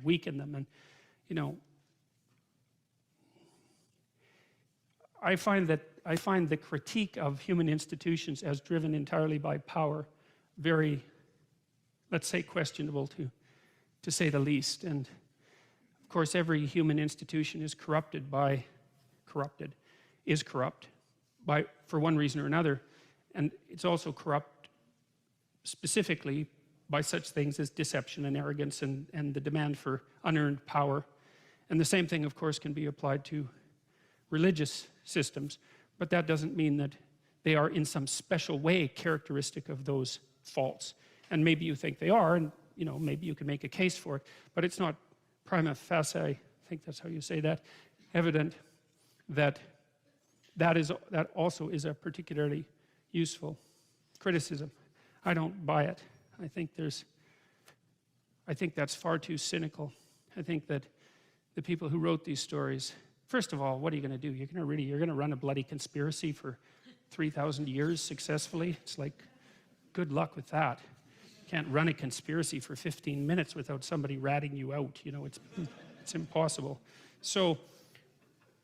and weaken them. And you know, I find the critique of human institutions as driven entirely by power very, let's say, questionable to say the least. And of course every human institution is corrupt by, for one reason or another. And it's also corrupt specifically by such things as deception and arrogance and the demand for unearned power. And the same thing, of course, can be applied to religious systems, but that doesn't mean that they are in some special way characteristic of those faults. And maybe you think they are, and you know, maybe you can make a case for it, but it's not prima facie, I think that's how you say that, evident that that also is a particularly useful criticism. I don't buy it. I think that's far too cynical. I think that the people who wrote these stories, first of all, what are you going to do? You're going to run a bloody conspiracy for 3,000 years successfully? It's like, good luck with that. You can't run a conspiracy for 15 minutes without somebody ratting you out. You know, it's impossible. So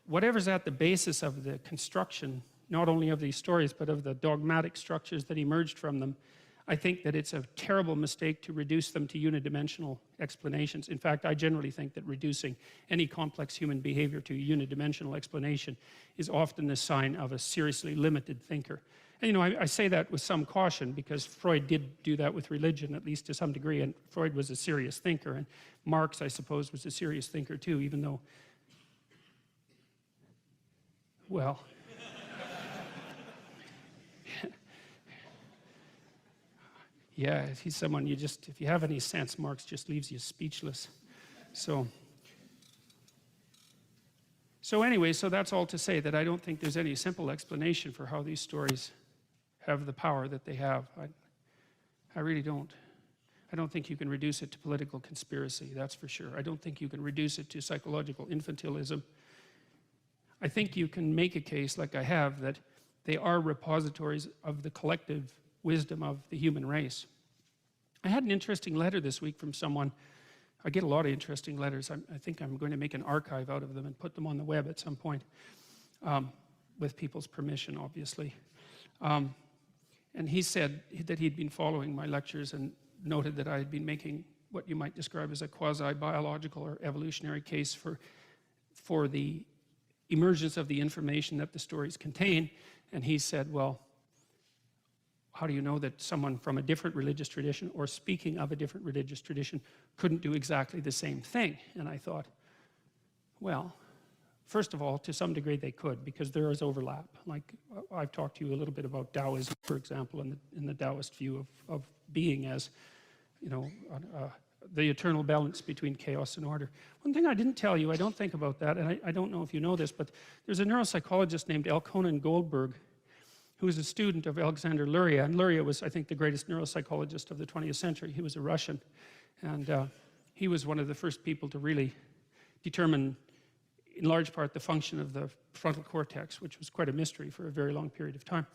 whatever's at the basis of the construction, not only of these stories, but of the dogmatic structures that emerged from them, I think that it's a terrible mistake to reduce them to unidimensional explanations. In fact, I generally think that reducing any complex human behavior to a unidimensional explanation is often a sign of a seriously limited thinker. And you know, I say that with some caution because Freud did do that with religion, at least to some degree, and Freud was a serious thinker, and Marx, I suppose, was a serious thinker too, even though, well, yeah, he's someone you just, if you have any sense, Marx just leaves you speechless. So anyway, so that's all to say that I don't think there's any simple explanation for how these stories have the power that they have. I really don't. I don't think you can reduce it to political conspiracy, that's for sure. I don't think you can reduce it to psychological infantilism. I think you can make a case, like I have, that they are repositories of the collective wisdom of the human race. I had an interesting letter this week from someone. I get a lot of interesting letters. I think I'm going to make an archive out of them and put them on the web at some point, with people's permission, obviously. And he said that he'd been following my lectures and noted that I had been making what you might describe as a quasi-biological or evolutionary case for the emergence of the information that the stories contain. And he said, well, how do you know that someone from a different religious tradition, or speaking of a different religious tradition, couldn't do exactly the same thing? And I thought, well, first of all, to some degree they could, because there is overlap. Like, I've talked to you a little bit about Taoism, for example, in the Taoist view of being as, you know, the eternal balance between chaos and order. One thing I didn't tell you, I don't think about that, and I don't know if you know this, but there's a neuropsychologist named Elkonin Goldberg, who was a student of Alexander Luria, and Luria was, I think, the greatest neuropsychologist of the 20th century. He was a Russian, and he was one of the first people to really determine, in large part, the function of the frontal cortex, which was quite a mystery for a very long period of time.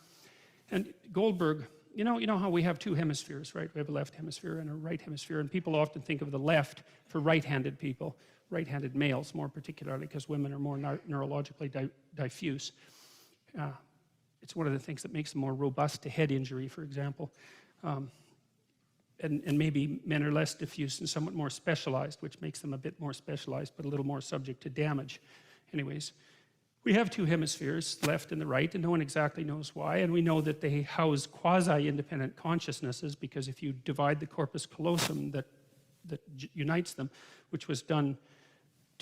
And Goldberg, you know how we have two hemispheres, right? We have a left hemisphere and a right hemisphere, and people often think of the left for right-handed people, right-handed males more particularly, because women are more neurologically diffuse. It's one of the things that makes them more robust to head injury, for example. And maybe men are less diffuse and somewhat more specialized, which makes them a bit more specialized, but a little more subject to damage. Anyways, we have two hemispheres, the left and the right, and no one exactly knows why. And we know that they house quasi-independent consciousnesses, because if you divide the corpus callosum that unites them, which was done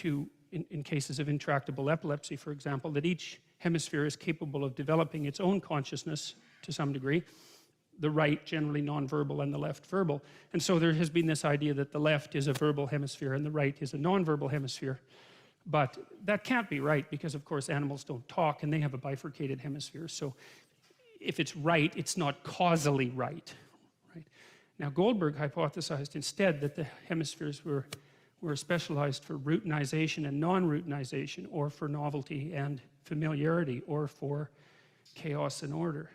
in cases of intractable epilepsy, for example, that each hemisphere is capable of developing its own consciousness to some degree, the right generally non-verbal and the left verbal. And so there has been this idea that the left is a verbal hemisphere and the right is a non-verbal hemisphere. But that can't be right, because of course animals don't talk and they have a bifurcated hemisphere. So if it's right, it's not causally right. Now Goldberg hypothesized instead that the hemispheres were specialized for routinization and non-routinization, or for novelty and familiarity, or for chaos and order.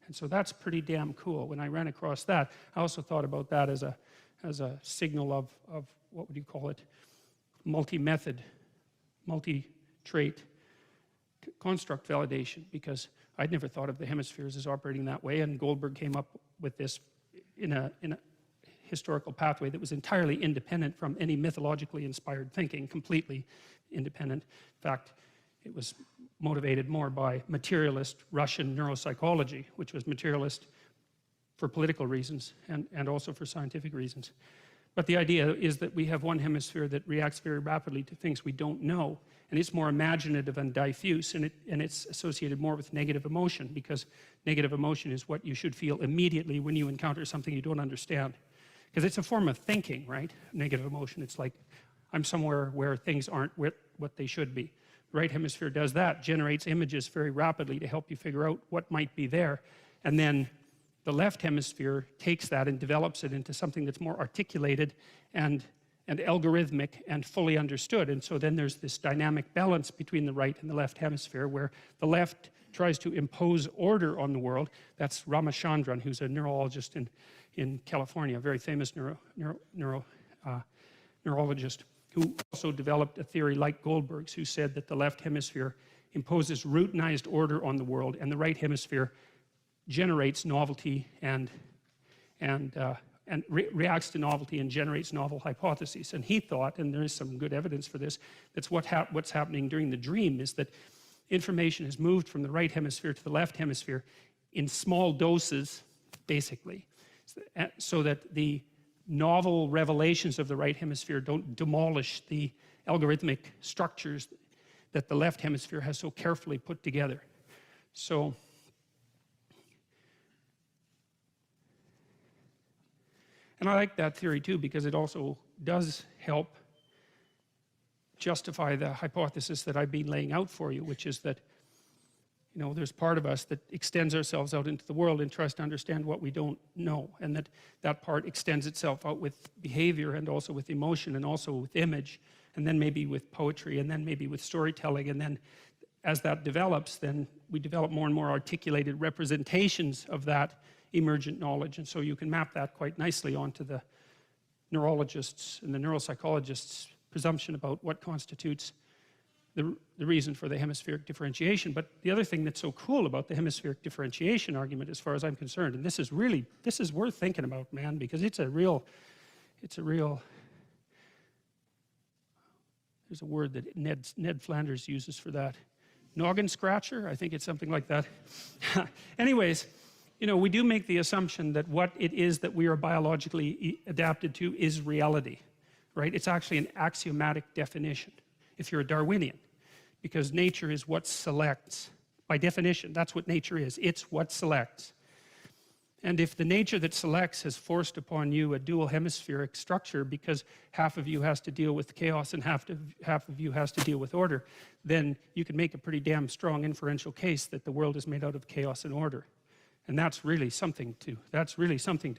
And so that's pretty damn cool. When I ran across that, I also thought about that as a signal of what would you call it, multi-method, multi-trait construct validation, because I'd never thought of the hemispheres as operating that way, and Goldberg came up with this in a historical pathway that was entirely independent from any mythologically inspired thinking, completely independent. In fact, it was motivated more by materialist Russian neuropsychology, which was materialist for political reasons and also for scientific reasons. But the idea is that we have one hemisphere that reacts very rapidly to things we don't know, and it's more imaginative and diffuse, and it's associated more with negative emotion, because negative emotion is what you should feel immediately when you encounter something you don't understand. Because it's a form of thinking, right? Negative emotion, it's like, I'm somewhere where things aren't what they should be. The right hemisphere does that, generates images very rapidly to help you figure out what might be there, and then the left hemisphere takes that and develops it into something that's more articulated and algorithmic and fully understood. And so then there's this dynamic balance between the right and the left hemisphere, where the left tries to impose order on the world. That's Ramachandran, who's a neurologist in California, a very famous neurologist, who also developed a theory like Goldberg's, who said that the left hemisphere imposes routinized order on the world, and the right hemisphere generates novelty and reacts to novelty and generates novel hypotheses. And he thought, and there is some good evidence for this, that's what's happening during the dream, is that information is moved from the right hemisphere to the left hemisphere in small doses, basically, so that the novel revelations of the right hemisphere don't demolish the algorithmic structures that the left hemisphere has so carefully put together. So and I like that theory too, because it also does help justify the hypothesis that I've been laying out for you, which is that, you know, there's part of us that extends ourselves out into the world and tries to understand what we don't know, and that part extends itself out with behavior and also with emotion and also with image, and then maybe with poetry, and then maybe with storytelling, and then as that develops, then we develop more and more articulated representations of that emergent knowledge. And so you can map that quite nicely onto the neurologists and the neuropsychologists' presumption about what constitutes the reason for the hemispheric differentiation. But the other thing that's so cool about the hemispheric differentiation argument, as far as I'm concerned, and this is worth thinking about, man, because it's a real, there's a word that Ned Flanders uses for that. Noggin scratcher? I think it's something like that. Anyways, you know, we do make the assumption that what it is that we are biologically adapted to is reality, right? It's actually an axiomatic definition, if you're a Darwinian, because nature is what selects. By definition, that's what nature is. It's what selects. And if the nature that selects has forced upon you a dual hemispheric structure, because half of you has to deal with chaos and half of you has to deal with order, then you can make a pretty damn strong inferential case that the world is made out of chaos and order. And that's really something to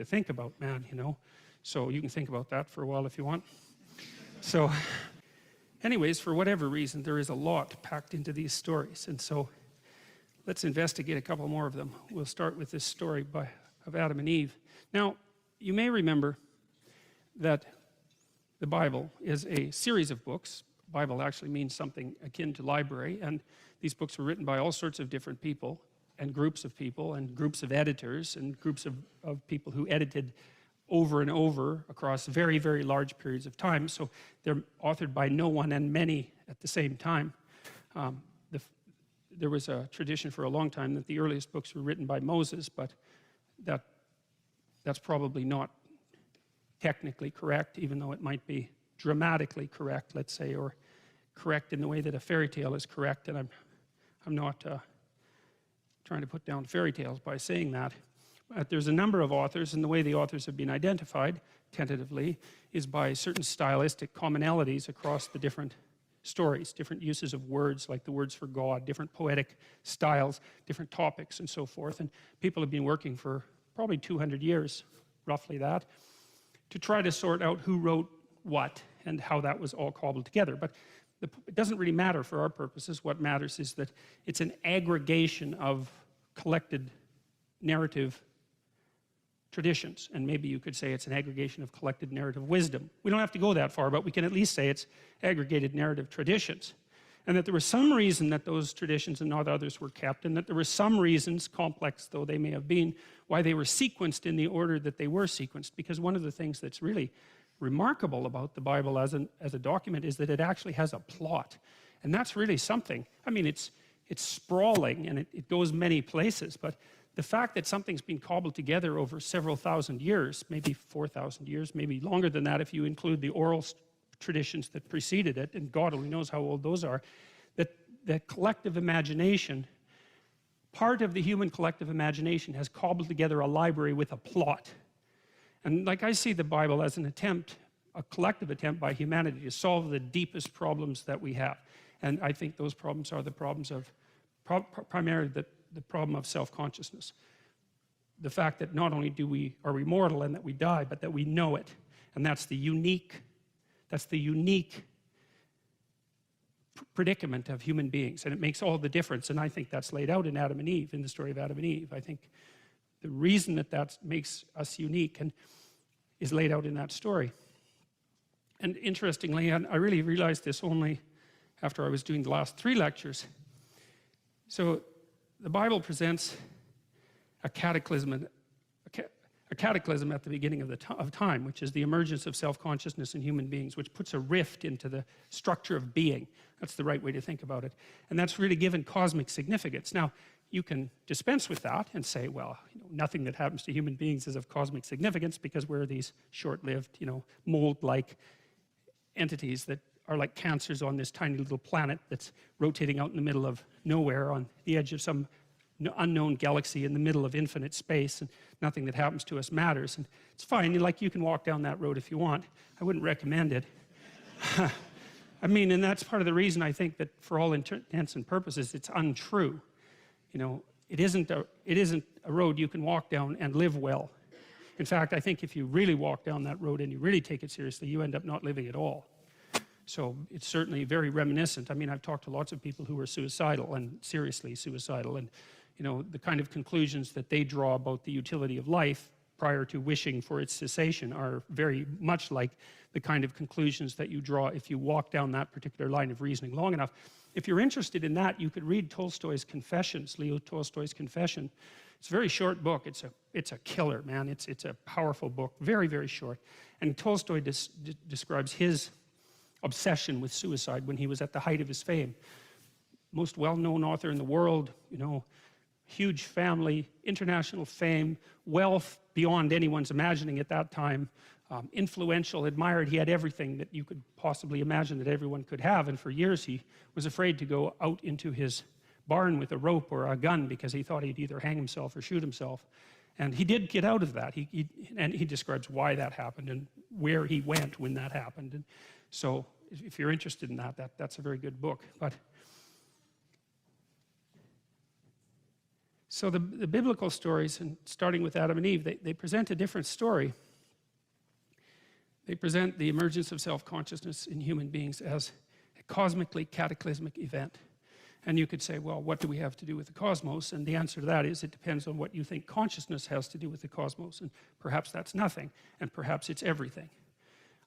think about, man, you know. So you can think about that for a while if you want. So anyways, for whatever reason, there is a lot packed into these stories. And so let's investigate a couple more of them. We'll start with this story of Adam and Eve. Now, you may remember that the Bible is a series of books. Bible actually means something akin to library, and these books were written by all sorts of different people and groups of editors and groups of people who edited over and over across very, very large periods of time. So they're authored by no one and many at the same time. There was a tradition for a long time that the earliest books were written by Moses, but that's probably not technically correct, even though it might be dramatically correct, let's say, or correct in the way that a fairy tale is correct. And I'm not trying to put down fairy tales by saying that. But there's a number of authors, and the way the authors have been identified, tentatively, is by certain stylistic commonalities across the different stories, different uses of words, like the words for God, different poetic styles, different topics, and so forth. And people have been working for probably 200 years, roughly that, to try to sort out who wrote what and how that was all cobbled together. But it doesn't really matter for our purposes. What matters is that it's an aggregation of collected narrative traditions. And maybe you could say it's an aggregation of collected narrative wisdom. We don't have to go that far, but we can at least say it's aggregated narrative traditions. And that there was some reason that those traditions and not others were kept, and that there were some reasons, complex though they may have been, why they were sequenced in the order that they were sequenced. Because one of the things that's really remarkable about the Bible as a document is that it actually has a plot. And that's really something. I mean, it's sprawling and it goes many places, but the fact that something's been cobbled together over several thousand years, maybe 4,000 years, maybe longer than that if you include the oral traditions that preceded it, and God only knows how old those are, that collective imagination, part of the human collective imagination has cobbled together a library with a plot. And like I see the Bible as an attempt, a collective attempt by humanity to solve the deepest problems that we have. And I think those problems are the problems of, primarily the problem of self-consciousness. The fact that not only are we mortal and that we die, but that we know it. And that's the unique predicament of human beings. And it makes all the difference. And I think that's laid out in Adam and Eve, in the story of Adam and Eve. I think the reason that makes us unique and is laid out in that story. And interestingly, and I really realized this only after I was doing the last 3 lectures. So the Bible presents a cataclysm at the beginning of time, which is the emergence of self-consciousness in human beings, which puts a rift into the structure of being. That's the right way to think about it. And that's really given cosmic significance. Now, you can dispense with that and say, well, nothing that happens to human beings is of cosmic significance because we're these short-lived, mold-like entities that are like cancers on this tiny little planet that's rotating out in the middle of nowhere on the edge of some unknown galaxy in the middle of infinite space, and nothing that happens to us matters. And it's fine, you can walk down that road if you want. I wouldn't recommend it. I mean, and that's part of the reason I think that for all intents and purposes, it's untrue. It isn't a road you can walk down and live well. In fact, I think if you really walk down that road and you really take it seriously, you end up not living at all. So it's certainly very reminiscent. I mean, I've talked to lots of people who are suicidal and seriously suicidal, and the kind of conclusions that they draw about the utility of life prior to wishing for its cessation are very much like the kind of conclusions that you draw if you walk down that particular line of reasoning long enough. If you're interested in that, you could read Tolstoy's Confessions, Leo Tolstoy's Confession. It's a very short book. It's a killer, man. It's a powerful book, very, very short. And Tolstoy describes his obsession with suicide when he was at the height of his fame. Most well-known author in the world, huge family, international fame, wealth beyond anyone's imagining at that time, influential, admired. He had everything that you could possibly imagine that everyone could have. And for years he was afraid to go out into his barn with a rope or a gun because he thought he'd either hang himself or shoot himself. And he did get out of that. And he describes why that happened and where he went when that happened. And so if you're interested in that's a very good book. So the biblical stories, and starting with Adam and Eve, they present a different story. They present the emergence of self-consciousness in human beings as a cosmically cataclysmic event. And you could say, well, what do we have to do with the cosmos? And the answer to that is it depends on what you think consciousness has to do with the cosmos. And perhaps that's nothing, and perhaps it's everything.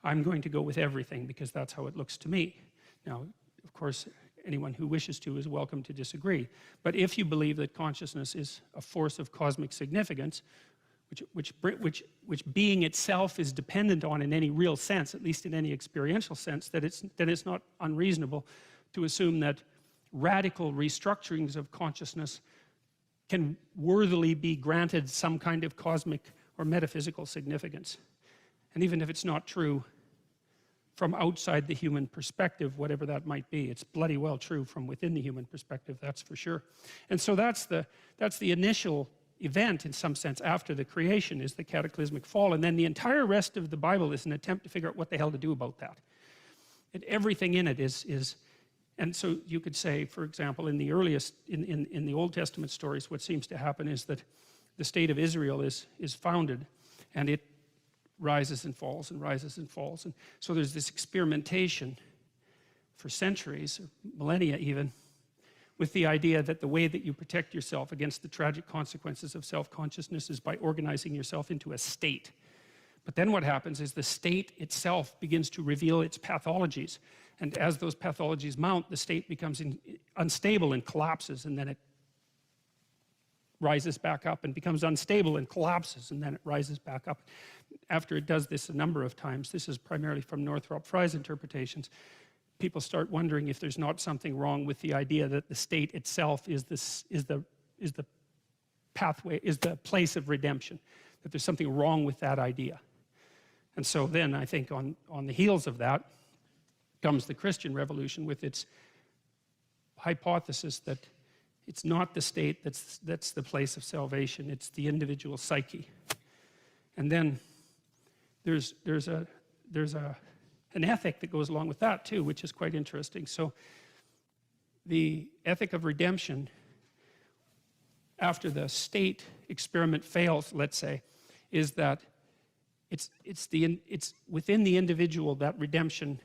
I'm going to go with everything because that's how it looks to me. Now, of course, anyone who wishes to is welcome to disagree. But if you believe that consciousness is a force of cosmic significance, which being itself is dependent on in any real sense, at least in any experiential sense, then it's not unreasonable to assume that radical restructurings of consciousness can worthily be granted some kind of cosmic or metaphysical significance. And even if it's not true from outside the human perspective, whatever that might be, it's bloody well true from within the human perspective, that's for sure. And so that's the initial event, in some sense, after the creation, is the cataclysmic fall. And then the entire rest of the Bible is an attempt to figure out what the hell to do about that. And everything in it is and so you could say, for example, in the earliest, in the Old Testament stories, what seems to happen is that the state of Israel is founded, and it rises and falls and rises and falls. And so there's this experimentation for centuries, or millennia even, with the idea that the way that you protect yourself against the tragic consequences of self-consciousness is by organizing yourself into a state. But then what happens is the state itself begins to reveal its pathologies. And as those pathologies mount, the state becomes unstable and collapses, and then it rises back up and becomes unstable and collapses, and then it rises back up. After it does this a number of times, this is primarily from Northrop Frye's interpretations, people start wondering if there's not something wrong with the idea that the state itself is the pathway, is the place of redemption, that there's something wrong with that idea. And so then I think on the heels of that comes the Christian revolution with its hypothesis that it's not the state that's the place of salvation, it's the individual psyche. And then there's an ethic that goes along with that too, which is quite interesting. So the ethic of redemption, after the state experiment fails, let's say, is that it's within the individual that redemption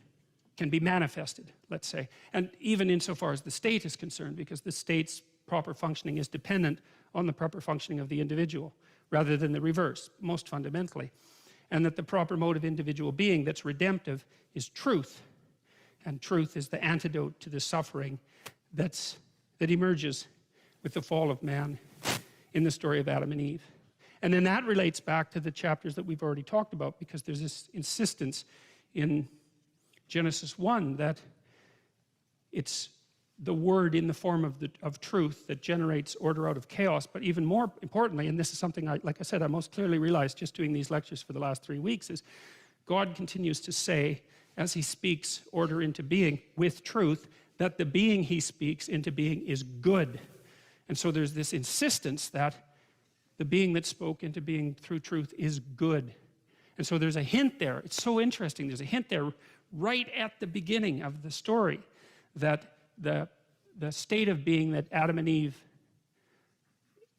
can be manifested, let's say. And even insofar as the state is concerned, because the state's proper functioning is dependent on the proper functioning of the individual, rather than the reverse, most fundamentally. And that the proper mode of individual being that's redemptive is truth. And truth is the antidote to the suffering that emerges with the fall of man in the story of Adam and Eve. And then that relates back to the chapters that we've already talked about, because there's this insistence in Genesis 1 that it's the word in the form of truth that generates order out of chaos. But even more importantly, and this is something like I said, I most clearly realized just doing these lectures for the last 3 weeks, is God continues to say, as he speaks order into being with truth, that the being he speaks into being is good. And so there's this insistence that the being that spoke into being through truth is good. And so there's a hint there. It's so interesting. There's a hint there right at the beginning of the story that the state of being that Adam and Eve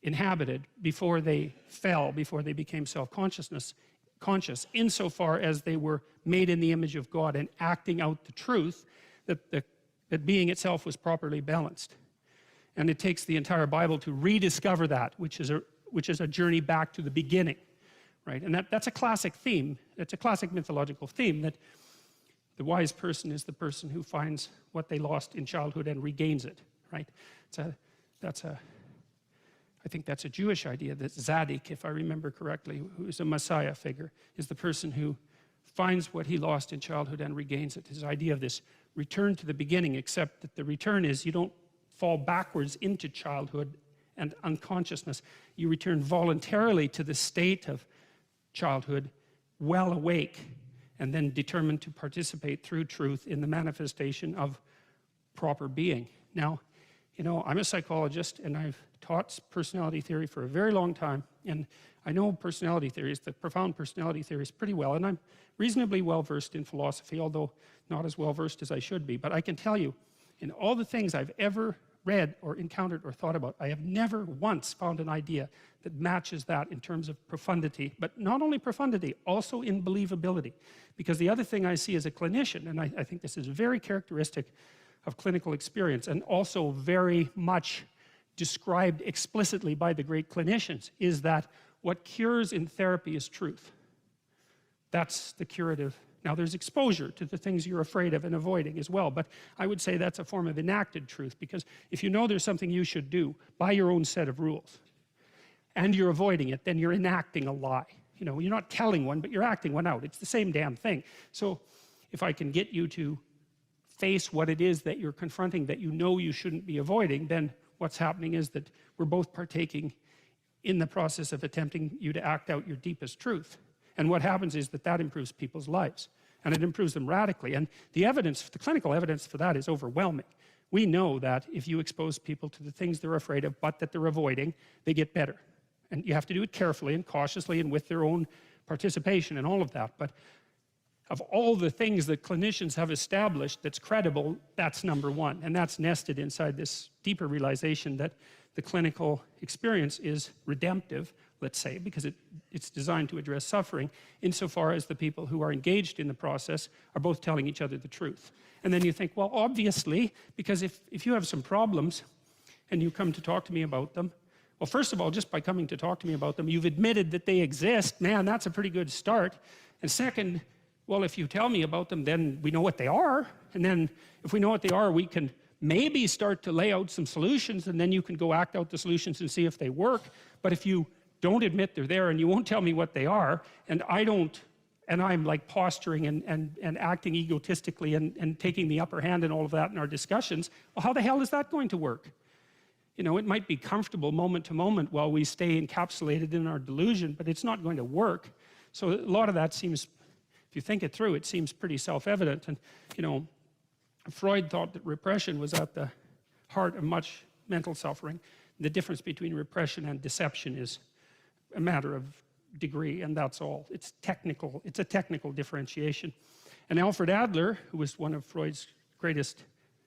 inhabited before they fell, before they became conscious, insofar as they were made in the image of God and acting out the truth, that being itself was properly balanced. And it takes the entire Bible to rediscover that, which is a journey back to the beginning, right? And that's a classic theme. It's a classic mythological theme, that the wise person is the person who finds what they lost in childhood and regains it, right? I think that's a Jewish idea, that Zadok, if I remember correctly, who is a Messiah figure, is the person who finds what he lost in childhood and regains it. His idea of this return to the beginning, except that the return is you don't fall backwards into childhood and unconsciousness. You return voluntarily to the state of childhood, well awake, and then determined to participate through truth in the manifestation of proper being. Now, you know, I'm a psychologist, and I've taught personality theory for a very long time, and I know personality theories, the profound personality theories, pretty well, and I'm reasonably well versed in philosophy, although not as well versed as I should be. But I can tell you, in all the things I've ever read or encountered or thought about, I have never once found an idea that matches that in terms of profundity, but not only profundity, also in believability. Because the other thing I see as a clinician, and I think this is very characteristic of clinical experience and also very much described explicitly by the great clinicians, is that what cures in therapy is truth. That's the curative. Now, there's exposure to the things you're afraid of and avoiding as well, but I would say that's a form of enacted truth, because if you know there's something you should do by your own set of rules, and you're avoiding it, then you're enacting a lie. You know, you're not telling one, but you're acting one out. It's the same damn thing. So if I can get you to face what it is that you're confronting that you know you shouldn't be avoiding, then what's happening is that we're both partaking in the process of attempting you to act out your deepest truth. And what happens is that improves people's lives, and it improves them radically. And the evidence, the clinical evidence for that is overwhelming. We know that if you expose people to the things they're afraid of, but that they're avoiding, they get better. And you have to do it carefully and cautiously and with their own participation and all of that. But of all the things that clinicians have established that's credible, that's number one. And that's nested inside this deeper realization that the clinical experience is redemptive, let's say, because it's designed to address suffering, insofar as the people who are engaged in the process are both telling each other the truth. And then you think, well, obviously, because if you have some problems, and you come to talk to me about them, well, first of all, just by coming to talk to me about them, you've admitted that they exist. Man, that's a pretty good start. And second, well, if you tell me about them, then we know what they are. And then if we know what they are, we can maybe start to lay out some solutions, and then you can go act out the solutions and see if they work. But if you don't admit they're there and you won't tell me what they are, and I don't, and I'm like posturing and acting egotistically and taking the upper hand and all of that in our discussions, well, how the hell is that going to work? You know, it might be comfortable moment to moment while we stay encapsulated in our delusion, but it's not going to work. So a lot of that seems, if you think it through, it seems pretty self-evident. And, you know, Freud thought that repression was at the heart of much mental suffering. The difference between repression and deception is a matter of degree, and that's all. It's technical. It's a technical differentiation. And Alfred Adler, who was one of Freud's greatest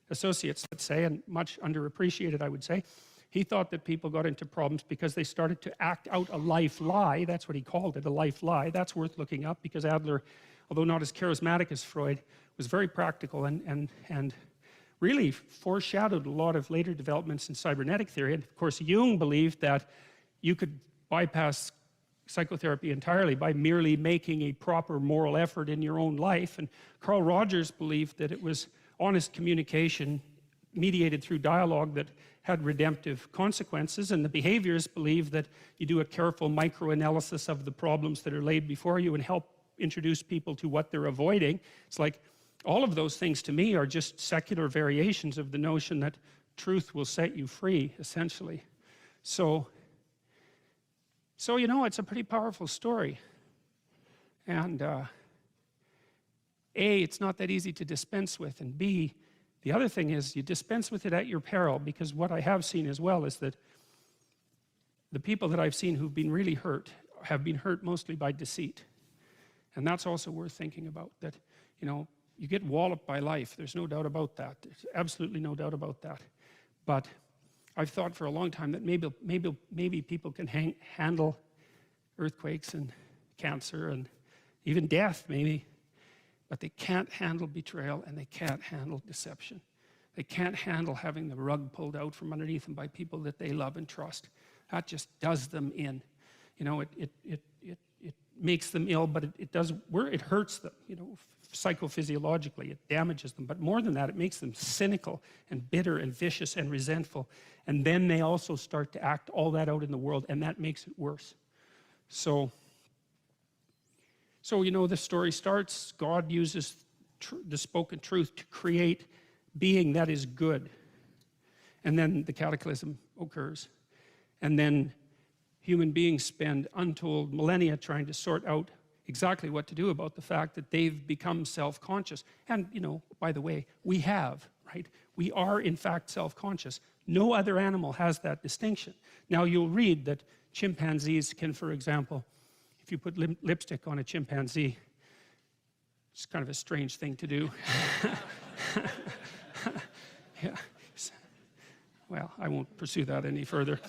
associates, let's say, and much underappreciated, I would say, he thought that people got into problems because they started to act out a life lie. That's what he called it, a life lie. That's worth looking up, because Adler, although not as charismatic as Freud, was very practical and really foreshadowed a lot of later developments in cybernetic theory. And of course, Jung believed that you could bypass psychotherapy entirely by merely making a proper moral effort in your own life. And Carl Rogers believed that it was honest communication mediated through dialogue that had redemptive consequences. And the behaviors believe that you do a careful microanalysis of the problems that are laid before you and help introduce people to what they're avoiding. It's like all of those things to me are just secular variations of the notion that truth will set you free, essentially. So you know, it's a pretty powerful story. And A, it's not that easy to dispense with, and B, the other thing is you dispense with it at your peril, because what I have seen as well is that the people that I've seen who've been really hurt have been hurt mostly by deceit. And that's also worth thinking about, that, you know, you get walloped by life. There's no doubt about that. There's absolutely no doubt about that. But I've thought for a long time that maybe people can handle earthquakes and cancer and even death, maybe, but they can't handle betrayal, and they can't handle deception. They can't handle having the rug pulled out from underneath them by people that they love and trust. That just does them in. You know, it makes them ill, but it hurts them, you know, psychophysiologically. It damages them. But more than that, it makes them cynical and bitter and vicious and resentful. And then they also start to act all that out in the world, and that makes it worse. So you know, the story starts, God uses the spoken truth to create being that is good. And then the cataclysm occurs. And then human beings spend untold millennia trying to sort out exactly what to do about the fact that they've become self-conscious. And, you know, by the way, we have, right? We are, in fact, self-conscious. No other animal has that distinction. Now, you'll read that chimpanzees can, for example, if you put lipstick on a chimpanzee, it's kind of a strange thing to do. Yeah. Well, I won't pursue that any further.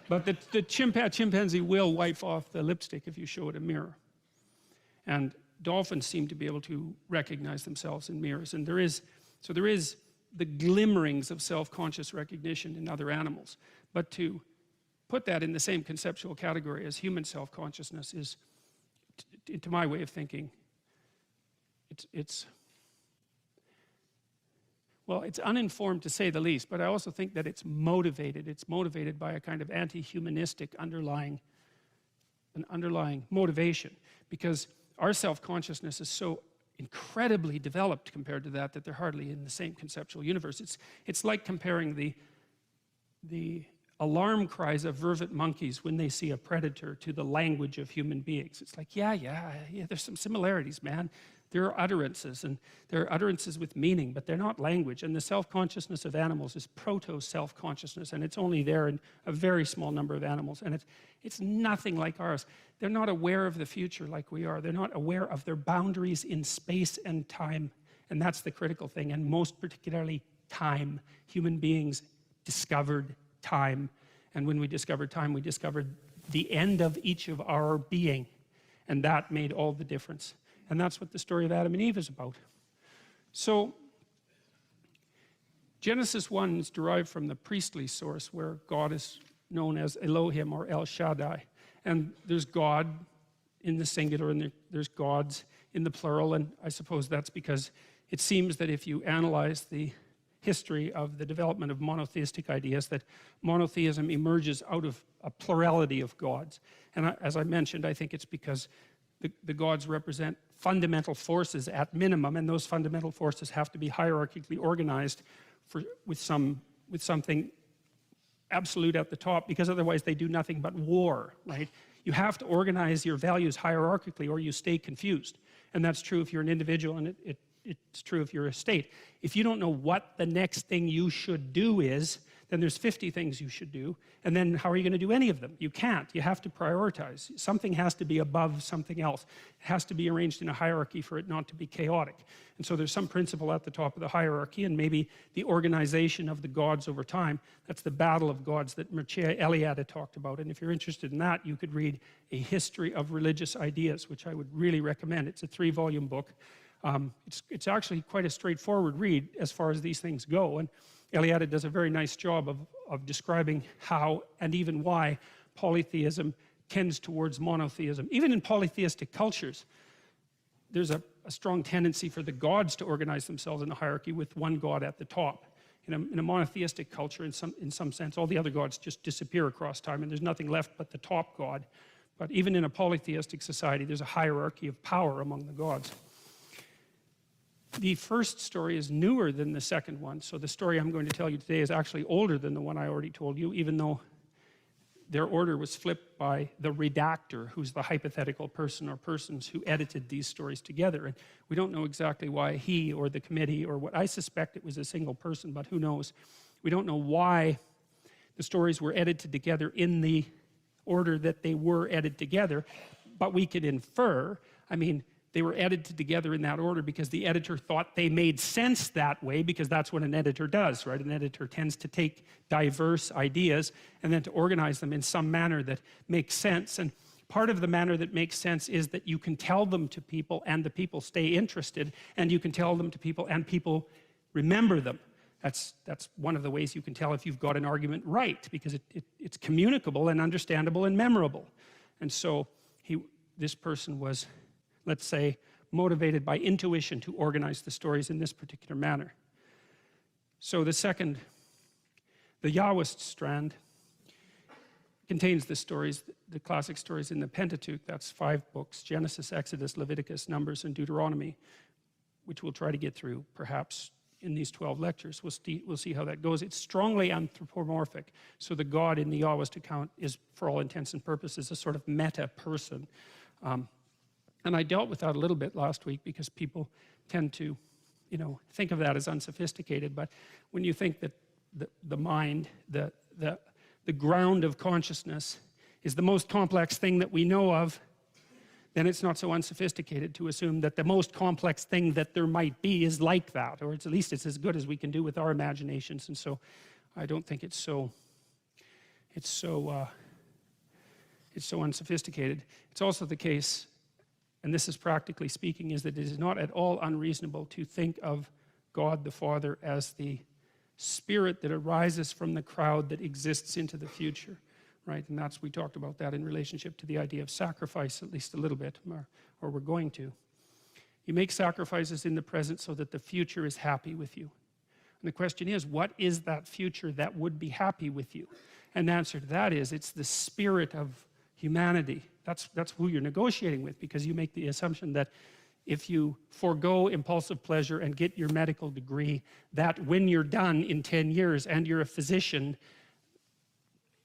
But the chimpanzee will wipe off the lipstick if you show it a mirror. And dolphins seem to be able to recognize themselves in mirrors. And there is the glimmerings of self-conscious recognition in other animals. But to put that in the same conceptual category as human self-consciousness is, to my way of thinking, it's uninformed to say the least, but I also think that it's motivated. It's motivated by a kind of anti-humanistic underlying motivation, because our self-consciousness is so incredibly developed compared to that they're hardly in the same conceptual universe. It's like comparing the alarm cries of vervet monkeys when they see a predator to the language of human beings. It's like, yeah, there's some similarities, man. There are utterances, and there are utterances with meaning, but they're not language. And the self-consciousness of animals is proto-self-consciousness, and it's only there in a very small number of animals. And it's nothing like ours. They're not aware of the future like we are. They're not aware of their boundaries in space and time. And that's the critical thing, and most particularly time. Human beings discovered time. And when we discovered time, we discovered the end of each of our being. And that made all the difference. And that's what the story of Adam and Eve is about. So Genesis 1 is derived from the priestly source where God is known as Elohim or El Shaddai. And there's God in the singular and there's gods in the plural. And I suppose that's because it seems that if you analyze the history of the development of monotheistic ideas, that monotheism emerges out of a plurality of gods. And as I mentioned, I think it's because the gods represent fundamental forces at minimum, and those fundamental forces have to be hierarchically organized with something absolute at the top, because otherwise they do nothing but war, right? You have to organize your values hierarchically or you stay confused. And that's true if you're an individual, and it's true if you're a state. If you don't know what the next thing you should do is, then there's 50 things you should do, and then how are you going to do any of them? You can't. You have to prioritize. Something has to be above something else. It has to be arranged in a hierarchy for it not to be chaotic. And so there's some principle at the top of the hierarchy, and maybe the organization of the gods over time. That's the battle of gods that Mircea Eliade talked about. And if you're interested in that, you could read A History of Religious Ideas, which I would really recommend. It's a 3-volume book. It's actually quite a straightforward read as far as these things go. And Eliade does a very nice job of describing how and even why polytheism tends towards monotheism. Even in polytheistic cultures, there's a strong tendency for the gods to organize themselves in a hierarchy with one god at the top. In a monotheistic culture, in some sense, all the other gods just disappear across time, and there's nothing left but the top god. But even in a polytheistic society, there's a hierarchy of power among the gods. The first story is newer than the second one, so the story I'm going to tell you today is actually older than the one I already told you, even though their order was flipped by the redactor, who's the hypothetical person or persons who edited these stories together. And we don't know exactly why he or the committee or what. I suspect it was a single person, but who knows. We don't know why the stories were edited together in the order that they were edited together, but we could infer, I mean, they were edited together in that order because the editor thought they made sense that way, because that's what an editor does, right? An editor tends to take diverse ideas and then to organize them in some manner that makes sense. And part of the manner that makes sense is that you can tell them to people and the people stay interested, and you can tell them to people and people remember them. That's one of the ways you can tell if you've got an argument right, because it's communicable and understandable and memorable. And so this person was, let's say, motivated by intuition to organize the stories in this particular manner. So the Yahwist strand contains the stories, the classic stories in the Pentateuch. That's 5 books: Genesis, Exodus, Leviticus, Numbers, and Deuteronomy, which we'll try to get through perhaps in these 12 lectures. We'll see how that goes. It's strongly anthropomorphic. So the God in the Yahwist account is, for all intents and purposes, a sort of meta person. And I dealt with that a little bit last week because people tend to, think of that as unsophisticated. But when you think that the mind, the ground of consciousness is the most complex thing that we know of, then it's not so unsophisticated to assume that the most complex thing that there might be is like that, or at least it's as good as we can do with our imaginations. And so I don't think it's so unsophisticated. It's also the case, and this is practically speaking, is that it is not at all unreasonable to think of God the Father as the spirit that arises from the crowd that exists into the future, right? And we talked about that in relationship to the idea of sacrifice, at least a little bit, or we're going to. You make sacrifices in the present so that the future is happy with you. And the question is, what is that future that would be happy with you? And the answer to that is, it's the spirit of humanity. That's who you're negotiating with, because you make the assumption that if you forego impulsive pleasure and get your medical degree, that when you're done in 10 years and you're a physician,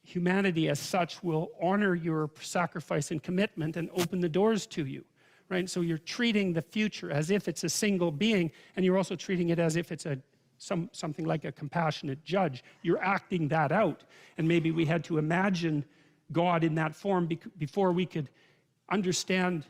humanity as such will honor your sacrifice and commitment and open the doors to you, right? So you're treating the future as if it's a single being, and you're also treating it as if it's something like a compassionate judge. You're acting that out. And maybe we had to imagine God in that form before we could understand.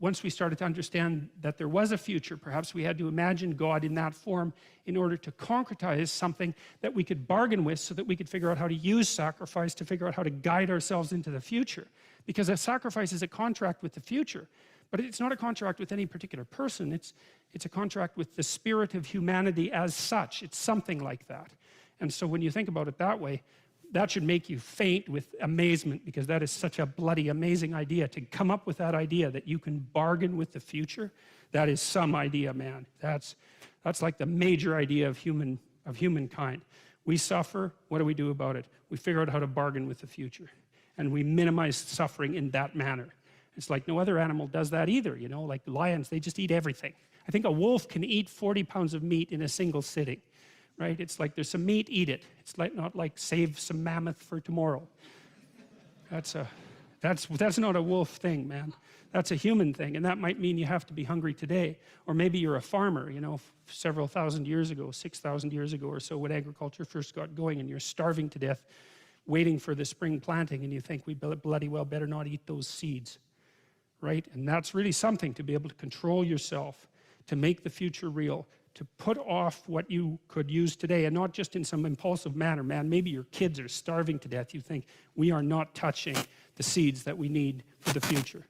Once we started to understand that there was a future, perhaps we had to imagine God in that form in order to concretize something that we could bargain with, so that we could figure out how to use sacrifice to figure out how to guide ourselves into the future. Because a sacrifice is a contract with the future. But it's not a contract with any particular person. It's a contract with the spirit of humanity as such. It's something like that. And so when you think about it that way, that should make you faint with amazement, because that is such a bloody amazing idea. To come up with that idea that you can bargain with the future, that is some idea, man. That's like the major idea of humankind. We suffer, what do we do about it? We figure out how to bargain with the future. And we minimize suffering in that manner. It's like no other animal does that either, you know, like lions, they just eat everything. I think a wolf can eat 40 pounds of meat in a single sitting, right? It's like there's some meat, eat it. It's like not like save some mammoth for tomorrow. That's not a wolf thing, man. That's a human thing, and that might mean you have to be hungry today. Or maybe you're a farmer, you know, several thousand years ago, 6,000 years ago or so, when agriculture first got going, and you're starving to death, waiting for the spring planting, and you think we bloody well better not eat those seeds, right? And that's really something, to be able to control yourself, to make the future real, to put off what you could use today, and not just in some impulsive manner, man. Maybe your kids are starving to death. You think, we are not touching the seeds that we need for the future.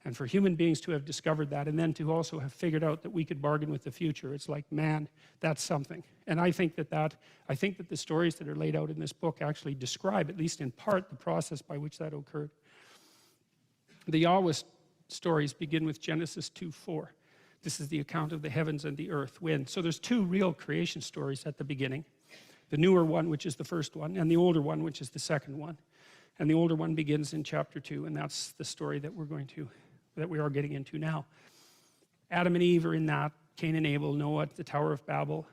And for human beings to have discovered that, and then to also have figured out that we could bargain with the future, it's like, man, that's something. And I think that the stories that are laid out in this book actually describe, at least in part, the process by which that occurred. The Yahweh stories begin with Genesis 2:4. This is the account of the heavens and the earth. So there's two real creation stories at the beginning. The newer one, which is the first one, and the older one, which is the second one. And the older one begins in chapter 2, and that's the story that we are getting into now. Adam and Eve are in that, Cain and Abel, Noah at the Tower of Babel,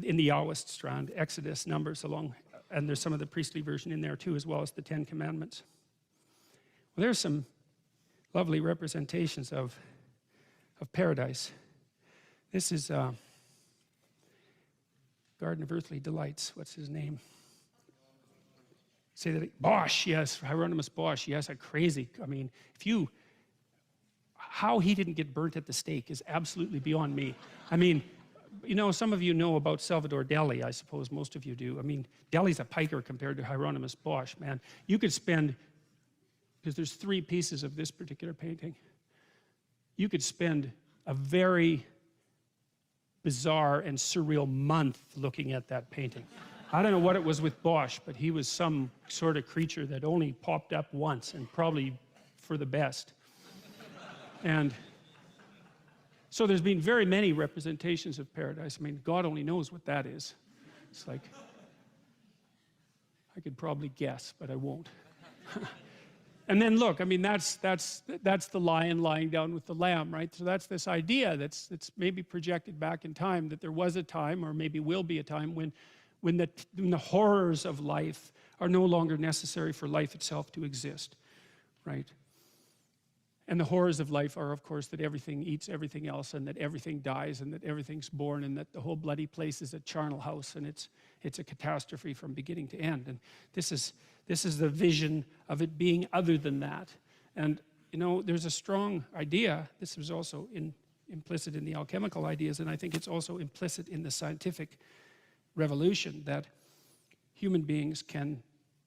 in the Yahweh strand, Exodus, Numbers along, and there's some of the priestly version in there too, as well as the 10 Commandments. Well, there's some lovely representations of paradise. This is Garden of Earthly Delights. What's his name? Say that. Bosch, yes. Hieronymus Bosch, yes. A crazy. I mean, how he didn't get burnt at the stake is absolutely beyond me. I mean, you know, some of you know about Salvador Dali. I suppose most of you do. I mean, Dali's a piker compared to Hieronymus Bosch, man. You could spend, because there's 3 pieces of this particular painting, you could spend a very bizarre and surreal month looking at that painting. I don't know what it was with Bosch, but he was some sort of creature that only popped up once, and probably for the best. And so there's been very many representations of paradise. I mean, God only knows what that is. It's like, I could probably guess, but I won't. And then look, I mean, that's the lion lying down with the lamb, right? So that's this idea that's maybe projected back in time, that there was a time, or maybe will be a time, when the horrors of life are no longer necessary for life itself to exist, right? And the horrors of life are, of course, that everything eats everything else, and that everything dies, and that everything's born, and that the whole bloody place is a charnel house, and it's a catastrophe from beginning to end. And this is the vision of it being other than that. And you know, there's a strong idea. This was also implicit in the alchemical ideas, and I think it's also implicit in the scientific revolution, that human beings can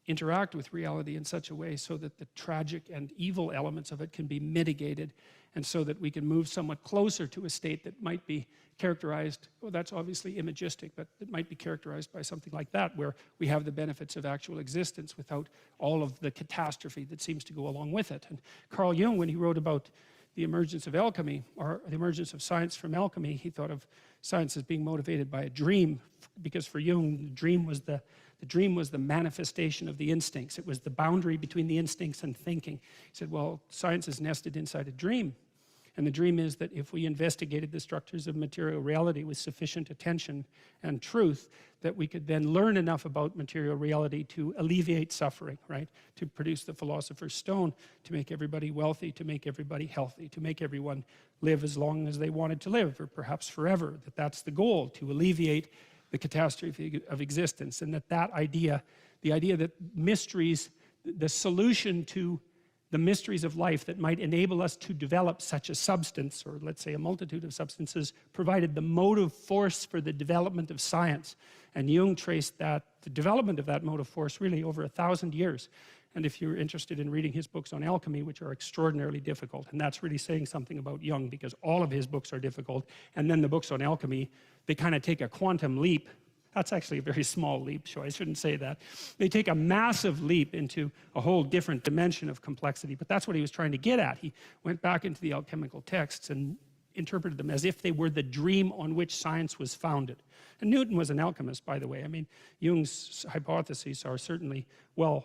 interact with reality in such a way so that the tragic and evil elements of it can be mitigated, and so that we can move somewhat closer to a state that might be characterized, well, that's obviously imagistic, but it might be characterized by something like that, where we have the benefits of actual existence without all of the catastrophe that seems to go along with it. And Carl Jung, when he wrote about the emergence of alchemy, or the emergence of science from alchemy, he thought of science as being motivated by a dream, because for Jung, the dream was the manifestation of the instincts. It was the boundary between the instincts and thinking. He said, well, science is nested inside a dream. And the dream is that if we investigated the structures of material reality with sufficient attention and truth, that we could then learn enough about material reality to alleviate suffering, right? To produce the philosopher's stone, to make everybody wealthy, to make everybody healthy, to make everyone live as long as they wanted to live, or perhaps forever. That's the goal, to alleviate the catastrophe of existence. And that idea, the idea that mysteries, the solution to the mysteries of life that might enable us to develop such a substance, or let's say a multitude of substances, provided the motive force for the development of science. And Jung traced the development of that motive force really over 1,000 years. And if you're interested in reading his books on alchemy, which are extraordinarily difficult, and that's really saying something about Jung, because all of his books are difficult, and then the books on alchemy, they kind of take a quantum leap. That's actually a very small leap, so I shouldn't say that. They take a massive leap into a whole different dimension of complexity, but that's what he was trying to get at. He went back into the alchemical texts and interpreted them as if they were the dream on which science was founded. And Newton was an alchemist, by the way. I mean, Jung's hypotheses are certainly well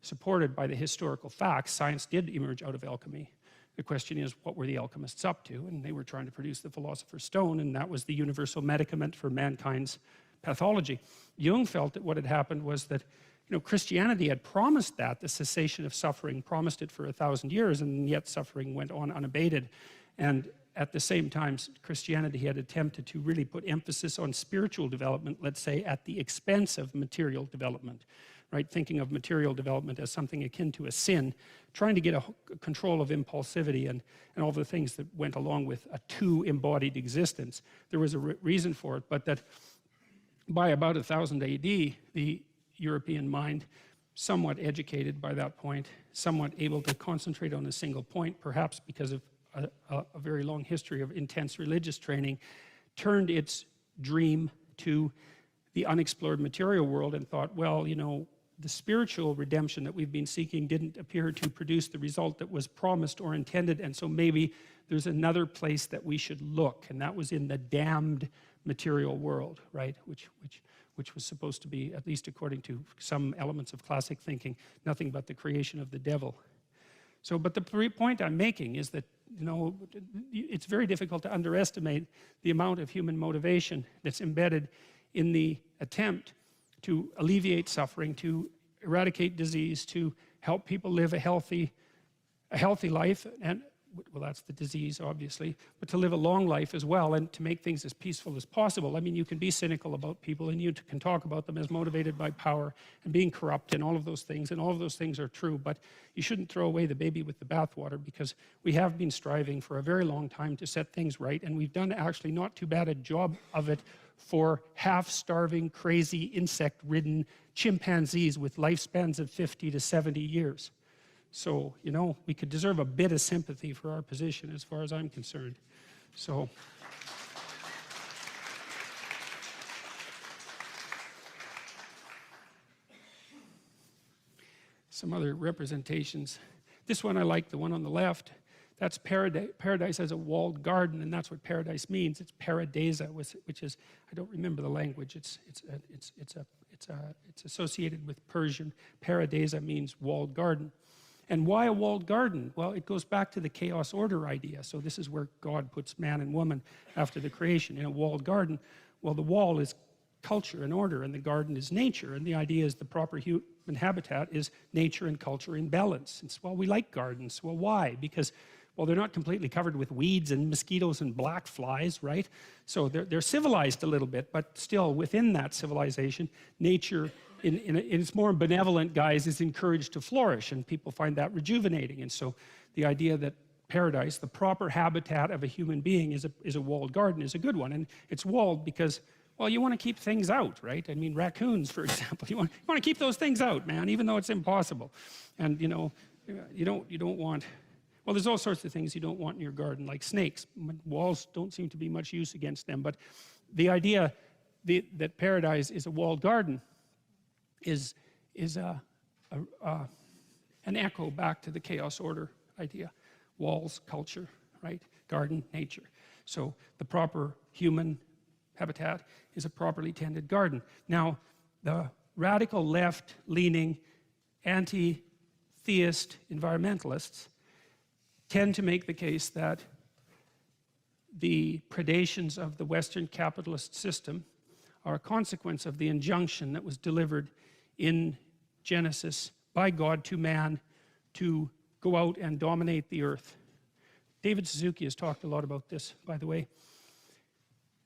supported by the historical facts. Science did emerge out of alchemy. The question is, what were the alchemists up to? And they were trying to produce the philosopher's stone, and that was the universal medicament for mankind's pathology. Jung felt that what had happened was that, you know, Christianity had promised that, the cessation of suffering, promised it for 1,000 years, and yet suffering went on unabated. And at the same time, Christianity had attempted to really put emphasis on spiritual development, let's say, at the expense of material development, right? Thinking of material development as something akin to a sin, trying to get a control of impulsivity and all the things that went along with a two-embodied existence. There was a reason for it, but that by about 1000 AD, the European mind, somewhat educated by that point, somewhat able to concentrate on a single point, perhaps because of a very long history of intense religious training, turned its dream to the unexplored material world and thought, well, you know, the spiritual redemption that we've been seeking didn't appear to produce the result that was promised or intended, and so maybe there's another place that we should look, and that was in the damned material world, right? Which was supposed to be, at least according to some elements of classic thinking, nothing but the creation of the devil. So, but the point I'm making is that, you know, it's very difficult to underestimate the amount of human motivation that's embedded in the attempt to alleviate suffering, to eradicate disease, to help people live a healthy life, and well, that's the disease, obviously, but to live a long life as well, and to make things as peaceful as possible. I mean, you can be cynical about people, and you can talk about them as motivated by power and being corrupt and all of those things are true, but you shouldn't throw away the baby with the bathwater, because we have been striving for a very long time to set things right, and we've done actually not too bad a job of it for half-starving, crazy, insect-ridden chimpanzees with lifespans of 50 to 70 years. So, you know, we could deserve a bit of sympathy for our position as far as I'm concerned. So, some other representations. This one I like, the one on the left. That's paradise. Paradise as a walled garden, and that's what paradise means. It's paradisa, which is, I don't remember the language. It's associated with Persian. Paradisa means walled garden. And why a walled garden? Well, it goes back to the chaos order idea. So this is where God puts man and woman after the creation in a walled garden. Well, the wall is culture and order, and the garden is nature. And the idea is the proper human habitat is nature and culture in balance. And so, well, we like gardens. Well, why? Because, well, they're not completely covered with weeds and mosquitoes and black flies, right? So they're civilized a little bit, but still within that civilization, nature in its more benevolent guise is encouraged to flourish, and people find that rejuvenating. And so the idea that paradise, the proper habitat of a human being, is a walled garden is a good one. And it's walled because, well, you want to keep things out, right? I mean, raccoons, for example, you want to keep those things out, man, even though it's impossible. And, you know, you don't want, well, there's all sorts of things you don't want in your garden, like snakes. Walls don't seem to be much use against them, but the idea that paradise is a walled garden is an echo back to the chaos order idea. Walls, culture, right? Garden, nature. So the proper human habitat is a properly tended garden. Now, the radical left-leaning, anti-theist environmentalists tend to make the case that the predations of the Western capitalist system are a consequence of the injunction that was delivered in Genesis by God to man to go out and dominate the earth. David Suzuki has talked a lot about this, by the way.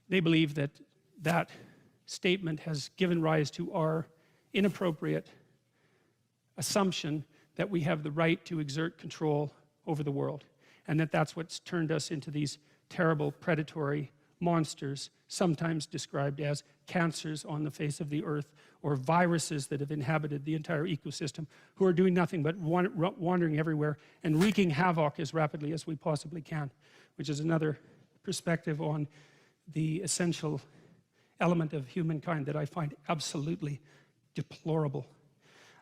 They believe that that statement has given rise to our inappropriate assumption that we have the right to exert control over the world, and that that's what's turned us into these terrible predatory monsters, sometimes described as cancers on the face of the earth, or viruses that have inhabited the entire ecosystem, who are doing nothing but wandering everywhere and wreaking havoc as rapidly as we possibly can, which is another perspective on the essential element of humankind that I find absolutely deplorable.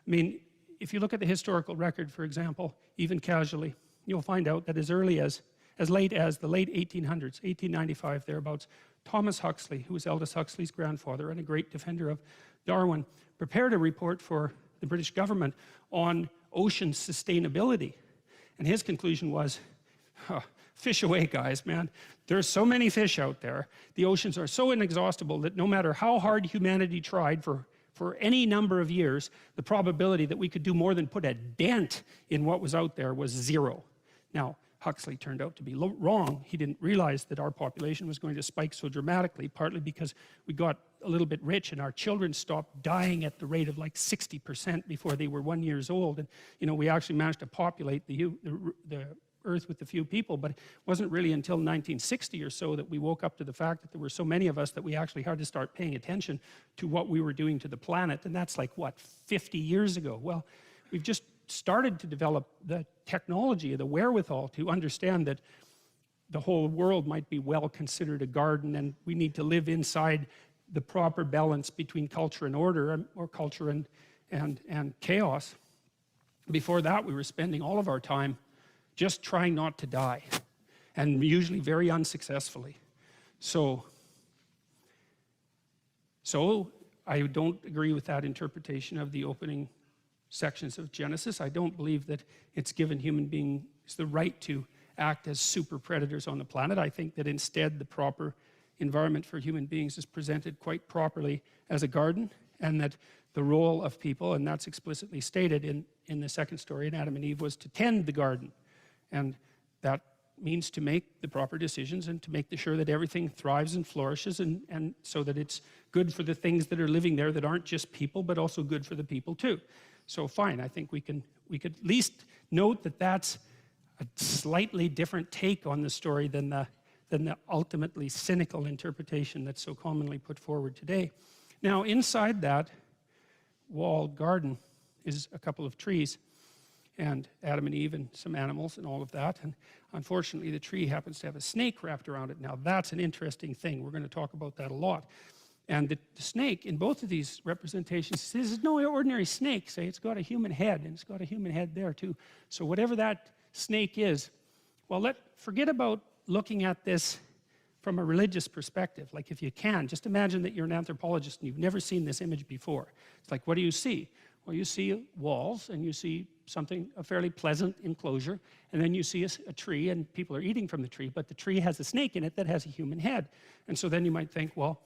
I mean, if you look at the historical record, for example, even casually, you'll find out that as late as the late 1800s, 1895 thereabouts, Thomas Huxley, who was Aldous Huxley's grandfather and a great defender of Darwin, prepared a report for the British government on ocean sustainability. And his conclusion was, fish away, guys, man. There's so many fish out there. The oceans are so inexhaustible that no matter how hard humanity tried for any number of years, the probability that we could do more than put a dent in what was out there was zero. Now, Huxley turned out to be wrong. He didn't realize that our population was going to spike so dramatically, partly because we got a little bit rich and our children stopped dying at the rate of like 60% before they were 1 year old. And, you know, we actually managed to populate the earth with a few people, but it wasn't really until 1960 or so that we woke up to the fact that there were so many of us that we actually had to start paying attention to what we were doing to the planet. And that's like, what, 50 years ago? Well, we've just started to develop the technology, the wherewithal to understand that the whole world might be well considered a garden, and we need to live inside the proper balance between culture and order, or culture and chaos. Before that, we were spending all of our time just trying not to die, and usually very unsuccessfully. So I don't agree with that interpretation of the opening sections of Genesis. I don't believe that it's given human beings the right to act as super predators on the planet. I think that instead the proper environment for human beings is presented quite properly as a garden, and that the role of people, and that's explicitly stated in the second story in Adam and Eve, was to tend the garden. And that means to make the proper decisions and to make sure that everything thrives and flourishes, and so that it's good for the things that are living there that aren't just people, but also good for the people too. So fine, I think we could at least note that that's a slightly different take on the story than the ultimately cynical interpretation that's so commonly put forward today. Now, inside that walled garden is a couple of trees, and Adam and Eve and some animals and all of that. And unfortunately, the tree happens to have a snake wrapped around it. Now, that's an interesting thing. We're going to talk about that a lot. And the snake in both of these representations says it's no ordinary snake. Say it's got a human head, and it's got a human head there too. So whatever that snake is, well, forget about looking at this from a religious perspective. Like, if you can, just imagine that you're an anthropologist and you've never seen this image before. It's like, what do you see? Well, you see walls, and you see a fairly pleasant enclosure, and then you see a tree, and people are eating from the tree, but the tree has a snake in it that has a human head. And so then you might think, well,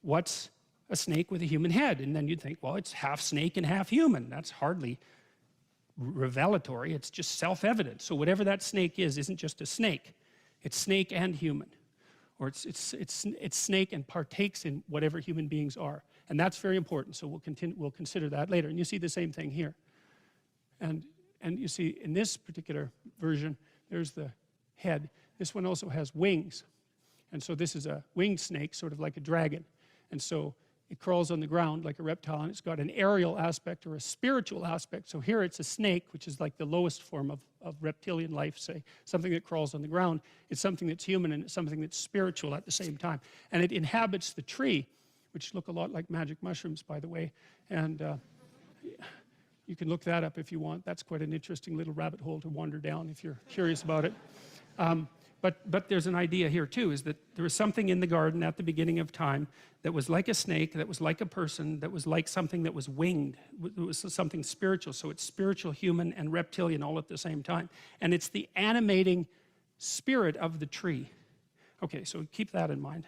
what's a snake with a human head? And then you'd think, well, it's half snake and half human. That's hardly revelatory. It's just self-evident. So whatever that snake is isn't just a snake. It's snake and human. Or it's snake and partakes in whatever human beings are. And that's very important, so we'll consider that later. And you see the same thing here. And you see in this particular version, there's the head. This one also has wings. And so this is a winged snake, sort of like a dragon. And so it crawls on the ground like a reptile, and it's got an aerial aspect or a spiritual aspect. So here it's a snake, which is like the lowest form of reptilian life, say, something that crawls on the ground. It's something that's human, and it's something that's spiritual at the same time. And it inhabits the tree, which look a lot like magic mushrooms, by the way. And you can look that up if you want. That's quite an interesting little rabbit hole to wander down if you're curious about it. But there's an idea here too, is that there was something in the garden at the beginning of time that was like a snake, that was like a person, that was like something that was winged. It was something spiritual. So it's spiritual, human, and reptilian all at the same time. And it's the animating spirit of the tree. Okay, so keep that in mind.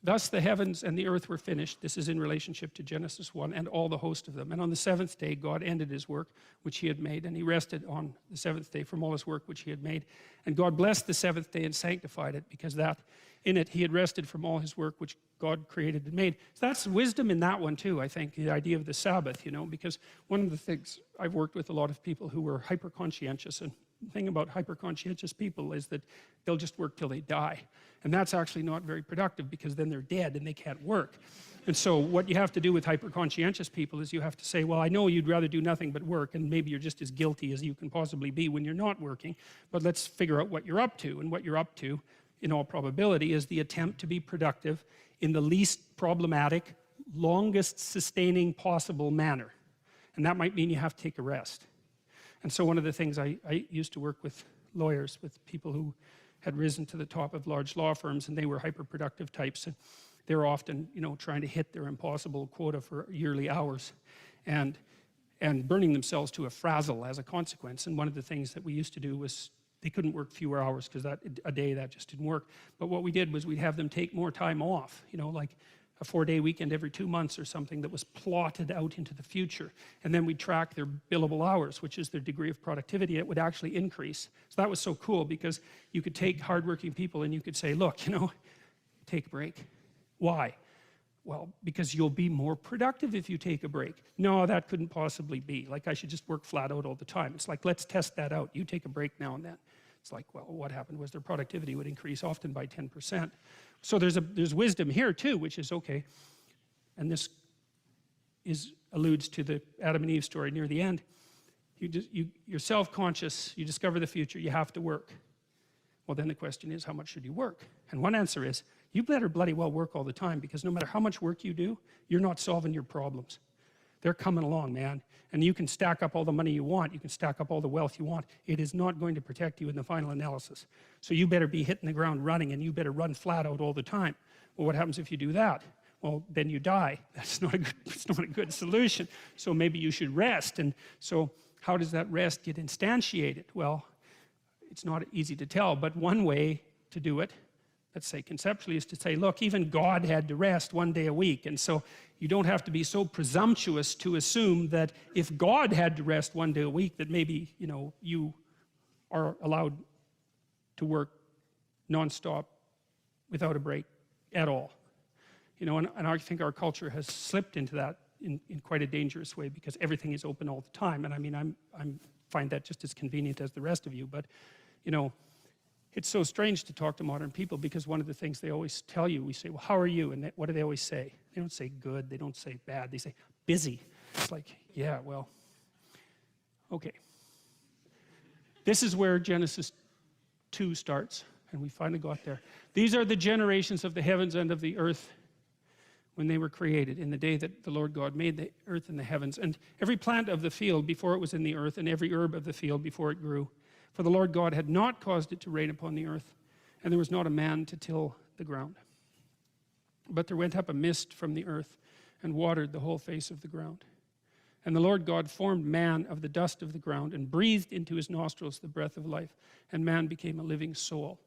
Thus the heavens and the earth were finished. This is in relationship to Genesis 1, and all the host of them. And on the seventh day, God ended his work which he had made, and he rested on the seventh day from all his work which he had made. And God blessed the seventh day and sanctified it, because that in it he had rested from all his work which God created and made. So that's wisdom in that one too, I think, the idea of the Sabbath, you know, because one of the things, I've worked with a lot of people who were hyper conscientious, and thing about hyper-conscientious people is that they'll just work till they die. And that's actually not very productive, because then they're dead and they can't work. And so what you have to do with hyper-conscientious people is you have to say, well, I know you'd rather do nothing but work, and maybe you're just as guilty as you can possibly be when you're not working, but let's figure out what you're up to. And what you're up to, in all probability, is the attempt to be productive in the least problematic, longest sustaining possible manner. And that might mean you have to take a rest. And so one of the things I used to work with lawyers, with people who had risen to the top of large law firms, and they were hyper-productive types, and they were often, you know, trying to hit their impossible quota for yearly hours and burning themselves to a frazzle as a consequence. And one of the things that we used to do was, they couldn't work fewer hours, because a day that just didn't work. But what we did was we'd have them take more time off, you know, like a 4-day weekend every 2 months or something that was plotted out into the future. And then we'd track their billable hours, which is their degree of productivity. It would actually increase. So that was so cool, because you could take hardworking people and you could say, look, you know, take a break. Why? Well, because you'll be more productive if you take a break. No, that couldn't possibly be. Like, I should just work flat out all the time. It's like, let's test that out. You take a break now and then. It's like, well, what happened was their productivity would increase, often by 10%. So there's wisdom here too, which is okay. And this alludes to the Adam and Eve story near the end. You're self-conscious, you discover the future, you have to work. Well, then the question is, how much should you work? And one answer is, you better bloody well work all the time, because no matter how much work you do, you're not solving your problems. They're coming along, man. And you can stack up all the money you want, you can stack up all the wealth you want. It is not going to protect you in the final analysis. So you better be hitting the ground running, and you better run flat out all the time. Well, what happens if you do that? Well, then you die. It's not a good solution. So maybe you should rest. And so how does that rest get instantiated? Well, it's not easy to tell, but one way to do it, let's say conceptually, is to say, look, even God had to rest 1 day a week. And so you don't have to be so presumptuous to assume that if God had to rest 1 day a week, that maybe, you know, you are allowed to work nonstop without a break at all. You know, and I think our culture has slipped into that in quite a dangerous way, because everything is open all the time. And I mean, I find that just as convenient as the rest of you, but, you know, it's so strange to talk to modern people, because one of the things they always tell you, we say, well, how are you? And what do they always say? They don't say good, they don't say bad, they say busy. It's like, yeah, well, okay. This is where Genesis 2 starts, and we finally got there. These are the generations of the heavens and of the earth when they were created, in the day that the Lord God made the earth and the heavens, and every plant of the field before it was in the earth, and every herb of the field before it grew. For the Lord God had not caused it to rain upon the earth, and there was not a man to till the ground. But there went up a mist from the earth, and watered the whole face of the ground. And the Lord God formed man of the dust of the ground, and breathed into his nostrils the breath of life, and man became a living soul.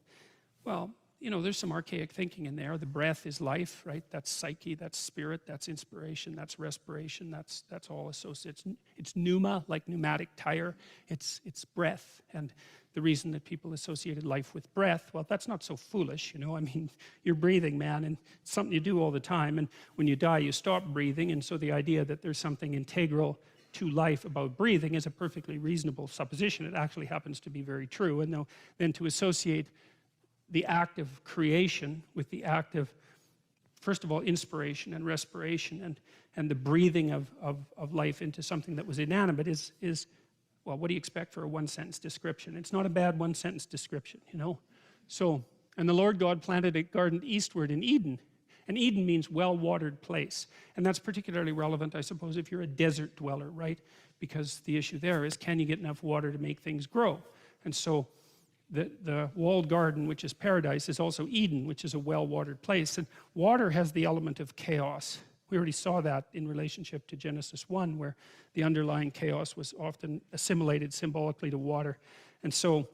Well, you know, there's some archaic thinking in there. The breath is life, right? That's psyche, that's spirit, that's inspiration, that's respiration, that's all associated. It's pneuma, like pneumatic tire. It's breath. And the reason that people associated life with breath, well, that's not so foolish, you know. I mean, you're breathing, man, and it's something you do all the time. And when you die, you stop breathing. And so the idea that there's something integral to life about breathing is a perfectly reasonable supposition. It actually happens to be very true. And then to associate the act of creation with the act of, first of all, inspiration and respiration, and the breathing of life into something that was inanimate is, well, what do you expect for a one-sentence description? It's not a bad one-sentence description, you know? So, and the Lord God planted a garden eastward in Eden. And Eden means well-watered place. And that's particularly relevant, I suppose, if you're a desert dweller, right? Because the issue there is, can you get enough water to make things grow? And so the walled garden, which is paradise, is also Eden, which is a well-watered place. And water has the element of chaos. We already saw that in relationship to Genesis 1, where the underlying chaos was often assimilated symbolically to water. And so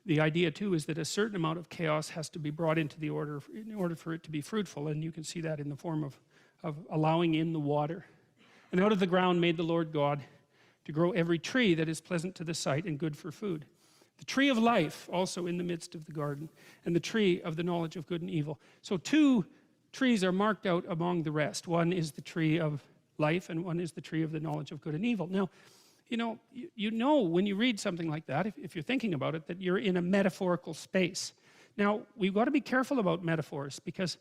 the idea, too, is that a certain amount of chaos has to be brought into the order in order for it to be fruitful. And you can see that in the form of allowing in the water. And out of the ground made the Lord God to grow every tree that is pleasant to the sight and good for food. The tree of life also in the midst of the garden, and the tree of the knowledge of good and evil. So 2 trees are marked out among the rest. One is the tree of life, and one is the tree of the knowledge of good and evil. Now, you know when you read something like that, if you're thinking about it, that you're in a metaphorical space. Now, we've got to be careful about metaphors because,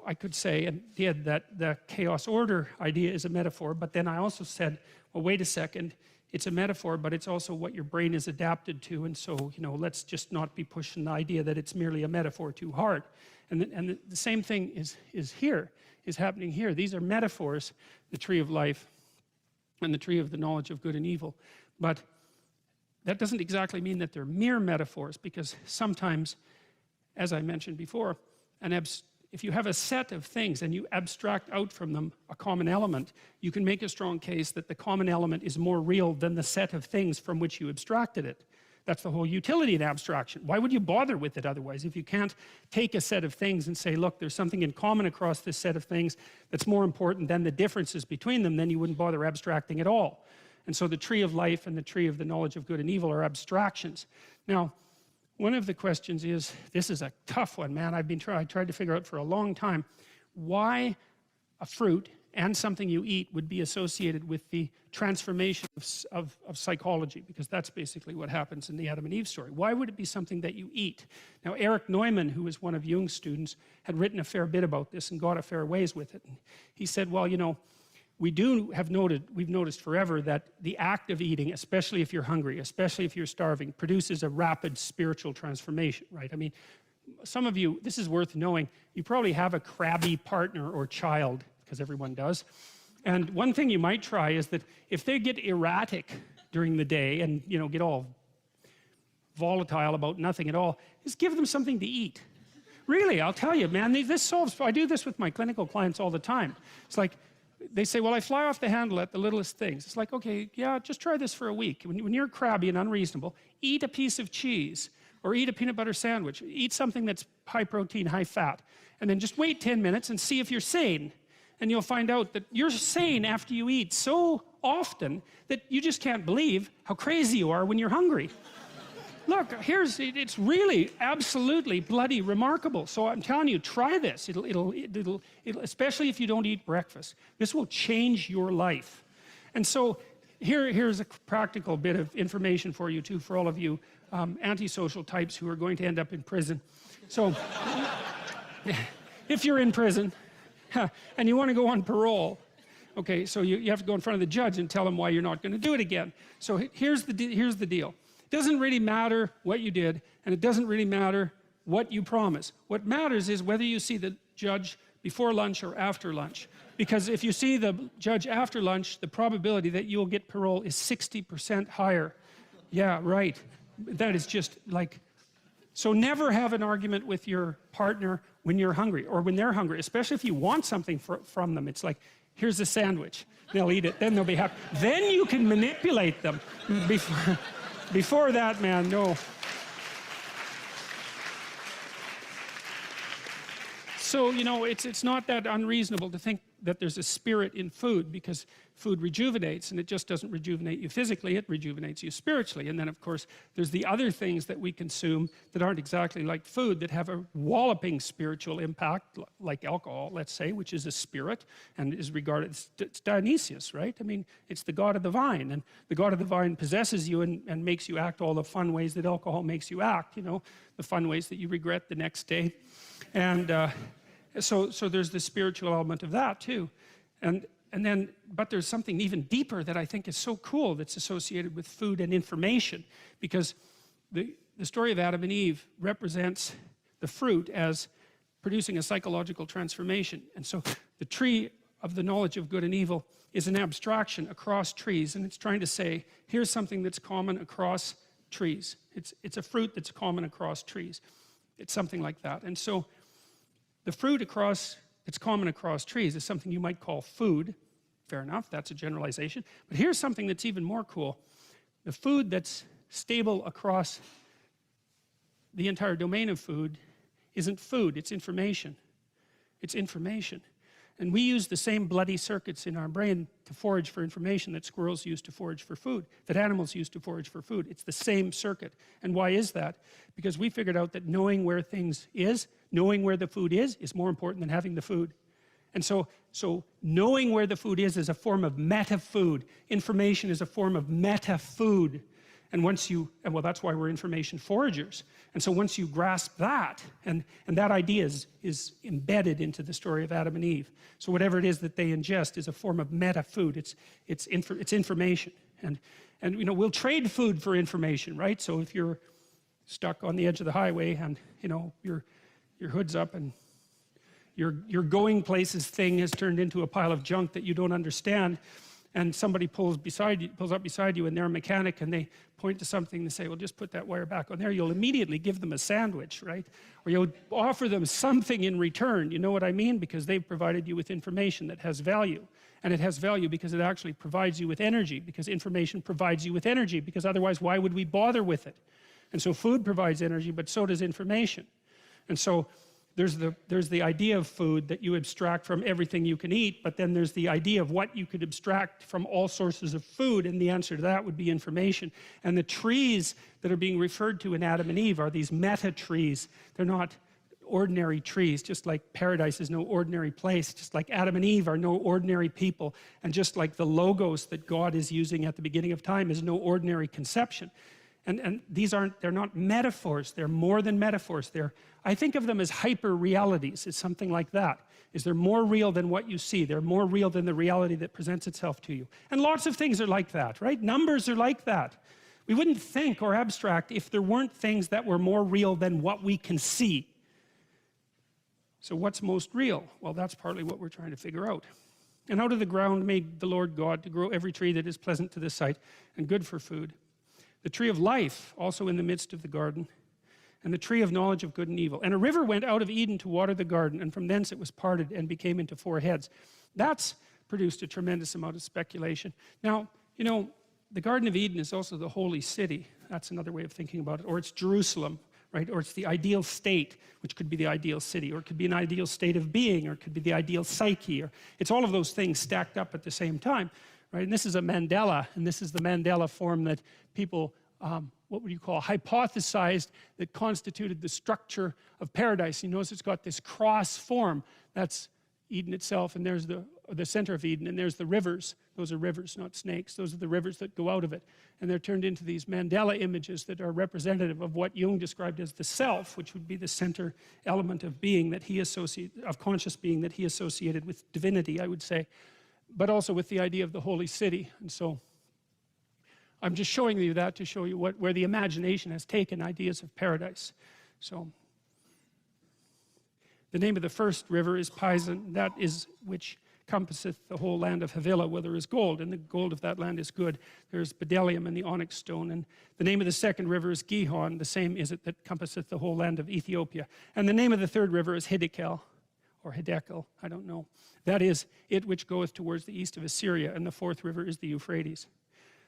I could say and did that the chaos order idea is a metaphor, but then I also said, well, wait a second, it's a metaphor, but it's also what your brain is adapted to, and so, let's just not be pushing the idea that it's merely a metaphor too hard. And the same thing is happening here. These are metaphors, the tree of life and the tree of the knowledge of good and evil. But that doesn't exactly mean that they're mere metaphors, because sometimes, as I mentioned before, if you have a set of things and you abstract out from them a common element, you can make a strong case that the common element is more real than the set of things from which you abstracted it. That's the whole utility in abstraction. Why would you bother with it otherwise? If you can't take a set of things and say, look, there's something in common across this set of things that's more important than the differences between them, then you wouldn't bother abstracting at all. And so the tree of life and the tree of the knowledge of good and evil are abstractions. Now, one of the questions is, this is a tough one, man. I tried to figure out for a long time why a fruit and something you eat would be associated with the transformation of psychology, because that's basically what happens in the Adam and Eve story. Why would it be something that you eat? Now, Eric Neumann, who was one of Jung's students, had written a fair bit about this and got a fair ways with it. And he said, well, we've noticed forever that the act of eating, especially if you're hungry, especially if you're starving, produces a rapid spiritual transformation, right? I mean, some of you, this is worth knowing, you probably have a crabby partner or child, because everyone does. And one thing you might try is that if they get erratic during the day and, get all volatile about nothing at all, just give them something to eat. Really, I'll tell you, man, this solves, I do this with my clinical clients all the time. It's like, they say, well, I fly off the handle at the littlest things. It's like, okay, yeah, just try this for a week. When you're crabby and unreasonable, eat a piece of cheese or eat a peanut butter sandwich. Eat something that's high protein, high fat. And then just wait 10 minutes and see if you're sane. And you'll find out that you're sane after you eat so often that you just can't believe how crazy you are when you're hungry. Look, it's really absolutely bloody remarkable. So I'm telling you, try this. It'll especially if you don't eat breakfast. This will change your life. And so here's a practical bit of information for you too, for all of you antisocial types who are going to end up in prison. So if you're in prison and you want to go on parole, okay, so you have to go in front of the judge and tell him why you're not going to do it again. So here's the deal. It doesn't really matter what you did, and it doesn't really matter what you promise. What matters is whether you see the judge before lunch or after lunch. Because if you see the judge after lunch, the probability that you'll get parole is 60% higher. Yeah, right. That is just like... So never have an argument with your partner when you're hungry or when they're hungry, especially if you want something from them. It's like, here's a sandwich. They'll eat it, then they'll be happy. Then you can manipulate them. Before that, man, no. So, it's not that unreasonable to think that there's a spirit in food, because food rejuvenates, and it just doesn't rejuvenate you physically, it rejuvenates you spiritually. And then, of course, there's the other things that we consume that aren't exactly like food, that have a walloping spiritual impact, like alcohol, let's say, which is a spirit and is regarded, it's Dionysius, right? I mean, it's the god of the vine, and the god of the vine possesses you and makes you act all the fun ways that alcohol makes you act, the fun ways that you regret the next day. And so there's the spiritual element of that too. But there's something even deeper that I think is so cool that's associated with food and information, because the story of Adam and Eve represents the fruit as producing a psychological transformation. And so the tree of the knowledge of good and evil is an abstraction across trees, and it's trying to say, here's something that's common across trees. It's a fruit that's common across trees. It's something like that. And so the fruit that's common across trees is something you might call food. Fair enough, that's a generalization. But here's something that's even more cool. The food that's stable across the entire domain of food isn't food, it's information. It's information. And we use the same bloody circuits in our brain to forage for information that squirrels use to forage for food, that animals use to forage for food. It's the same circuit. And why is that? Because we figured out that knowing where things is, knowing where the food is more important than having the food. And so knowing where the food is a form of meta-food. Information is a form of meta-food. And well, that's why we're information foragers. And so once you grasp that, and that idea is embedded into the story of Adam and Eve. So whatever it is that they ingest is a form of meta-food. It's information. And you know, we'll trade food for information, right? So if you're stuck on the edge of the highway and, you know, your hood's up and your going places thing has turned into a pile of junk that you don't understand, and somebody pulls up beside you and they're a mechanic and they point to something and say, well, just put that wire back on there, you'll immediately give them a sandwich, right? Or you'll offer them something in return, you know what I mean? Because they've provided you with information that has value. And it has value because it actually provides you with energy, because information provides you with energy, because otherwise why would we bother with it? And so food provides energy, but so does information. And so there's the idea of food that you abstract from everything you can eat, but then there's the idea of what you could abstract from all sources of food, and the answer to that would be information. And the trees that are being referred to in Adam and Eve are these meta trees. They're not ordinary trees, just like paradise is no ordinary place, just like Adam and Eve are no ordinary people, and just like the logos that God is using at the beginning of time is no ordinary conception. And they're not metaphors, they're more than metaphors. I think of them as hyper realities. It's something like that. They're more real than what you see. They're more real than the reality that presents itself to you. And lots of things are like that, right? Numbers are like that. We wouldn't think or abstract if there weren't things that were more real than what we can see. So what's most real? Well, that's partly what we're trying to figure out. And out of the ground made the Lord God to grow every tree that is pleasant to the sight and good for food. The tree of life also in the midst of the garden, and the tree of knowledge of good and evil. And a river went out of Eden to water the garden, and from thence it was parted and became into 4 heads. That's produced a tremendous amount of speculation. Now, you know, the Garden of Eden is also the holy city. That's another way of thinking about it. Or it's Jerusalem, right? Or it's the ideal state, which could be the ideal city, or it could be an ideal state of being, or it could be the ideal psyche, or it's all of those things stacked up at the same time. Right? And this is a Mandela, and this is the Mandela form that people, what would you call, hypothesized that constituted the structure of paradise. You notice it's got this cross form. That's Eden itself, and there's the center of Eden, and there's the rivers. Those are rivers, not snakes. Those are the rivers that go out of it. And they're turned into these Mandela images that are representative of what Jung described as the self, which would be the center element of being that he associated, of conscious being that he associated with divinity, I would say, but also with the idea of the holy city. And so I'm just showing you that to show you where the imagination has taken ideas of paradise. So the name of the first river is Pison, that is which compasseth the whole land of Havilah, where there is gold, and the gold of that land is good. There's bdellium and the onyx stone. And the name of the second river is Gihon, the same is it that compasseth the whole land of Ethiopia. And the name of the third river is Hiddekel, or Hiddekel, I don't know. That is it which goeth towards the east of Assyria, and the fourth river is the Euphrates.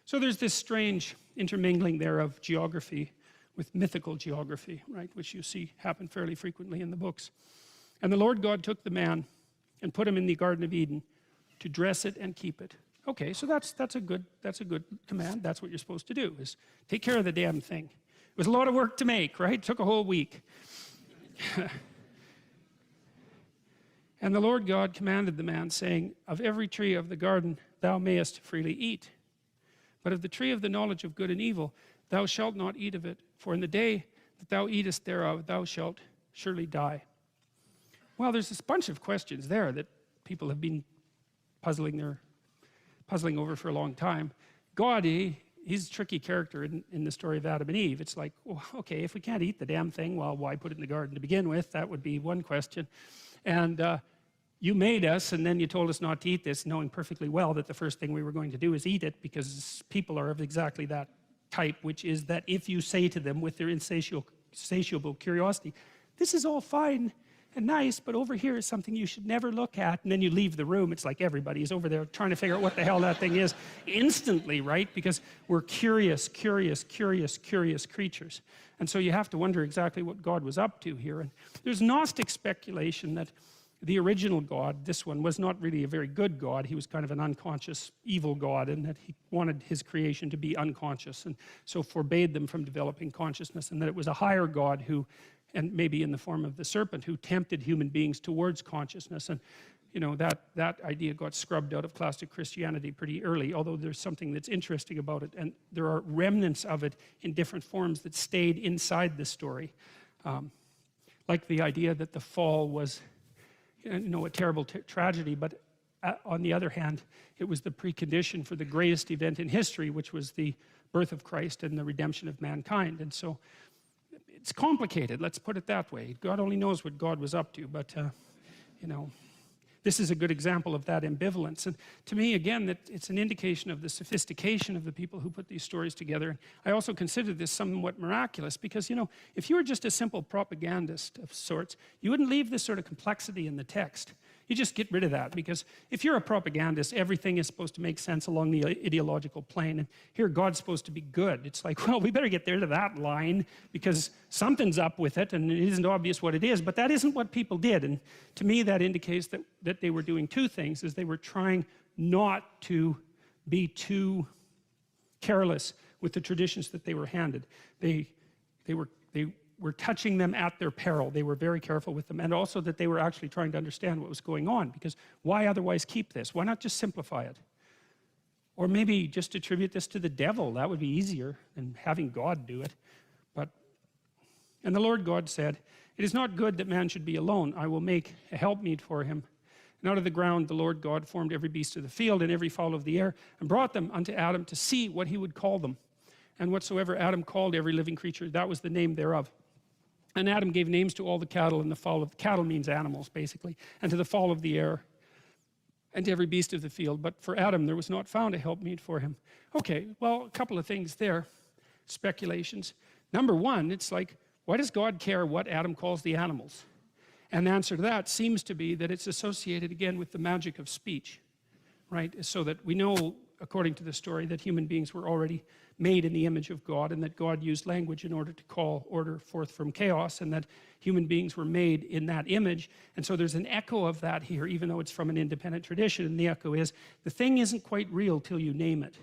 So there's this strange intermingling there of geography with mythical geography, right, which you see happen fairly frequently in the books. And the Lord God took the man and put him in the Garden of Eden to dress it and keep it. Okay, so that's a good command. That's what you're supposed to do, is take care of the damn thing. It was a lot of work to make, right? It took a whole week. And the Lord God commanded the man, saying, of every tree of the garden thou mayest freely eat, but of the tree of the knowledge of good and evil thou shalt not eat of it, for in the day that thou eatest thereof thou shalt surely die. Well, there's this bunch of questions there that people have been puzzling over for a long time. God, he's a tricky character in the story of Adam and Eve. It's like, well, okay, if we can't eat the damn thing, well, why put it in the garden to begin with? That would be one question. And you made us, and then you told us not to eat this, knowing perfectly well that the first thing we were going to do is eat it, because people are of exactly that type, which is that if you say to them with their insatiable curiosity, this is all fine and nice, but over here is something you should never look at, and then you leave the room, it's like everybody's over there trying to figure out what the hell that thing is instantly, right? Because we're curious creatures. And so you have to wonder exactly what God was up to here. And there's Gnostic speculation that the original God, this one, was not really a very good God. He was kind of an unconscious evil God, and that he wanted his creation to be unconscious, and so forbade them from developing consciousness, and that it was a higher God who, and maybe in the form of the serpent, who tempted human beings towards consciousness. And you know, that idea got scrubbed out of classic Christianity pretty early, although there's something that's interesting about it, and there are remnants of it in different forms that stayed inside the story. Like the idea that the fall was, you know, a terrible tragedy, but on the other hand, it was the precondition for the greatest event in history, which was the birth of Christ and the redemption of mankind. And so it's complicated, let's put it that way. God only knows what God was up to, but you know, this is a good example of that ambivalence. And to me, again, that it's an indication of the sophistication of the people who put these stories together. And I also consider this somewhat miraculous because, you know, if you were just a simple propagandist of sorts, you wouldn't leave this sort of complexity in the text. You just get rid of that, because if you're a propagandist, everything is supposed to make sense along the ideological plane, and here God's supposed to be good. It's like, well, we better get rid of that line because something's up with it and it isn't obvious what it is. But that isn't what people did, and to me that indicates that they were doing two things. Is they were trying not to be too careless with the traditions that they were handed. They were touching them at their peril. They were very careful with them, and also that they were actually trying to understand what was going on, because why otherwise keep this? Why not just simplify it? Or maybe just attribute this to the devil. That would be easier than having God do it. And the Lord God said, "It is not good that man should be alone. I will make a helpmeet for him." And out of the ground the Lord God formed every beast of the field and every fowl of the air, and brought them unto Adam to see what he would call them. And whatsoever Adam called every living creature, that was the name thereof. And Adam gave names to all the cattle, and the fowl of cattle means animals, basically, and to the fowl of the air, and to every beast of the field. But for Adam there was not found a helpmeet for him. Okay, well, a couple of things there, speculations. Number one, it's like, why does God care what Adam calls the animals? And the answer to that seems to be that it's associated again with the magic of speech, right? So that we know, according to the story, that human beings were already made in the image of God, and that God used language in order to call order forth from chaos, and that human beings were made in that image. And so there's an echo of that here, even though it's from an independent tradition. And the echo is, the thing isn't quite real till you name it.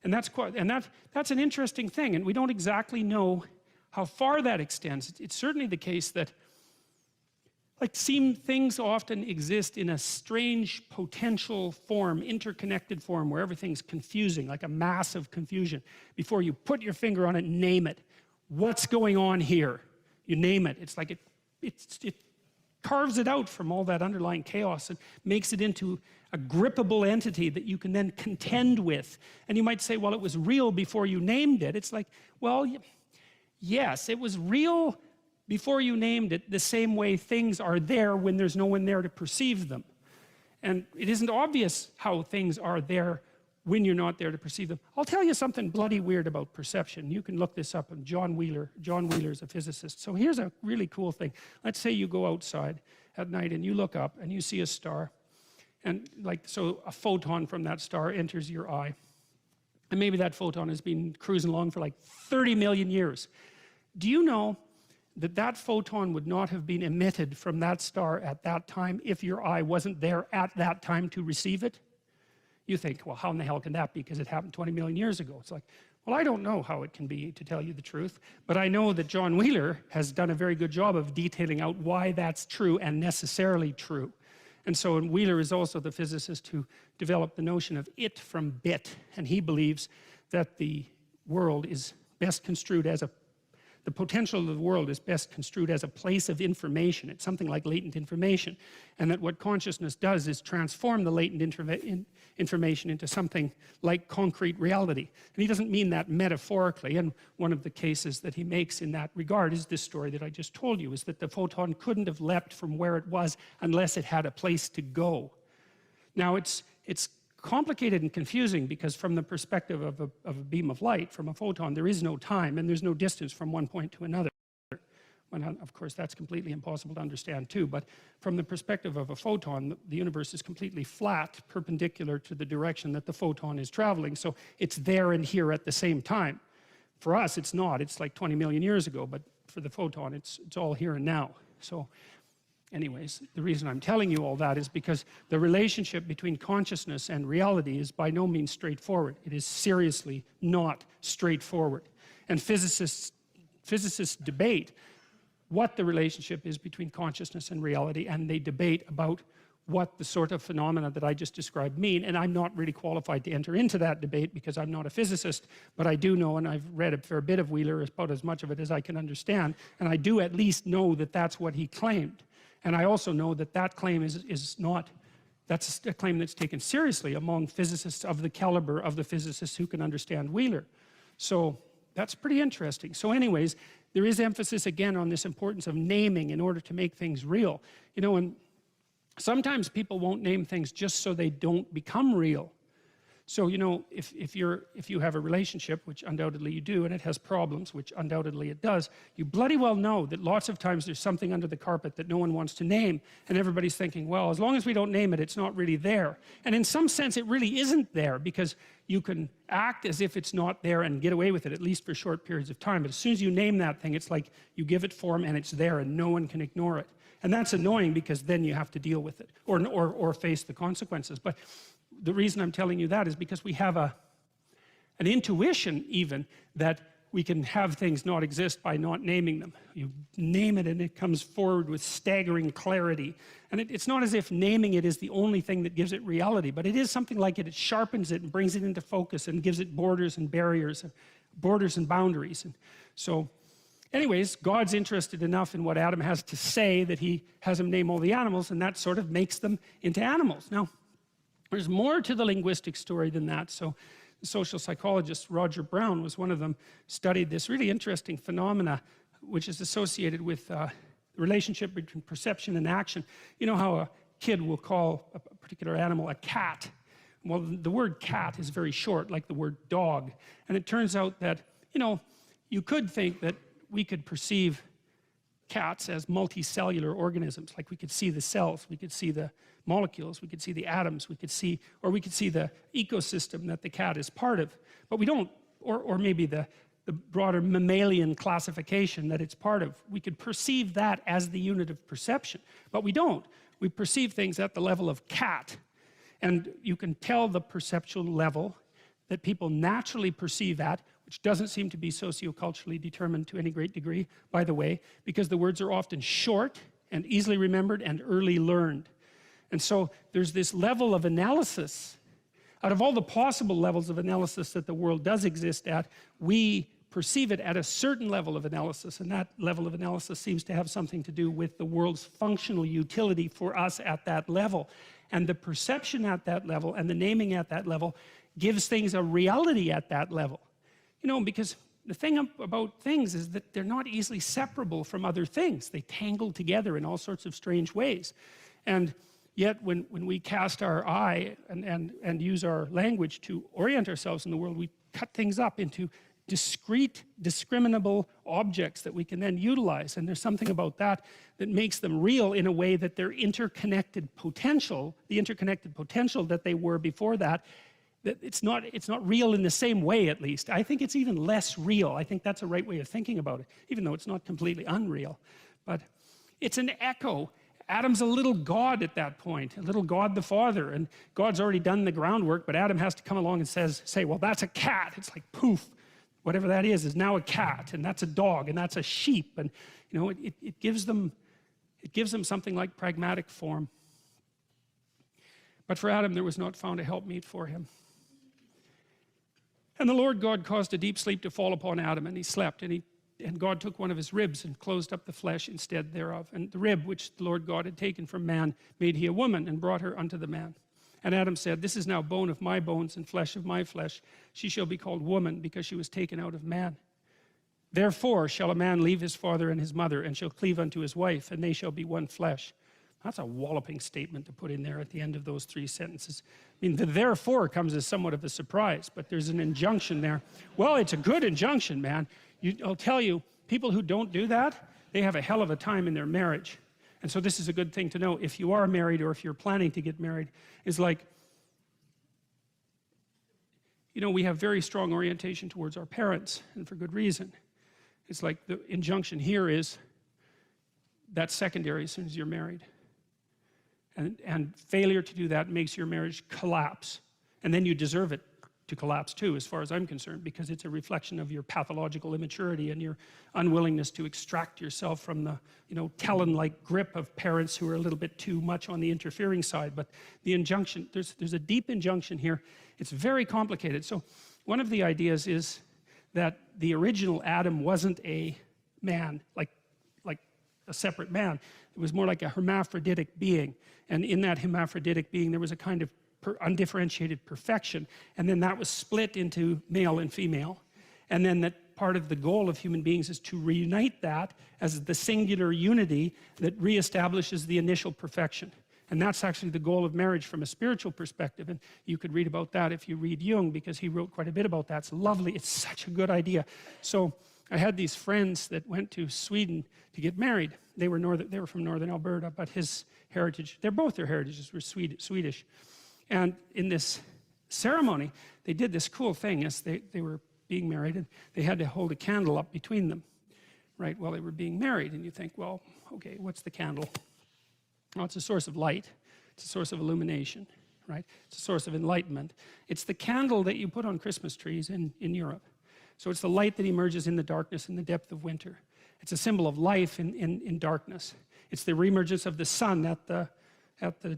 And that's an interesting thing, and we don't exactly know how far that extends. It's certainly the case that things often exist in a strange potential form, interconnected form, where everything's confusing, like a massive confusion. Before you put your finger on it, name it. What's going on here? You name it. It's like it carves it out from all that underlying chaos and makes it into a grippable entity that you can then contend with. And you might say, well, it was real before you named it. It's like, well, yes, it was real before you named it, the same way things are there when there's no one there to perceive them. And it isn't obvious how things are there when you're not there to perceive them. I'll tell you something bloody weird about perception. You can look this up, and John Wheeler's a physicist. So here's a really cool thing. Let's say you go outside at night and you look up and you see a star, and so a photon from that star enters your eye, and maybe that photon has been cruising along for like 30 million years. Do you know that photon would not have been emitted from that star at that time if your eye wasn't there at that time to receive it? You think, well, how in the hell can that be? Because it happened 20 million years ago. It's like, well, I don't know how it can be, to tell you the truth, but I know that John Wheeler has done a very good job of detailing out why that's true and necessarily true. And so Wheeler is also the physicist who developed the notion of it from bit, and he believes that the world is best construed as the potential of the world is best construed as a place of information. It's something like latent information, and that what consciousness does is transform the latent information into something like concrete reality. And he doesn't mean that metaphorically, and one of the cases that he makes in that regard is this story that I just told you, is that the photon couldn't have leapt from where it was unless it had a place to go. Now it's complicated and confusing, because from the perspective of a beam of light, from a photon, there is no time and there's no distance from one point to another. When, of course, that's completely impossible to understand too, but from the perspective of a photon, the universe is completely flat, perpendicular to the direction that the photon is traveling, so it's there and here at the same time. For us, it's not. It's like 20 million years ago, but for the photon, it's all here and now. So anyways, the reason I'm telling you all that is because the relationship between consciousness and reality is by no means straightforward. It is seriously not straightforward. And physicists debate what the relationship is between consciousness and reality, and they debate about what the sort of phenomena that I just described mean. And I'm not really qualified to enter into that debate because I'm not a physicist, but I do know, and I've read a fair bit of Wheeler, about as much of it as I can understand, and I do at least know that that's what he claimed. And I also know that that claim is not, that's a claim that's taken seriously among physicists of the caliber of the physicists who can understand Wheeler. So that's pretty interesting. So anyways, there is emphasis again on this importance of naming in order to make things real. You know, and sometimes people won't name things just so they don't become real. So, you know, if you have a relationship, which undoubtedly you do, and it has problems, which undoubtedly it does, you bloody well know that lots of times there's something under the carpet that no one wants to name, and everybody's thinking, well, as long as we don't name it, it's not really there. And in some sense, it really isn't there, because you can act as if it's not there and get away with it, at least for short periods of time. But as soon as you name that thing, it's like you give it form and it's there and no one can ignore it. And that's annoying, because then you have to deal with it or face the consequences. But the reason I'm telling you that is because we have an intuition even that we can have things not exist by not naming them. You name it and it comes forward with staggering clarity. And it's not as if naming it is the only thing that gives it reality, but it is something like it. It sharpens it and brings it into focus and gives it borders and barriers, and borders and boundaries. And so anyways, God's interested enough in what Adam has to say that he has him name all the animals, and that sort of makes them into animals. Now, there's more to the linguistic story than that. So the social psychologist Roger Brown was one of them, studied this really interesting phenomena which is associated with the relationship between perception and action. You know how a kid will call a particular animal a cat? Well, the word cat is very short, like the word dog. And it turns out that, you know, you could think that we could perceive cats as multicellular organisms. Like we could see the cells, we could see the molecules, we could see the atoms, we could see the ecosystem that the cat is part of. But we don't, or maybe the broader mammalian classification that it's part of. We could perceive that as the unit of perception, but we don't. We perceive things at the level of cat. And you can tell the perceptual level that people naturally perceive at, which doesn't seem to be socioculturally determined to any great degree, by the way, because the words are often short and easily remembered and early learned. And so there's this level of analysis. Out of all the possible levels of analysis that the world does exist at, we perceive it at a certain level of analysis, and that level of analysis seems to have something to do with the world's functional utility for us at that level. And the perception at that level and the naming at that level gives things a reality at that level. You know, because the thing about things is that they're not easily separable from other things. They tangle together in all sorts of strange ways. And yet when we cast our eye and use our language to orient ourselves in the world, we cut things up into discrete, discriminable objects that we can then utilize. And there's something about that that makes them real in a way that their interconnected potential, the interconnected potential that they were before that it's not real in the same way, at least. I think it's even less real. I think that's a right way of thinking about it, even though it's not completely unreal. But it's an echo. Adam's a little God at that point, a little God the Father, and God's already done the groundwork, but Adam has to come along and say, well, that's a cat. It's like, poof, whatever that is now a cat, and that's a dog, and that's a sheep. And you know, it gives them something like pragmatic form. But for Adam, there was not found a helpmeet for him. And the Lord God caused a deep sleep to fall upon Adam, and he slept, and God took one of his ribs and closed up the flesh instead thereof. And the rib which the Lord God had taken from man made he a woman, and brought her unto the man. And Adam said, this is now bone of my bones and flesh of my flesh. She shall be called woman, because she was taken out of man. Therefore shall a man leave his father and his mother, and shall cleave unto his wife, and they shall be one flesh. That's a walloping statement to put in there at the end of those three sentences. I mean, the therefore comes as somewhat of a surprise, but there's an injunction there. Well, it's a good injunction, man. I'll tell you, people who don't do that, they have a hell of a time in their marriage. And so this is a good thing to know if you are married, or if you're planning to get married. Is like, you know, we have very strong orientation towards our parents, and for good reason. It's like the injunction here is that's secondary as soon as you're married. And failure to do that makes your marriage collapse. And then you deserve it to collapse too, as far as I'm concerned, because it's a reflection of your pathological immaturity and your unwillingness to extract yourself from the, Talon-like grip of parents who are a little bit too much on the interfering side. But the injunction, there's a deep injunction here. It's very complicated. So one of the ideas is that the original Adam wasn't a man, like a separate man. It was more like a hermaphroditic being. And in that hermaphroditic being, there was a kind of undifferentiated perfection, and then that was split into male and female, and then that part of the goal of human beings is to reunite that as the singular unity that reestablishes the initial perfection. And that's actually the goal of marriage from a spiritual perspective, and you could read about that if you read Jung, because he wrote quite a bit about that. It's lovely, it's such a good idea. So I had these friends that went to Sweden to get married. They were from northern Alberta, but his heritage, both their heritages were Swedish. And in this ceremony, they did this cool thing as they were being married, and they had to hold a candle up between them, right, while they were being married. And you think, well, okay, what's the candle? Well, it's a source of light. It's a source of illumination, right? It's a source of enlightenment. It's the candle that you put on Christmas trees in Europe. So it's the light that emerges in the darkness in the depth of winter. It's a symbol of life in darkness. It's the reemergence of the sun at the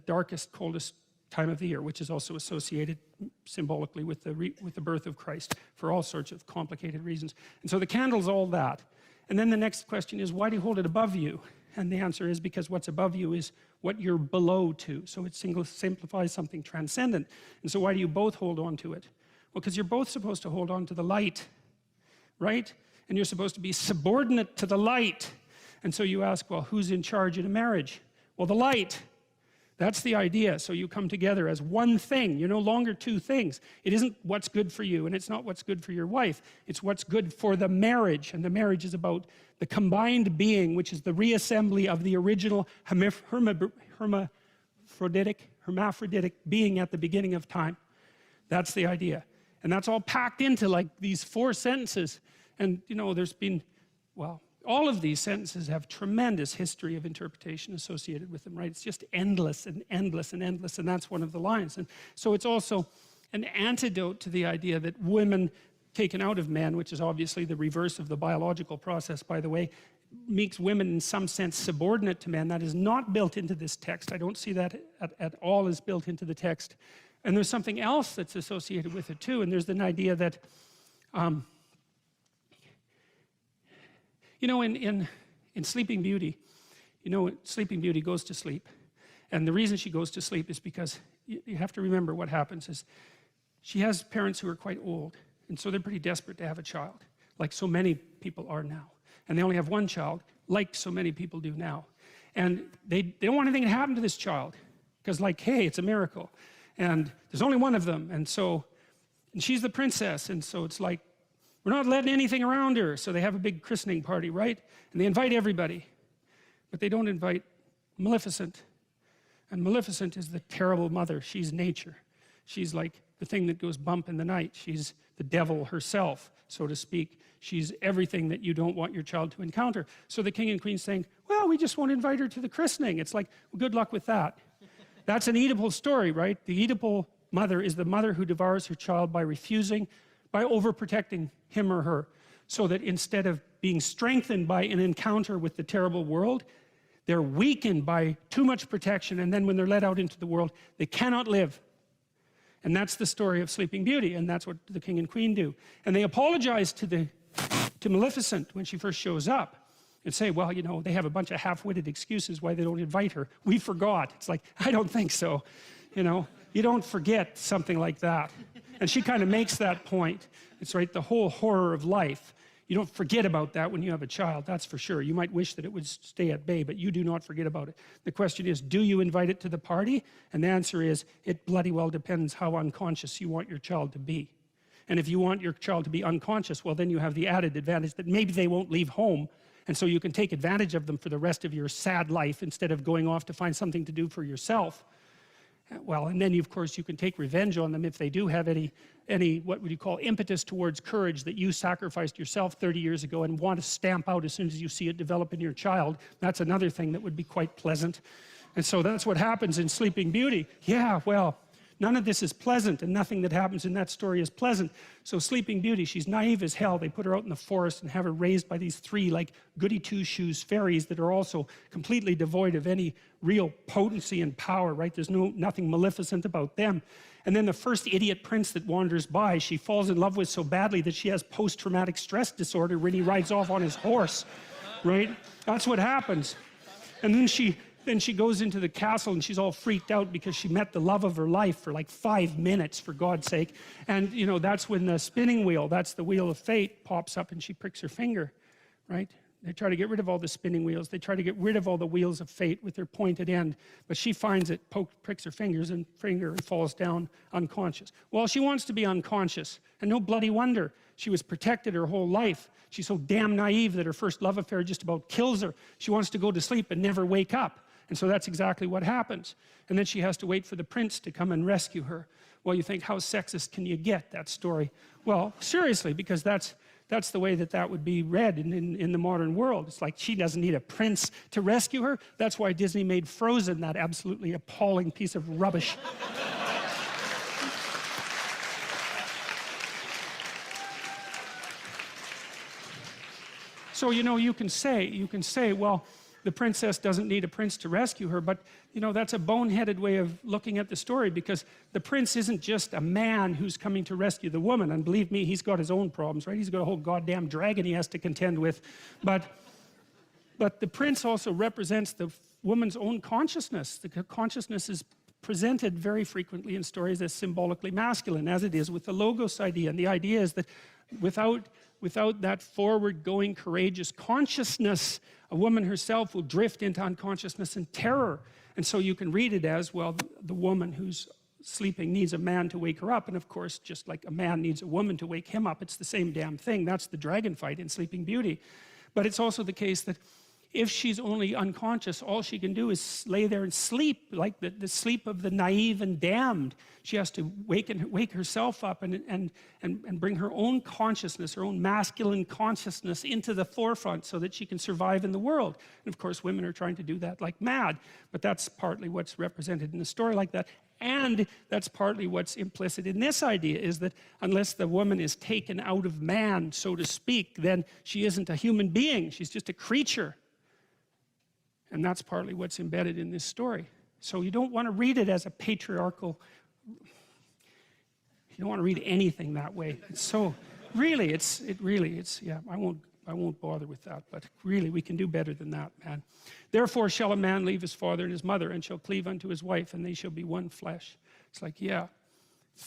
darkest, coldest time of the year, which is also associated symbolically with the birth of Christ for all sorts of complicated reasons. And so the candle's all that. And then the next question is, why do you hold it above you? And the answer is because what's above you is what you're below to. So it simplifies something transcendent. And so why do you both hold on to it? Well, because you're both supposed to hold on to the light, right? And you're supposed to be subordinate to the light. And so you ask, well, who's in charge in a marriage? Well, the light. That's the idea. So you come together as one thing. You're no longer two things. It isn't what's good for you, and it's not what's good for your wife. It's what's good for the marriage. And the marriage is about the combined being, which is the reassembly of the original hermaphroditic being at the beginning of time. That's the idea. And that's all packed into like these 4 sentences. And there's been, well, all of these sentences have tremendous history of interpretation associated with them, right? It's just endless and endless and endless, and that's one of the lines. And so it's also an antidote to the idea that women taken out of men, which is obviously the reverse of the biological process, by the way, makes women in some sense subordinate to men. That is not built into this text. I don't see that at all as built into the text. And there's something else that's associated with it too, and there's an idea that in Sleeping Beauty, Sleeping Beauty goes to sleep. And the reason she goes to sleep is because you have to remember what happens is she has parents who are quite old. And so they're pretty desperate to have a child, like so many people are now. And they only have one child, like so many people do now. And they don't want anything to happen to this child. Because hey, it's a miracle. And there's only one of them. And she's the princess. And so it's like, we're not letting anything around her. So they have a big christening party, right? And they invite everybody. But they don't invite Maleficent. And Maleficent is the terrible mother. She's nature. She's like the thing that goes bump in the night. She's the devil herself, so to speak. She's everything that you don't want your child to encounter. So the king and queen's saying, well, we just won't invite her to the christening. It's like, well, good luck with that. That's an Oedipal story, right? The Oedipal mother is the mother who devours her child by refusing, by overprotecting him or her, so that instead of being strengthened by an encounter with the terrible world, they're weakened by too much protection, and then when they're let out into the world, they cannot live. And that's the story of Sleeping Beauty, and that's what the king and queen do. And they apologize to Maleficent when she first shows up and say, well, they have a bunch of half-witted excuses why they don't invite her. We forgot. It's like, I don't think so. You don't forget something like that. And she kind of makes that point. It's right, the whole horror of life. You don't forget about that when you have a child, that's for sure. You might wish that it would stay at bay, but you do not forget about it. The question is, do you invite it to the party? And the answer is, it bloody well depends how unconscious you want your child to be. And if you want your child to be unconscious, well, then you have the added advantage that maybe they won't leave home, and so you can take advantage of them for the rest of your sad life instead of going off to find something to do for yourself. Well, and then of course you can take revenge on them if they do have any what would you call impetus towards courage that you sacrificed yourself 30 years ago and want to stamp out as soon as you see it develop in your child. That's another thing that would be quite pleasant. And so that's what happens in Sleeping Beauty. Yeah, well, None of this is pleasant, and nothing that happens in that story is pleasant. So Sleeping Beauty, she's naive as hell. They put her out in the forest and have her raised by these three like goody two-shoes fairies that are also completely devoid of any real potency and power, right? There's nothing maleficent about them. And then the first idiot prince that wanders by, she falls in love with so badly that she has post-traumatic stress disorder when he rides off on his horse, right? That's what happens. And then she goes into the castle and she's all freaked out because she met the love of her life for like 5 minutes, for God's sake. And you know, that's when the spinning wheel, that's the wheel of fate, pops up and she pricks her finger, right? They try to get rid of all the spinning wheels. They try to get rid of all the wheels of fate with their pointed end. But she finds it, pricks her fingers and falls down unconscious. Well, she wants to be unconscious. And no bloody wonder. She was protected her whole life. She's so damn naive that her first love affair just about kills her. She wants to go to sleep and never wake up. And so that's exactly what happens. And then she has to wait for the prince to come and rescue her. Well, you think, how sexist can you get, that story? Well, seriously, because that's the way that would be read in the modern world. It's like she doesn't need a prince to rescue her. That's why Disney made Frozen that absolutely appalling piece of rubbish. So, you know, you can say, well, the princess doesn't need a prince to rescue her, but you know, that's a boneheaded way of looking at the story, because the prince isn't just a man who's coming to rescue the woman. And believe me, he's got his own problems, right? He's got a whole goddamn dragon he has to contend with. But the prince also represents the woman's own consciousness. The consciousness is presented very frequently in stories as symbolically masculine, as it is with the logos idea. And the idea is that without that forward-going, courageous consciousness, a woman herself will drift into unconsciousness and terror. And so you can read it as, well, the woman who's sleeping needs a man to wake her up. And of course, just like a man needs a woman to wake him up, it's the same damn thing. That's the dragon fight in Sleeping Beauty. But it's also the case that if she's only unconscious, all she can do is lay there and sleep, like the sleep of the naive and damned. She has to wake herself up and bring her own consciousness, her own masculine consciousness into the forefront so that she can survive in the world. And of course, women are trying to do that like mad, but that's partly what's represented in a story like that. And that's partly what's implicit in this idea, is that unless the woman is taken out of man, so to speak, then she isn't a human being. She's just a creature. And that's partly what's embedded in this story. So you don't want to read it as a patriarchal, you don't want to read anything that way. It's so, really, yeah, I won't bother with that, but really we can do better than that, man. Therefore shall a man leave his father and his mother and shall cleave unto his wife, and they shall be one flesh. It's like, yeah.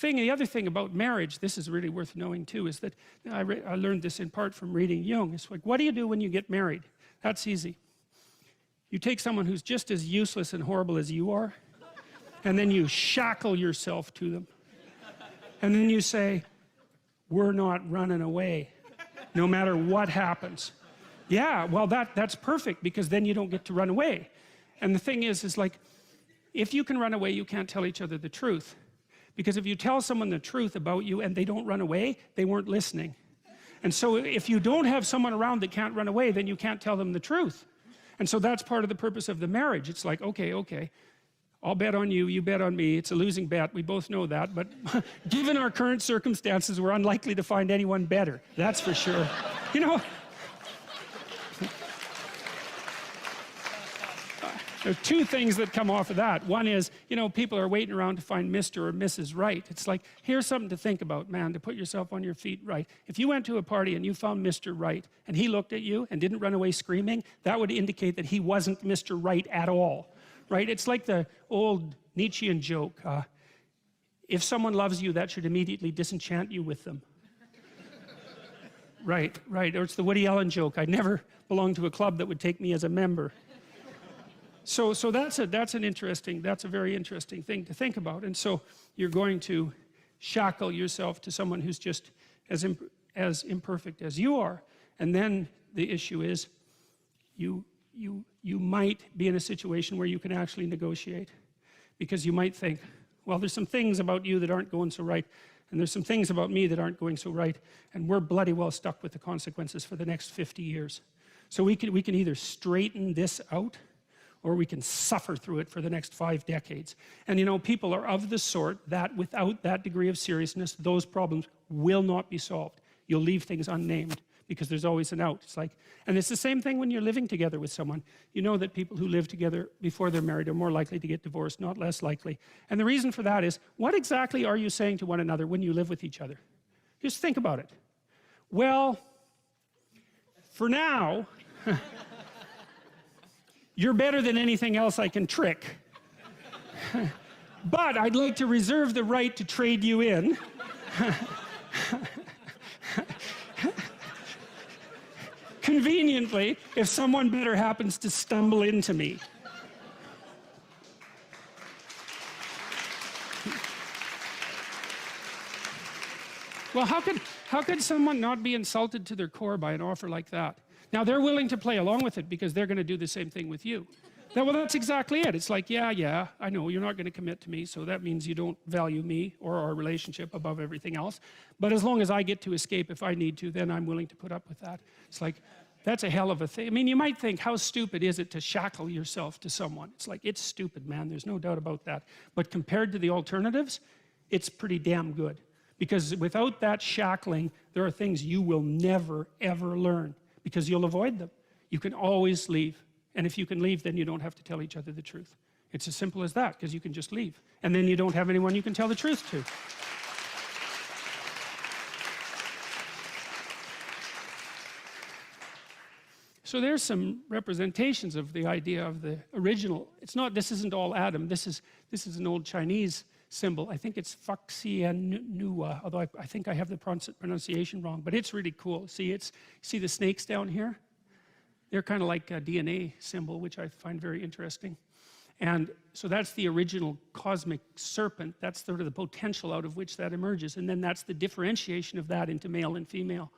The other thing about marriage, this is really worth knowing too, is that I learned this in part from reading Jung. It's like, what do you do when you get married? That's easy. You take someone who's just as useless and horrible as you are, and then you shackle yourself to them. And then you say, we're not running away, no matter what happens. Yeah, well, that's perfect, because then you don't get to run away. And the thing is like, if you can run away, you can't tell each other the truth. Because if you tell someone the truth about you and they don't run away, they weren't listening. And so if you don't have someone around that can't run away, then you can't tell them the truth. And so that's part of the purpose of the marriage. It's like, okay, I'll bet on you, you bet on me. It's a losing bet, we both know that. But given our current circumstances, we're unlikely to find anyone better. That's for sure. You know, there are two things that come off of that. One is, you know, people are waiting around to find Mr. or Mrs. Right. It's like, here's something to think about, man, to put yourself on your feet right. If you went to a party and you found Mr. Right, and he looked at you and didn't run away screaming, that would indicate that he wasn't Mr. Right at all, right? It's like the old Nietzschean joke, if someone loves you, that should immediately disenchant you with them. Right, or it's the Woody Allen joke, I never belonged to a club that would take me as a member. So that's a very interesting thing to think about. And so you're going to shackle yourself to someone who's just as imperfect as you are. And then the issue is you might be in a situation where you can actually negotiate, because you might think, well, there's some things about you that aren't going so right, and there's some things about me that aren't going so right, and we're bloody well stuck with the consequences for the next 50 years. So we can either straighten this out, or we can suffer through it for the next 5 decades. And you know, people are of the sort that without that degree of seriousness, those problems will not be solved. You'll leave things unnamed because there's always an out. It's like, and it's the same thing when you're living together with someone. You know that people who live together before they're married are more likely to get divorced, not less likely. And the reason for that is, what exactly are you saying to one another when you live with each other? Just think about it. Well, for now, you're better than anything else I can trick. But I'd like to reserve the right to trade you in. Conveniently, if someone better happens to stumble into me. Well, how could someone not be insulted to their core by an offer like that? Now, they're willing to play along with it because they're going to do the same thing with you. Well, that's exactly it. It's like, yeah, I know you're not going to commit to me, so that means you don't value me or our relationship above everything else. But as long as I get to escape if I need to, then I'm willing to put up with that. It's like, that's a hell of a thing. I mean, you might think, how stupid is it to shackle yourself to someone? It's like, it's stupid, man. There's no doubt about that. But compared to the alternatives, it's pretty damn good. Because without that shackling, there are things you will never, ever learn. Because you'll avoid them. You can always leave. And if you can leave, then you don't have to tell each other the truth. It's as simple as that, because you can just leave. And then you don't have anyone you can tell the truth to. So there's some representations of the idea of the original. It's not, this isn't all Adam. This is an old Chinese symbol. I think it's Faxianua, although I think I have the pronunciation wrong, but it's really cool. See the snakes down here? They're kind of like a DNA symbol, which I find very interesting. And so that's the original cosmic serpent. That's sort of the potential out of which that emerges. And then that's the differentiation of that into male and female.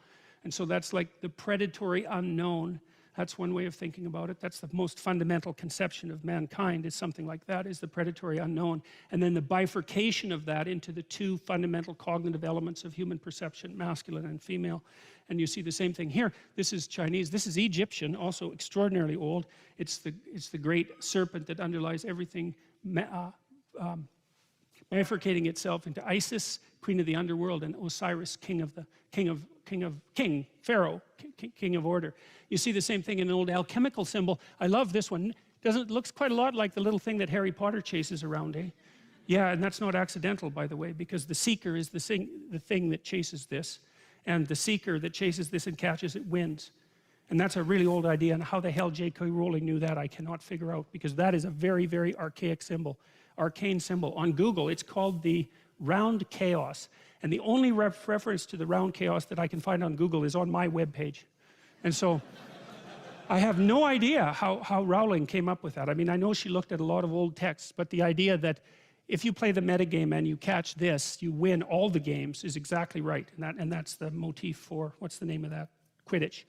And so that's like the predatory unknown. That's one way of thinking about it. That's the most fundamental conception of mankind, is something like that, is the predatory unknown. And then the bifurcation of that into the two fundamental cognitive elements of human perception, masculine and female. And you see the same thing here. This is Chinese. This is Egyptian, also extraordinarily old. It's the great serpent that underlies everything, bifurcating itself into Isis, queen of the underworld, and Osiris, king Pharaoh, king of order. You see the same thing in an old alchemical symbol. I love this one. It looks quite a lot like the little thing that Harry Potter chases around, eh? Yeah, and that's not accidental, by the way, because the seeker is the thing that chases this, and the seeker that chases this and catches it wins. And that's a really old idea, and how the hell J.K. Rowling knew that, I cannot figure out, because that is a very, very archaic symbol, arcane symbol. On Google, it's called the round chaos. And the only reference to the round chaos that I can find on Google is on my webpage. And so I have no idea how Rowling came up with that. I mean, I know she looked at a lot of old texts, but the idea that if you play the metagame and you catch this, you win all the games is exactly right. And that's the motif for, what's the name of that? Quidditch.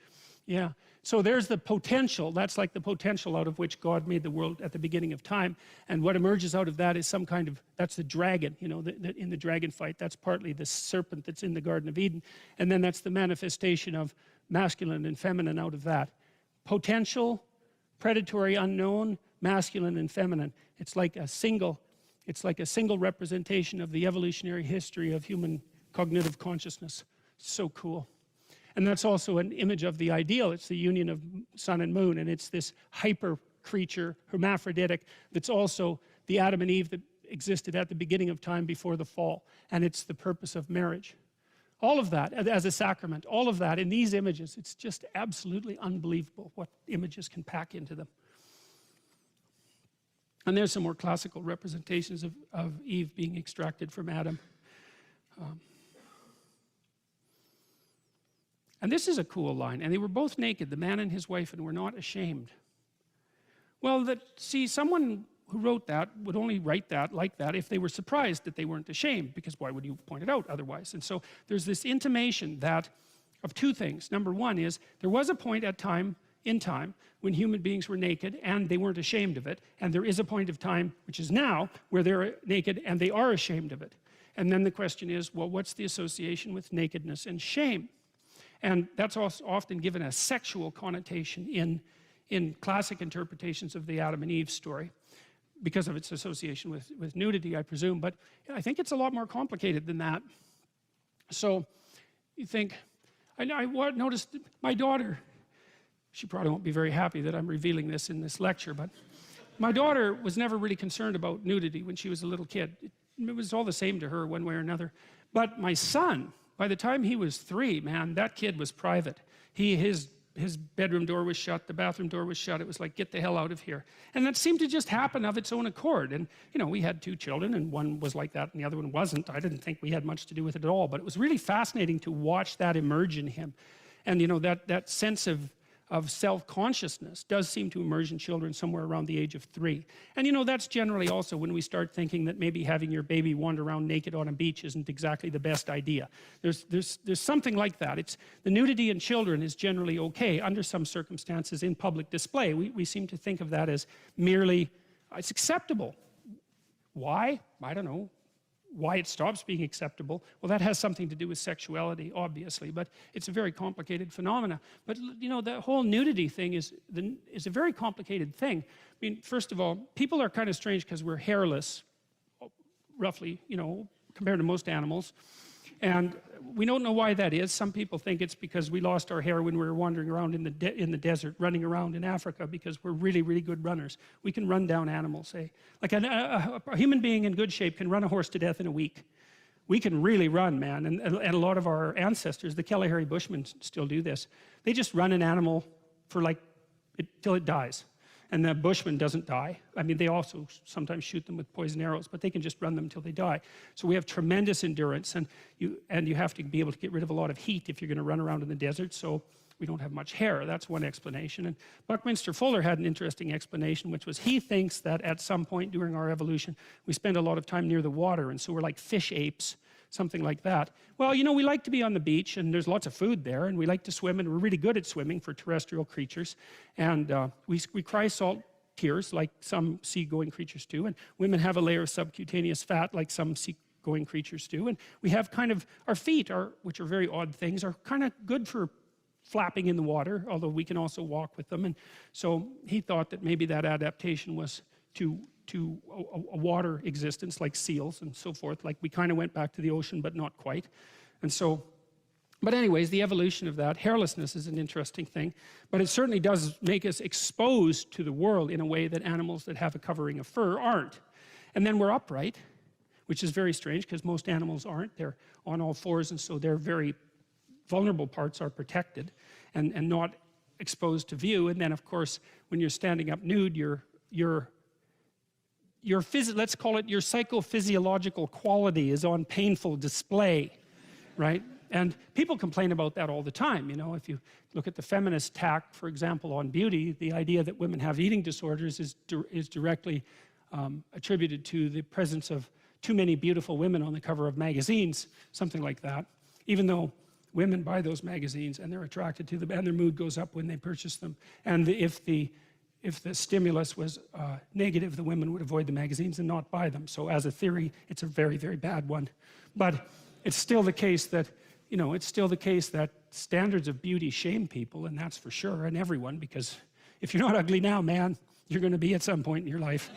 Yeah. So there's the potential. That's like the potential out of which God made the world at the beginning of time. And what emerges out of that is some kind of, that's the dragon, you know, in the dragon fight. That's partly the serpent that's in the Garden of Eden. And then that's the manifestation of masculine and feminine out of that. Potential, predatory, unknown, masculine and feminine. It's like a single representation of the evolutionary history of human cognitive consciousness. So cool. And that's also an image of the ideal. It's the union of sun and moon, and it's this hyper creature, hermaphroditic, that's also the Adam and Eve that existed at the beginning of time before the fall. And it's the purpose of marriage. All of that as a sacrament, all of that in these images, it's just absolutely unbelievable what images can pack into them. And there's some more classical representations of Eve being extracted from Adam. And this is a cool line. And they were both naked, the man and his wife, and were not ashamed. Well, see, someone who wrote that would only write that like that if they were surprised that they weren't ashamed, because why would you point it out otherwise? And so there's this intimation that of two things. Number one is there was a point in time when human beings were naked and they weren't ashamed of it. And there is a point of time, which is now, where they're naked and they are ashamed of it. And then the question is, well, what's the association with nakedness and shame? And that's also often given a sexual connotation in classic interpretations of the Adam and Eve story, because of its association with nudity, I presume. But I think it's a lot more complicated than that. So you think, I noticed my daughter, she probably won't be very happy that I'm revealing this in this lecture, but my daughter was never really concerned about nudity when she was a little kid. It was all the same to her one way or another. But my son, by the time he was 3, man, that kid was private. His bedroom door was shut, the bathroom door was shut. It was like, get the hell out of here. And that seemed to just happen of its own accord. And, you know, we had 2 children, and one was like that and the other one wasn't. I didn't think we had much to do with it at all, but it was really fascinating to watch that emerge in him. And, you know, that sense of self-consciousness does seem to emerge in children somewhere around the age of 3. And, you know, that's generally also when we start thinking that maybe having your baby wander around naked on a beach isn't exactly the best idea. There's something like that. It's the nudity in children is generally okay under some circumstances in public display. We seem to think of that as merely, it's acceptable. Why? I don't know. Why it stops being acceptable, well, that has something to do with sexuality, obviously, but it's a very complicated phenomena. But, you know, the whole nudity thing is a very complicated thing. I mean, first of all, people are kind of strange because we're hairless, roughly, you know, compared to most animals. And we don't know why that is. Some people think it's because we lost our hair when we were wandering around in the desert, running around in Africa, because we're really, really good runners. We can run down animals, say. Like a human being in good shape can run a horse to death in a week. We can really run, man. And a lot of our ancestors, the Kalahari Bushmen, still do this. They just run an animal for like, till it dies. And the bushman doesn't die. I mean, they also sometimes shoot them with poison arrows, but they can just run them until they die. So we have tremendous endurance, and you have to be able to get rid of a lot of heat if you're going to run around in the desert, so we don't have much hair. That's one explanation. And Buckminster Fuller had an interesting explanation, which was he thinks that at some point during our evolution, we spend a lot of time near the water, and so we're like fish apes, something like that. Well, you know, we like to be on the beach, and there's lots of food there, and we like to swim, and we're really good at swimming for terrestrial creatures. And we cry salt tears like some sea-going creatures do, and women have a layer of subcutaneous fat like some sea-going creatures do. And we have kind of, our feet, which are very odd things, are kind of good for flapping in the water, although we can also walk with them. And so he thought that maybe that adaptation was to a water existence like seals and so forth. Like we kind of went back to the ocean, but not quite. And so, but anyways, the evolution of that, hairlessness is an interesting thing, but it certainly does make us exposed to the world in a way that animals that have a covering of fur aren't. And then we're upright, which is very strange because most animals aren't. They're on all fours, and so their very vulnerable parts are protected and not exposed to view. And then, of course, when you're standing up nude, let's call it your psychophysiological quality is on painful display, right? And people complain about that all the time. You know, if you look at the feminist tack, for example, on beauty, the idea that women have eating disorders is directly attributed to the presence of too many beautiful women on the cover of magazines, something like that. Even though women buy those magazines and they're attracted to them, and their mood goes up when they purchase them. And if the stimulus was negative, the women would avoid the magazines and not buy them. So as a theory, it's a very, very bad one. But it's still the case that, you know, it's still the case that standards of beauty shame people, and that's for sure, and everyone, because if you're not ugly now, man, you're going to be at some point in your life.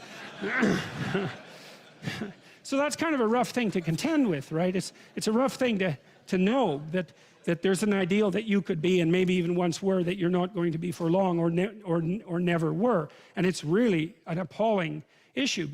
So that's kind of a rough thing to contend with, right? It's a rough thing to know that there's an ideal that you could be, and maybe even once were, that you're not going to be for long, or never were. And it's really an appalling issue.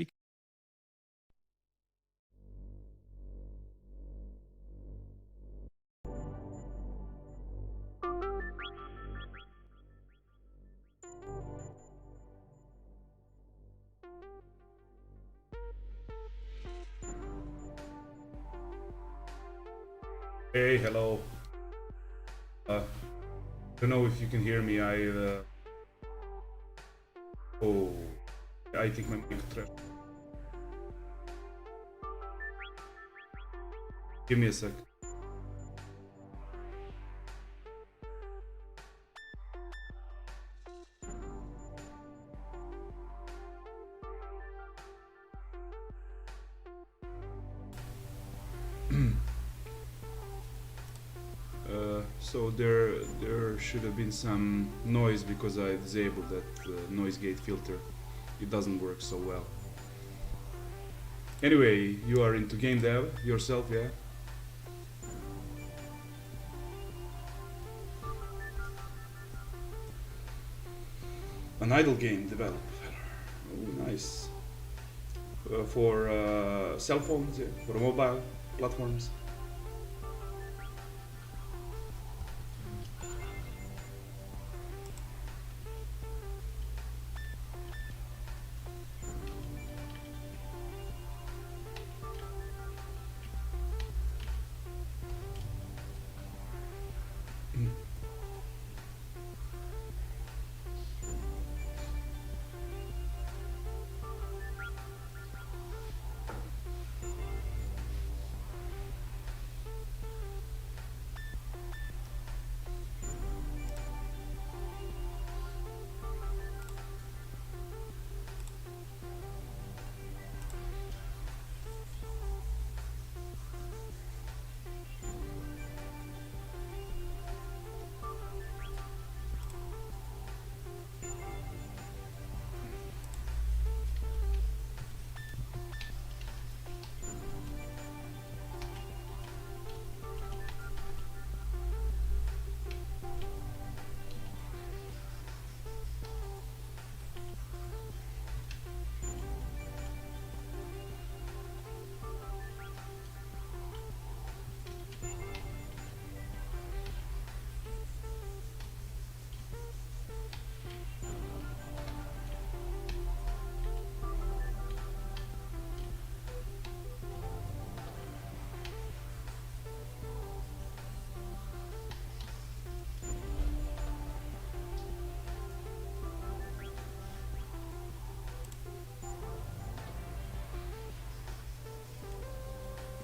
Hey, hello. Don't know if you can hear me. Oh, I think my mic trash. Give me a sec. So there should have been some noise because I disabled that noise gate filter. It doesn't work so well. Anyway, you are into game dev yourself, yeah? An idle game developer. Oh, nice. For cell phones, yeah? For mobile platforms.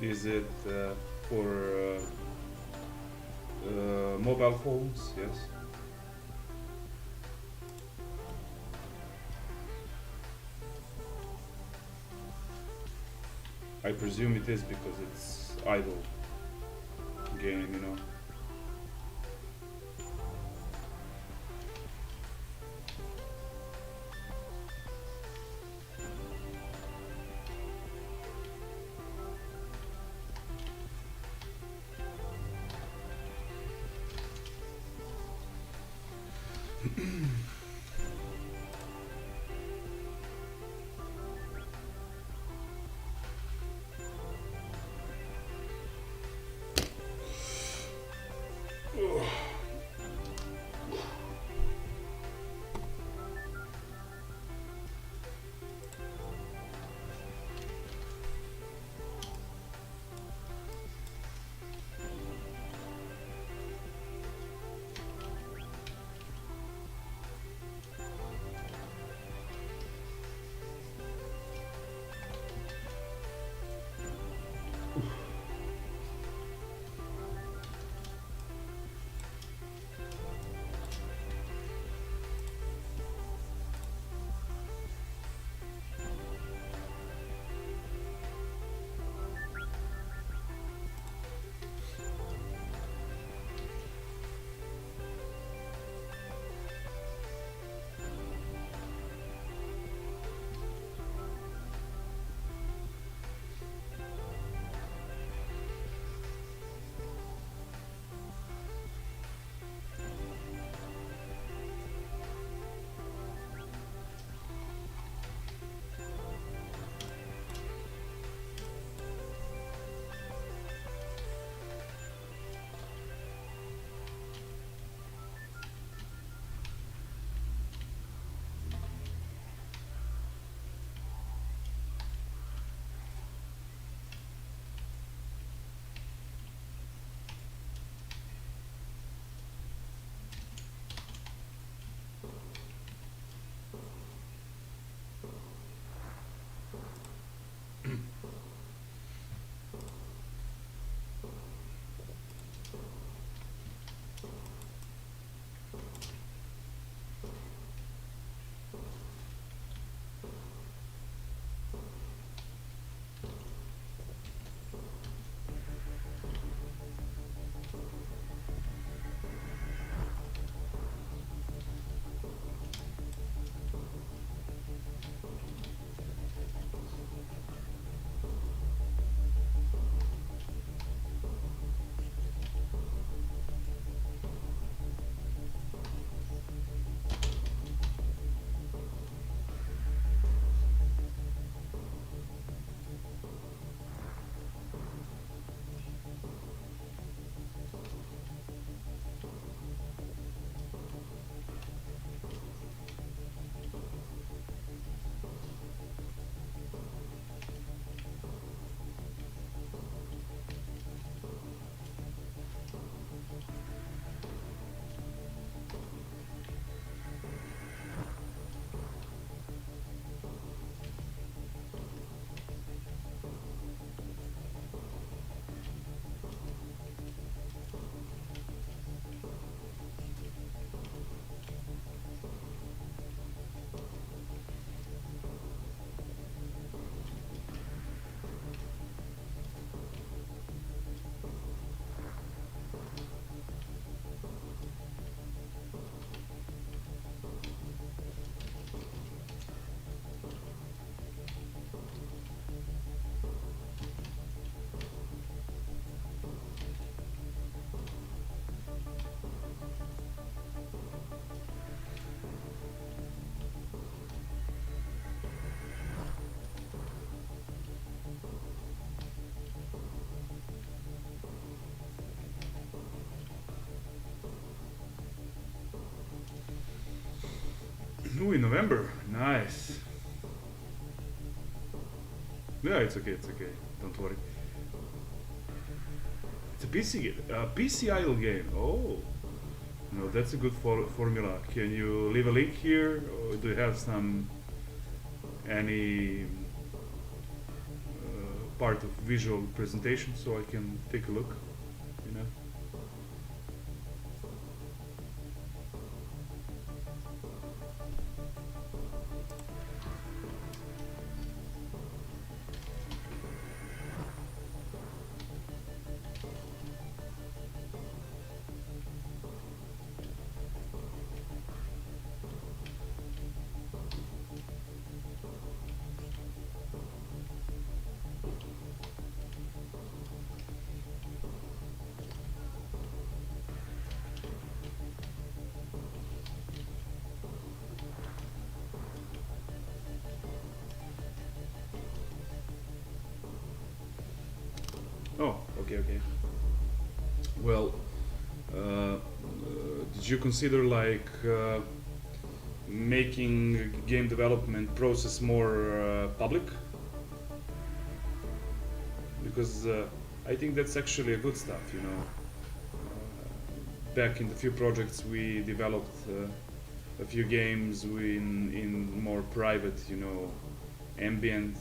Is it for mobile phones? Yes. I presume it is because it's idle game, you know. Ooh, in November. Nice. Yeah, it's okay. It's okay. Don't worry. It's a PC idle game. Oh, no, that's a good formula. Can you leave a link here, or do you have any part of visual presentation so I can take a look? You know. Oh, okay, okay. Well, did you consider like making game development process more public? Because I think that's actually a good stuff, you know. Back in the few projects we developed a few games in more private, you know, ambient,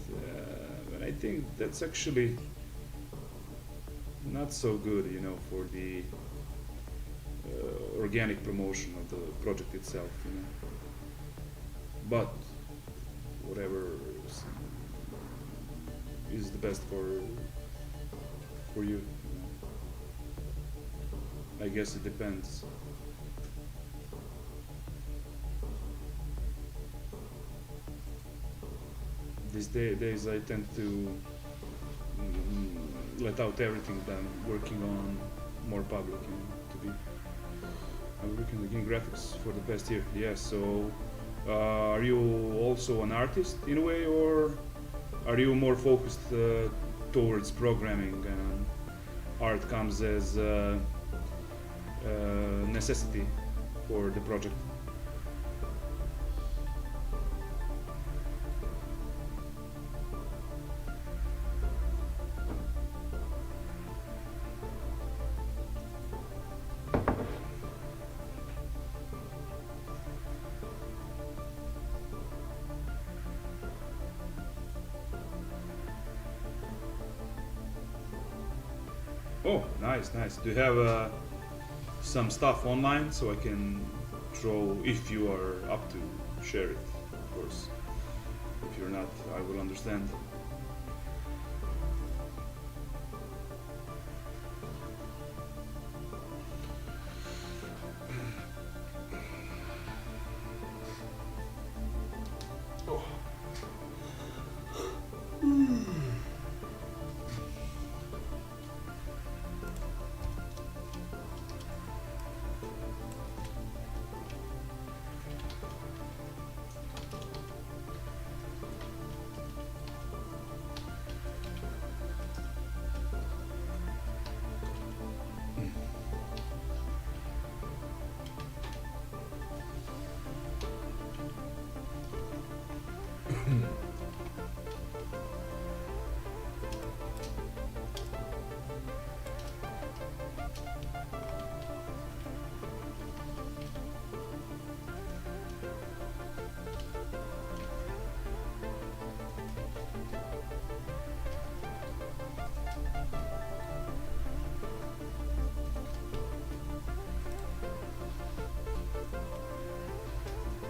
and I think that's actually not so good, you know, for the organic promotion of the project itself, you know. But whatever is the best for you, you know. I guess it depends. These days I tend to let out everything that I'm working on more public, you know, to be. I'm looking at game graphics for the past year. Yeah, so are you also an artist in a way, or are you more focused towards programming and art comes as a necessity for the project? Oh, nice, nice. Do you have some stuff online so I can draw, if you are up to share it, of course. If you're not, I will understand.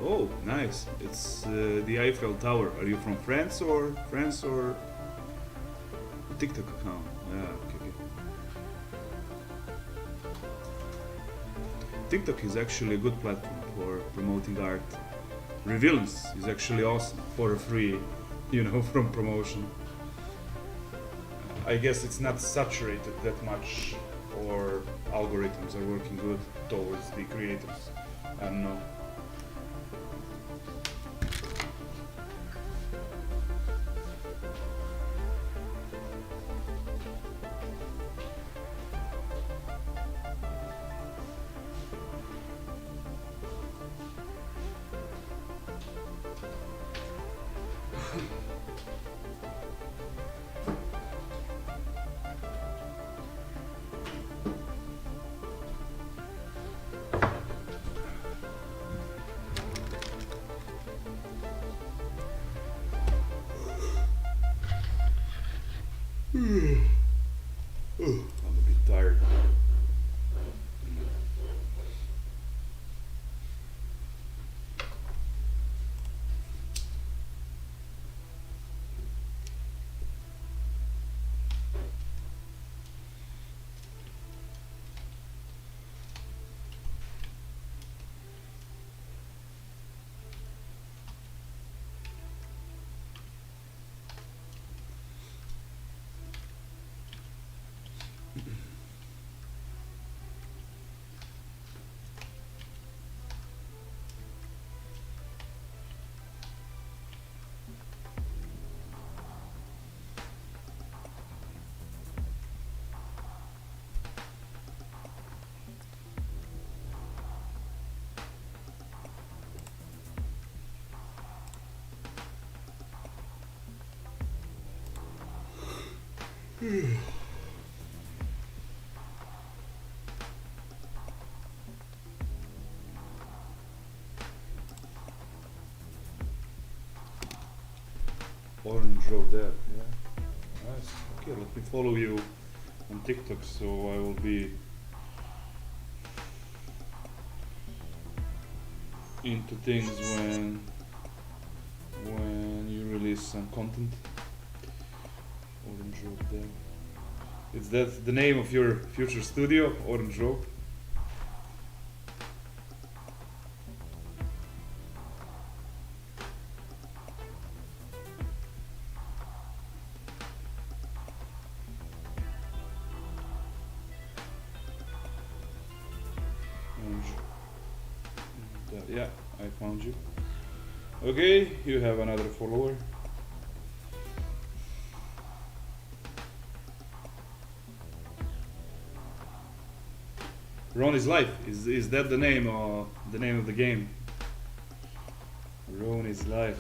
Oh, nice. It's the Eiffel Tower. Are you from France or a TikTok account? Yeah, okay, okay. TikTok is actually a good platform for promoting art. Revealance is actually awesome for a free, you know, from promotion. I guess it's not saturated that much, or algorithms are working good towards the creators. I don't know. I'm a bit tired. Orange Road there, yeah. Nice. Okay, let me follow you on TikTok so I will be into things when you release some content. Orange Road there. Is that the name of your future studio, Orange Road? Orange. Yeah, I found you. Okay, you have another follower. Ron is life. Is that the name of the game? Ron is life.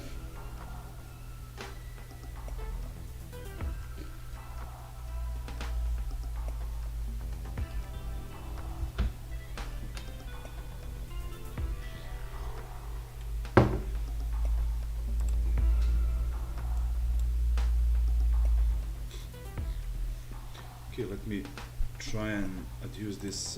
Okay, let me try and adduce this.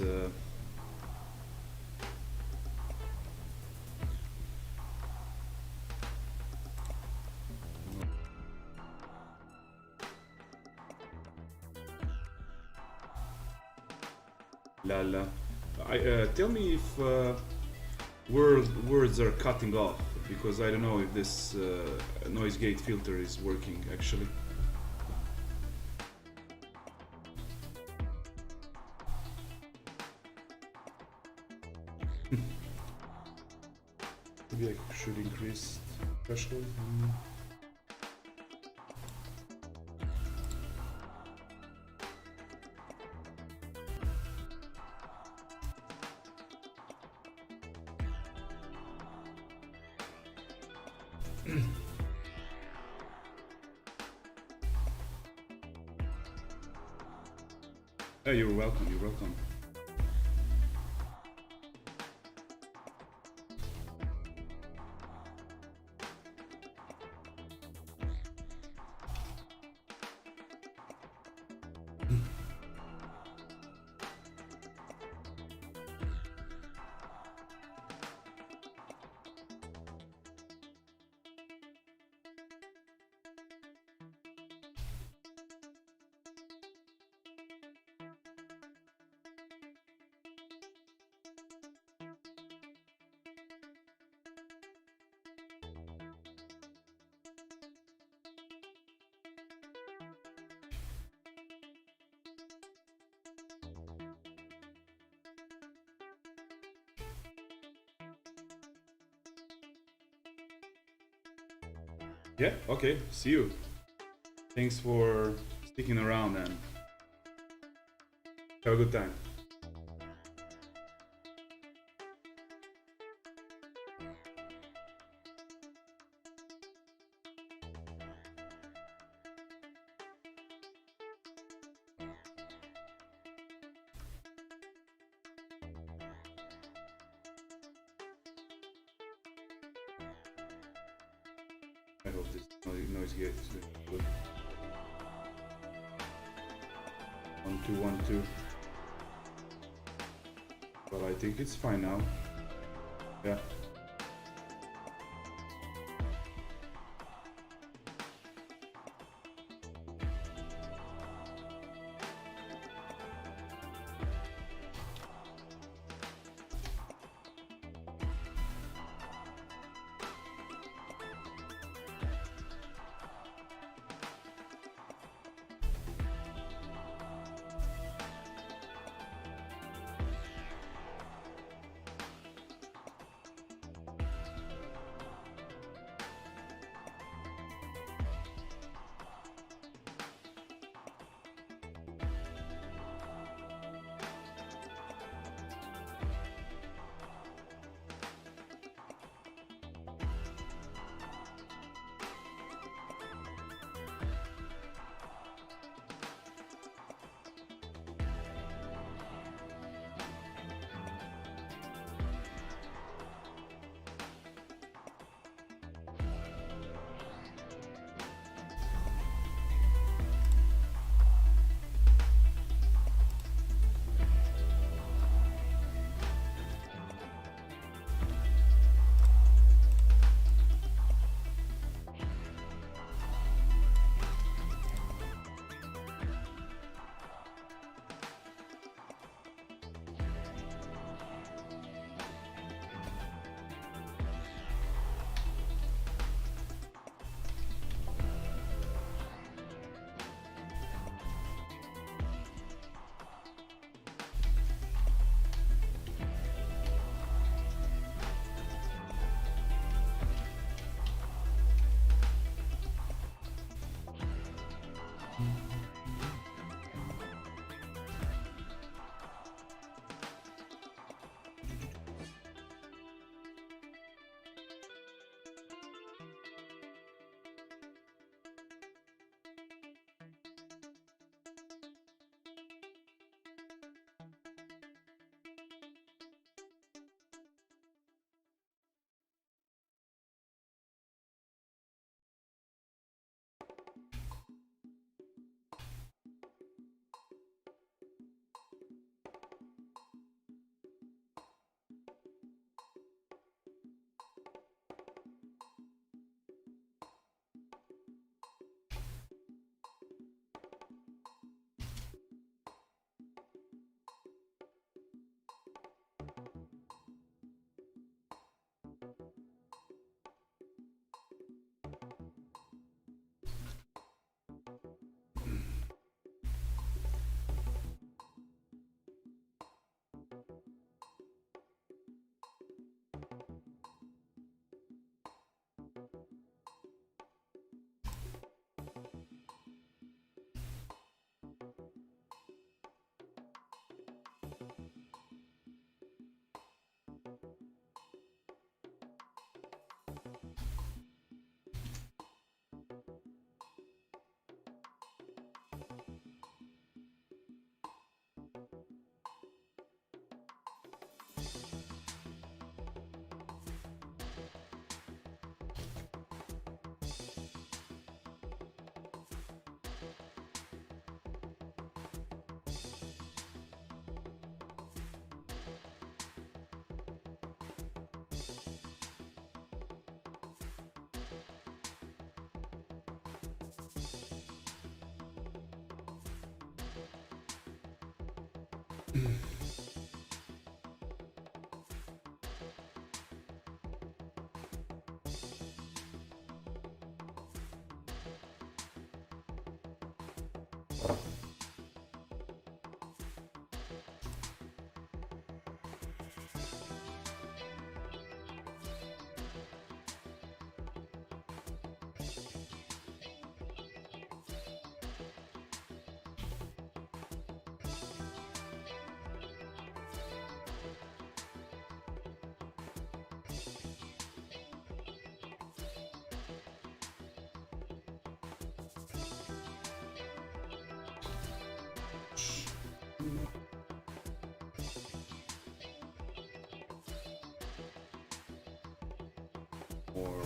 Lala. Tell me if words are cutting off because I don't know if this noise gate filter is working actually. Maybe I should increase threshold. Hey, you're welcome. You're welcome. Yeah, okay, see you. Thanks for sticking around and have a good time. I hope this noise gate is good. 1 2 1 2. But I think it's fine now. Yeah. Or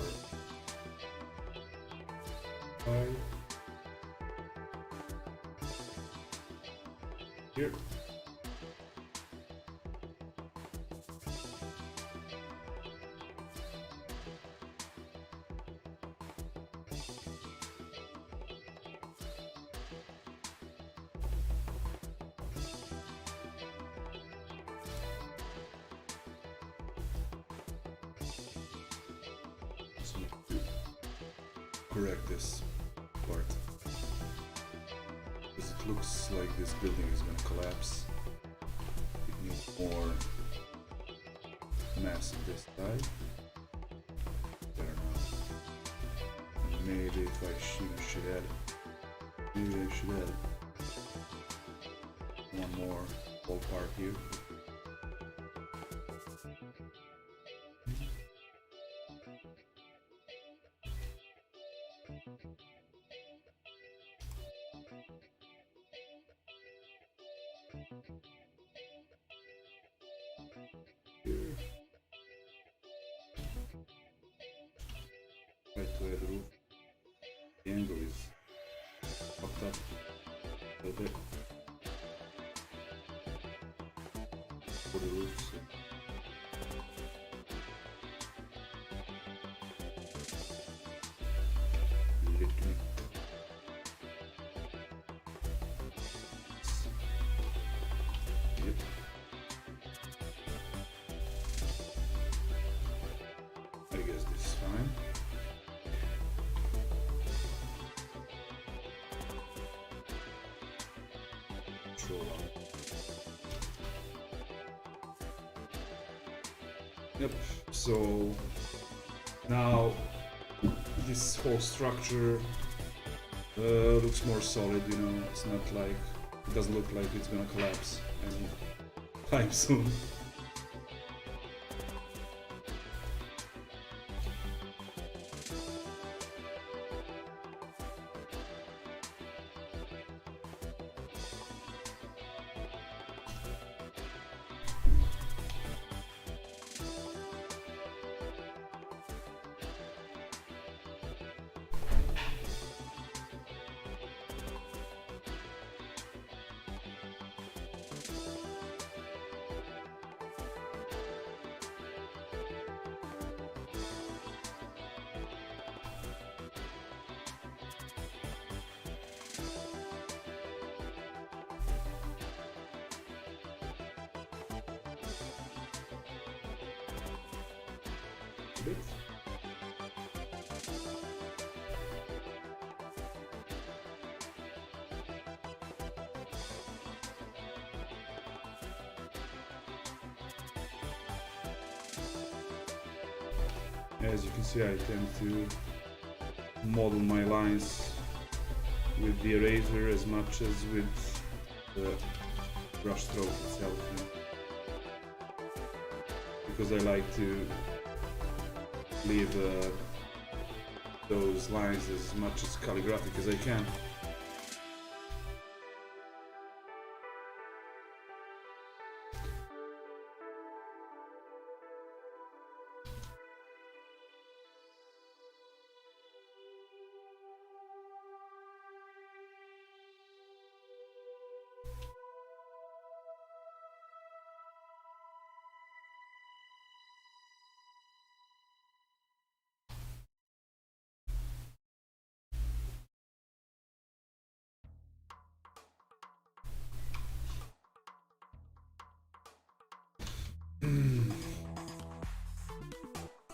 5. here. So correct this part because it looks like this building is going to collapse. It needs more mass on this side. Better now. And maybe if I should add, maybe I should add one more whole part here. Here. Try to add the roof. The angle is fucked up a little bit for the roof. So. Let me. Yep. I guess this is fine. Control out. Yep, so now this whole structure looks more solid, you know, it's not like, it doesn't look like it's gonna collapse anytime soon. Bit. As you can see, I tend to model my lines with the eraser as much as with the brush stroke itself, you know? Because I like to leave those lines as much as calligraphic as I can.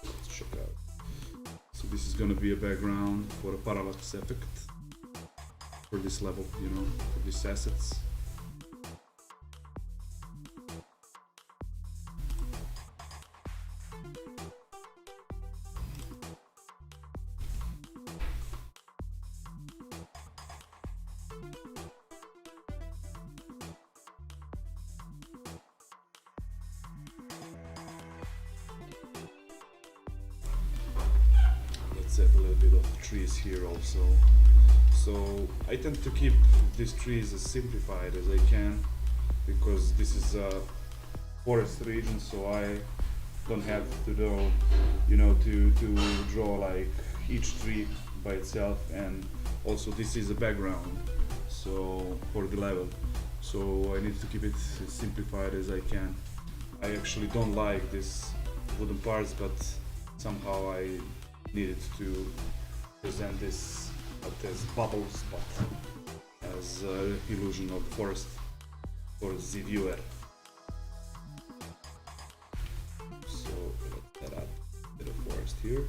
Let's check out. So this is gonna be a background for a parallax effect for this level, you know, for these assets. Let's add a little bit of trees here also. So I tend to keep these trees as simplified as I can because this is a forest region, so I don't have to do, you know, to draw like each tree by itself, and also this is a background so for the level. so I need to keep it as simplified as I can. I actually don't like this wooden parts, but somehow I needed to present this not as bubbles, but as illusion of the forest for the viewer. So let's set up a bit of forest here.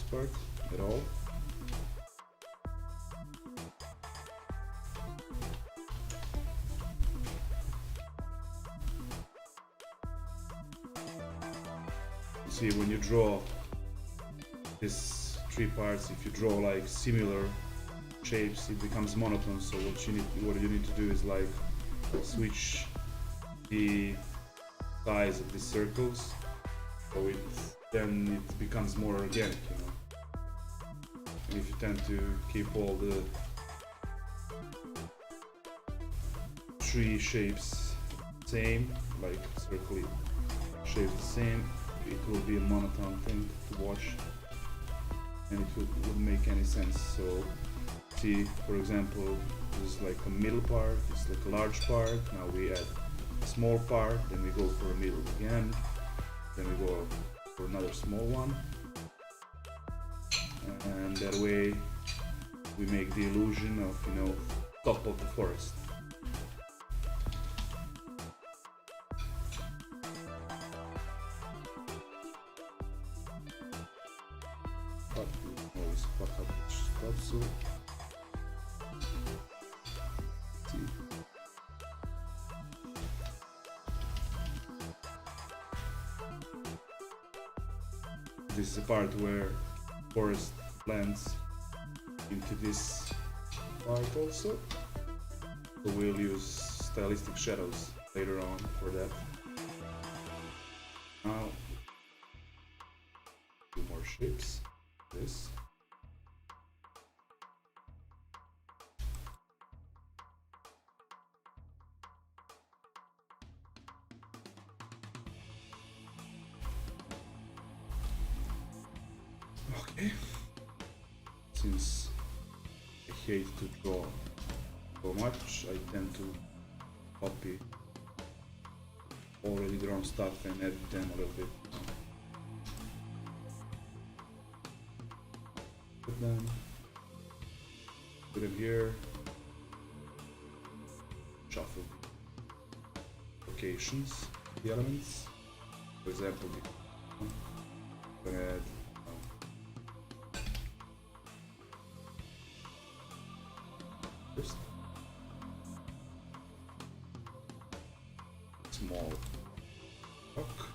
Part at all. See, when you draw these three parts, if you draw like similar shapes, it becomes monotone. So what you need to do is like switch the size of the circles, so then it becomes more organic, you know. And if you tend to keep all the three shapes same, like circle shapes the same, it will be a monotone thing to watch, and it wouldn't make any sense. So see, for example, this is like a middle part, it's like a large part, now we add a small part, then we go for a middle again, then we go for another small one, and that way we make the illusion of, you know, top of the forest. But we always fuck up each stuff, so see. This is a part where forest blends into this part also, so we'll use stylistic shadows later on for that. Now, two more shapes. This. Okay. Since I hate to draw so much, I tend to copy already drawn stuff and edit them a little bit. Put them here, shuffle locations, the elements. For example, I'm gonna add first small rock,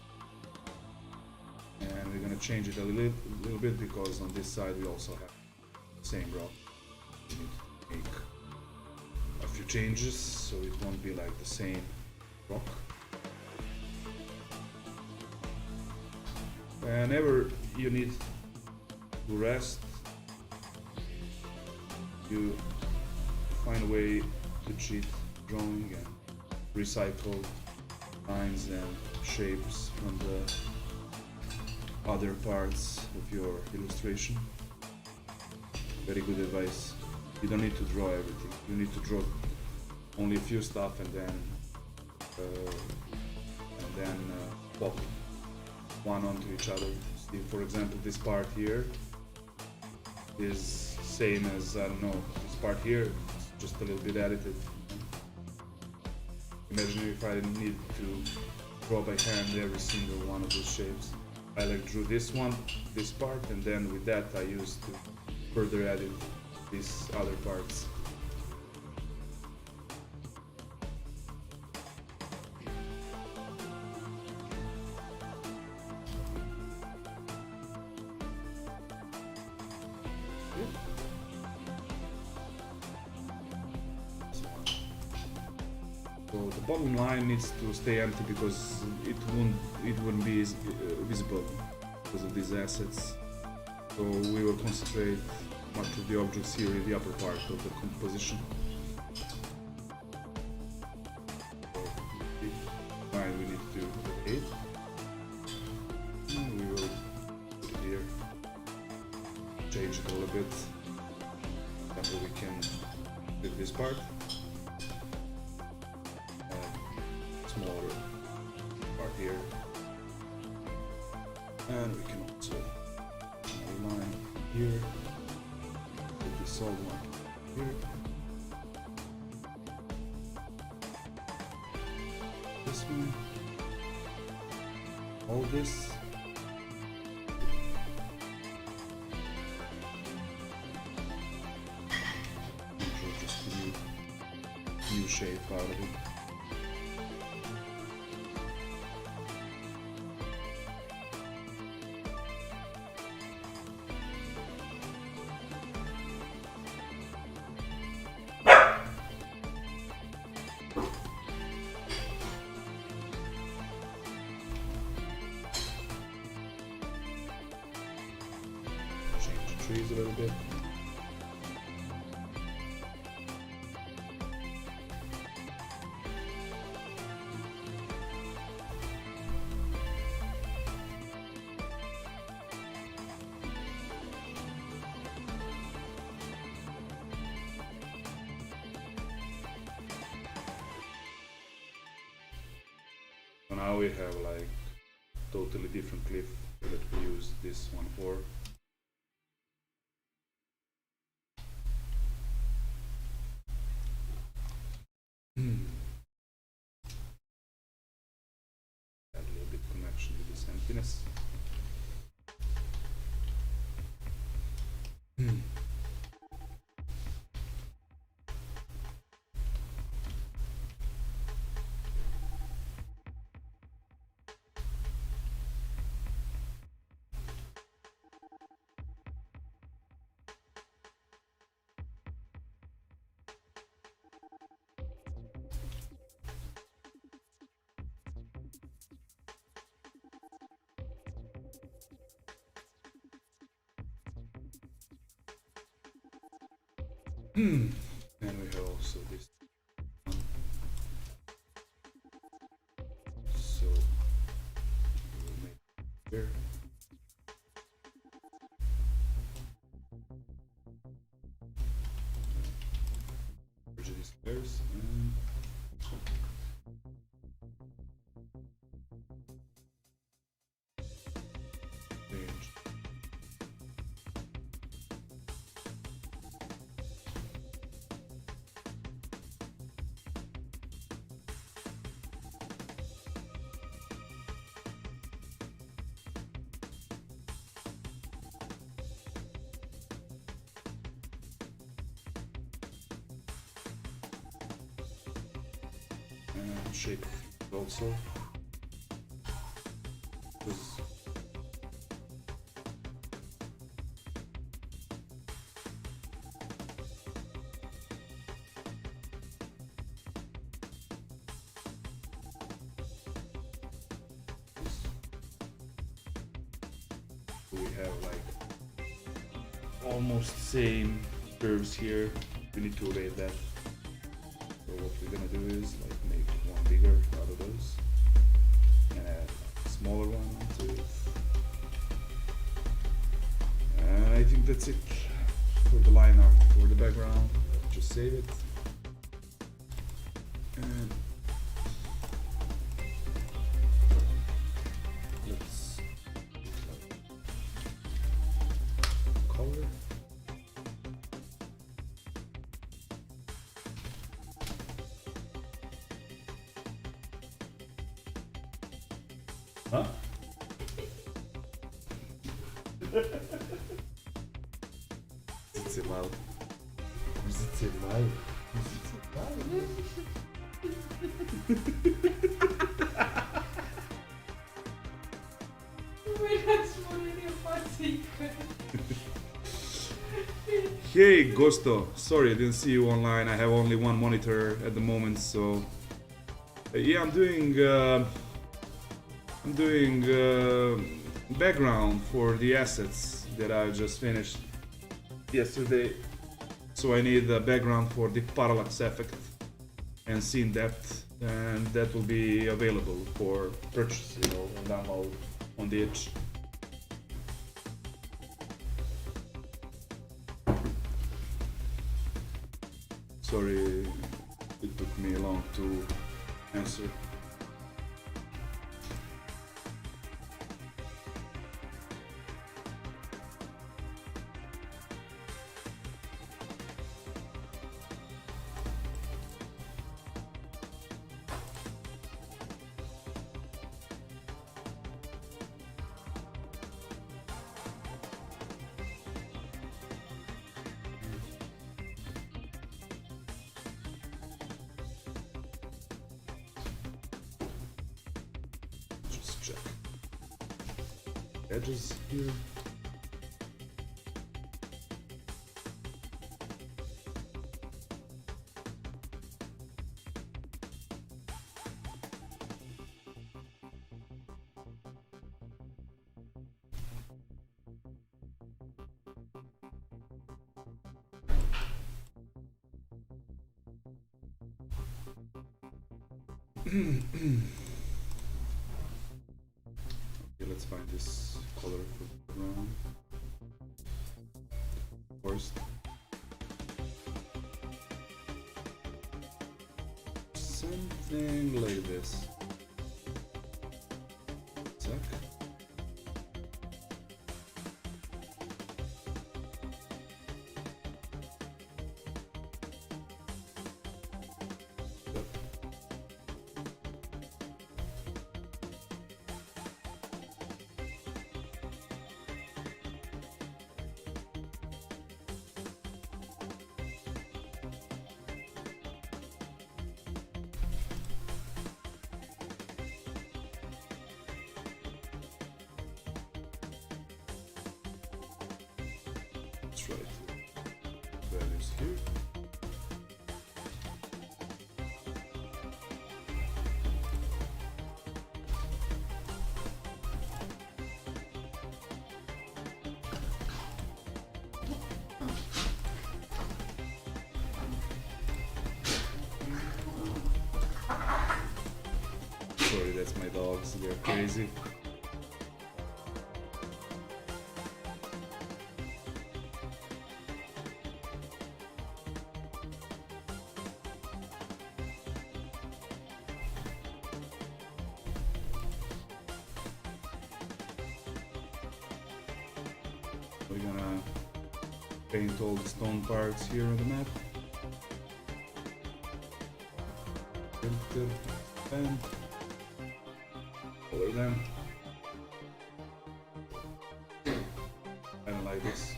and we're gonna change it a little bit because on this side we also have the same rock. We need to make a few changes so it won't be like the same rock. Whenever you need to rest, you find a way to cheat drawing and recycle lines and shapes from the other parts of your illustration. Very good advice. You don't need to draw everything. You need to draw only a few stuff and then swap one onto each other. See, for example, this part here is same as, I don't know, this part here, it's just a little bit edited. Imagine if I need to draw by hand every single one of these shapes. I like drew this one, this part, and then with that I used to further edit these other parts. So the bottom line needs to stay empty because it wouldn't be visible because of these assets. So we will concentrate much of the objects here in the upper part of the composition. Fine, we need to do 8. And we will put it here. Change it a little bit. That way we can do this part. Smaller part here. And we can also line here. Put the solid one here. This one. All this. Just a new shape out of it. Trees a little bit. So now we have like totally different cliff that we use this one for. Add a little bit connection with this emptiness. And we have also this one. So we will make it here. Merge these layers and change. And shape also. Because we have like almost same curves here. We need to evade that. So what we're gonna do is like make one bigger out of those and add a smaller one onto it. And I think that's it for the line art. For the background, just save it. And let's color. Huh? Rzucę mal. Rzucę mal. Rzucę mal. Hey Gosto, sorry I didn't see you online. I have only one monitor at the moment, so Yeah, I'm doing background for the assets that I just finished yesterday. So I need a background for the parallax effect and scene depth, and that will be available for purchase, you know, and download on the itch. Sorry, it took me long to answer. Just check edges here. Okay, let's find this color for the background. First, something like this. Zack. Yep. That's right. Values here. Sorry, that's my dogs. They're crazy. We're gonna paint all the stone parts here on the map. Filter and color them. I don't like this.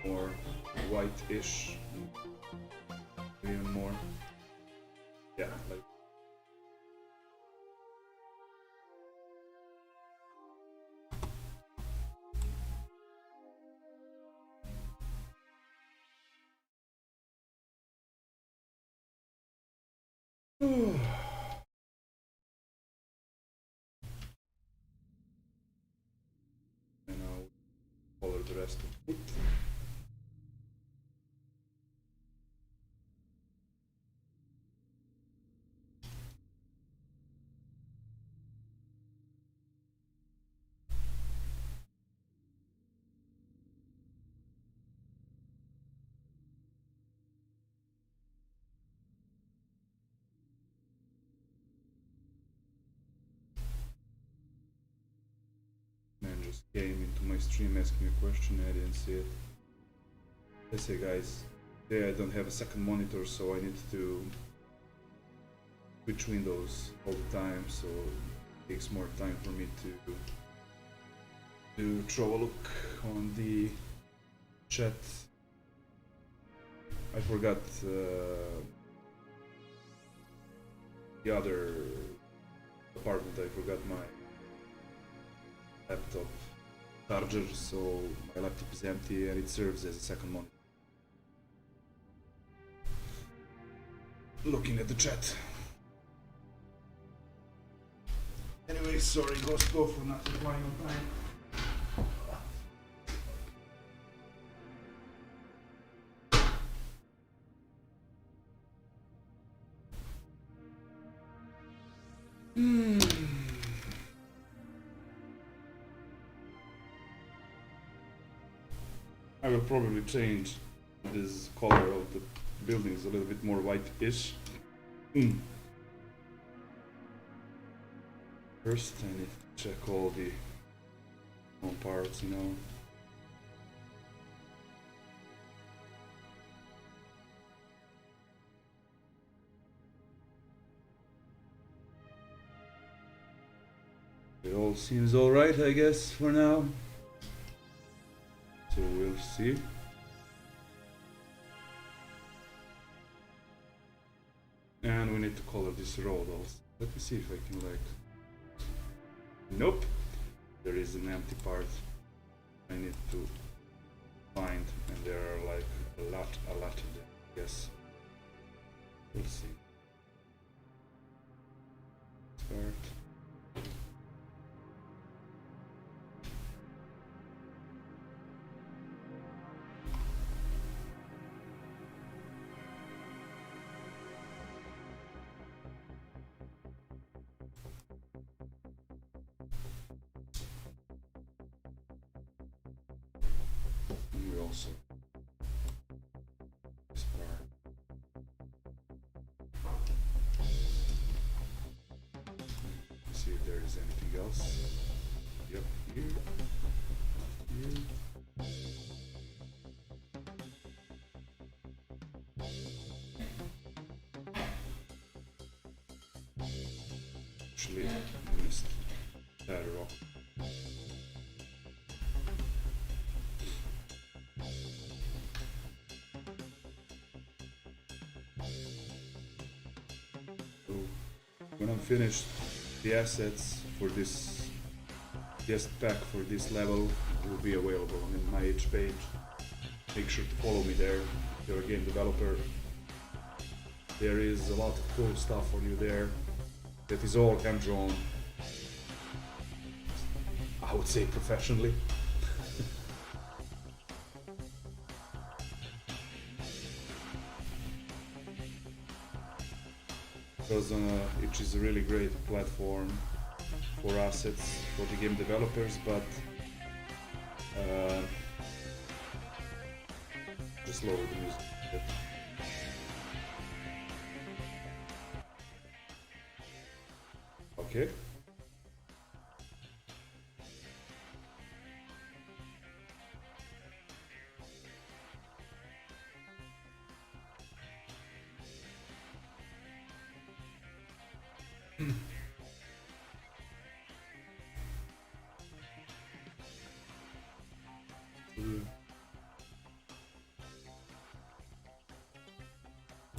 More white-ish. Even more. Yeah, like. And I'll color the rest of it. Man just came into my stream asking a question, I didn't see it. I say guys, today I don't have a second monitor, so I need to switch windows all the time, so it takes more time for me to throw a look on the chat. I forgot the other apartment, I forgot my laptop charger, so my laptop is empty and it serves as a second monitor. Looking at the chat. Anyway, sorry, go for not replying on time. I will probably change this color of the buildings a little bit more white-ish. First, I need to check all the parts, you know. It all seems alright, I guess, for now. So we'll see. And we need to color this road also. Let me see if I can like... Nope! There is an empty part I need to find, and there are like a lot of them, yes. We'll see. Start. And we also this part. See if there is anything else. Yep, here. Actually, I missed that rock. So, when I'm finished, the assets for this guest pack for this level will be available on my H page. Make sure to follow me there if you're a game developer. There is a lot of cool stuff for you there that is all hand-drawn. I would say professionally. Because it is a really great platform for assets for the game developers, but just lower the music. Okay.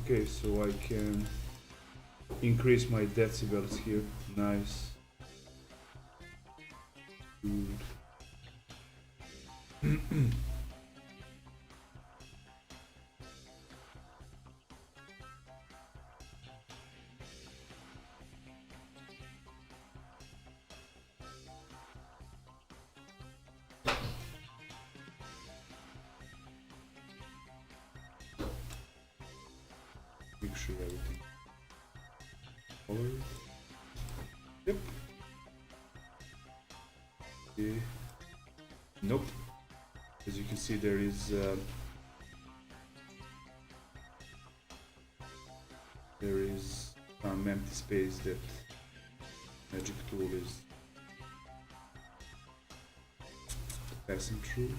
Okay, so I can increase my decibels here. Nice. Good. Make sure everything colored. Yep. Okay. Nope. As you can see, there is some empty space that magic tool is passing through.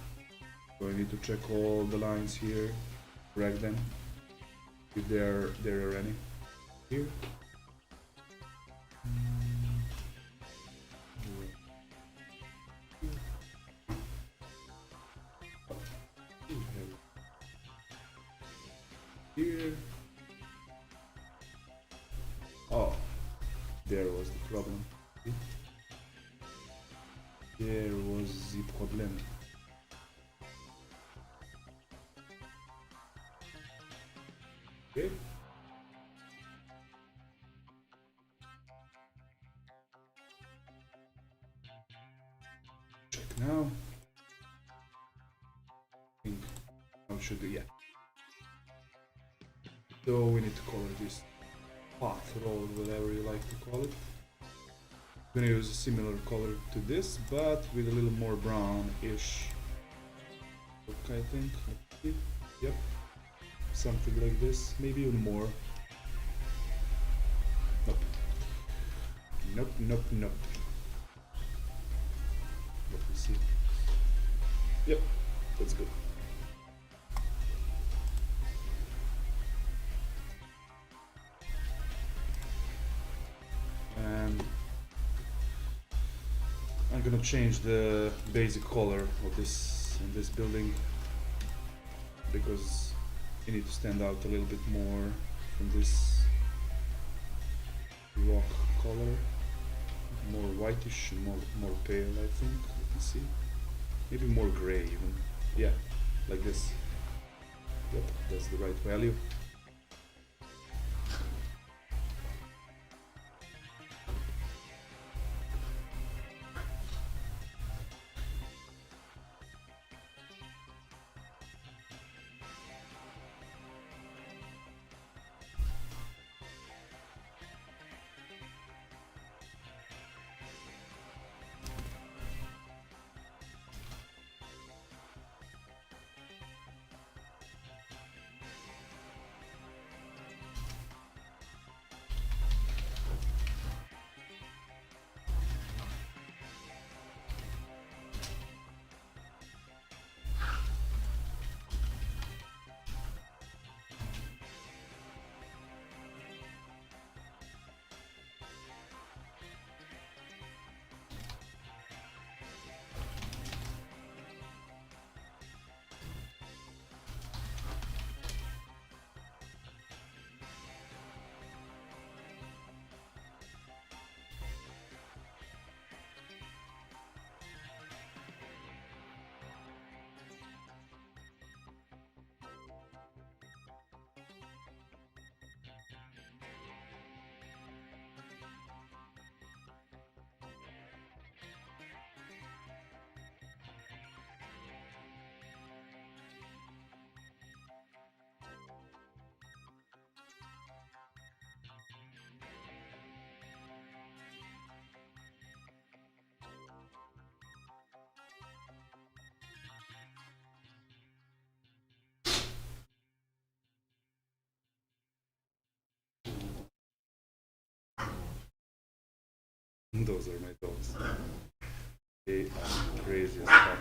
So I need to check all the lines here, correct them if there are any here. Here. Oh, there was the problem. There was the problem. Okay. now. I think how should we, yeah. So we need to color this path, road, whatever you like to call it. I'm gonna use a similar color to this, but with a little more brown-ish look, I think. Let's see. Yep, something like this, maybe even more. Nope. Nope, nope, nope. Let me see. Yep, that's good. And I'm gonna change the basic color of this in this building because you need to stand out a little bit more from this rock color, more whitish and more pale, I think. You can see, maybe more gray even. Yeah, like this. Yep, that's the right value. Those are my dogs. They are crazy as fuck.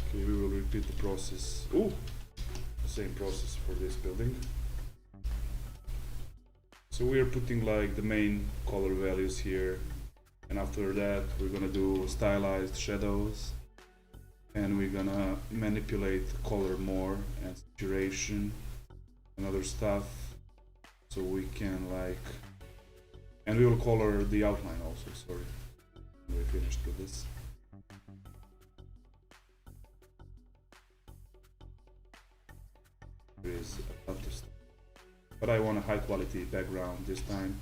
Okay, we will repeat the process. Ooh, the same process for this building. So we are putting like the main color values here, and after that we're gonna do stylized shadows, and we're gonna manipulate the color more and saturation and other stuff, so we can like, and we will color the outline also. Sorry, we're finished with this. There is a lot of stuff, but I want a high quality background this time,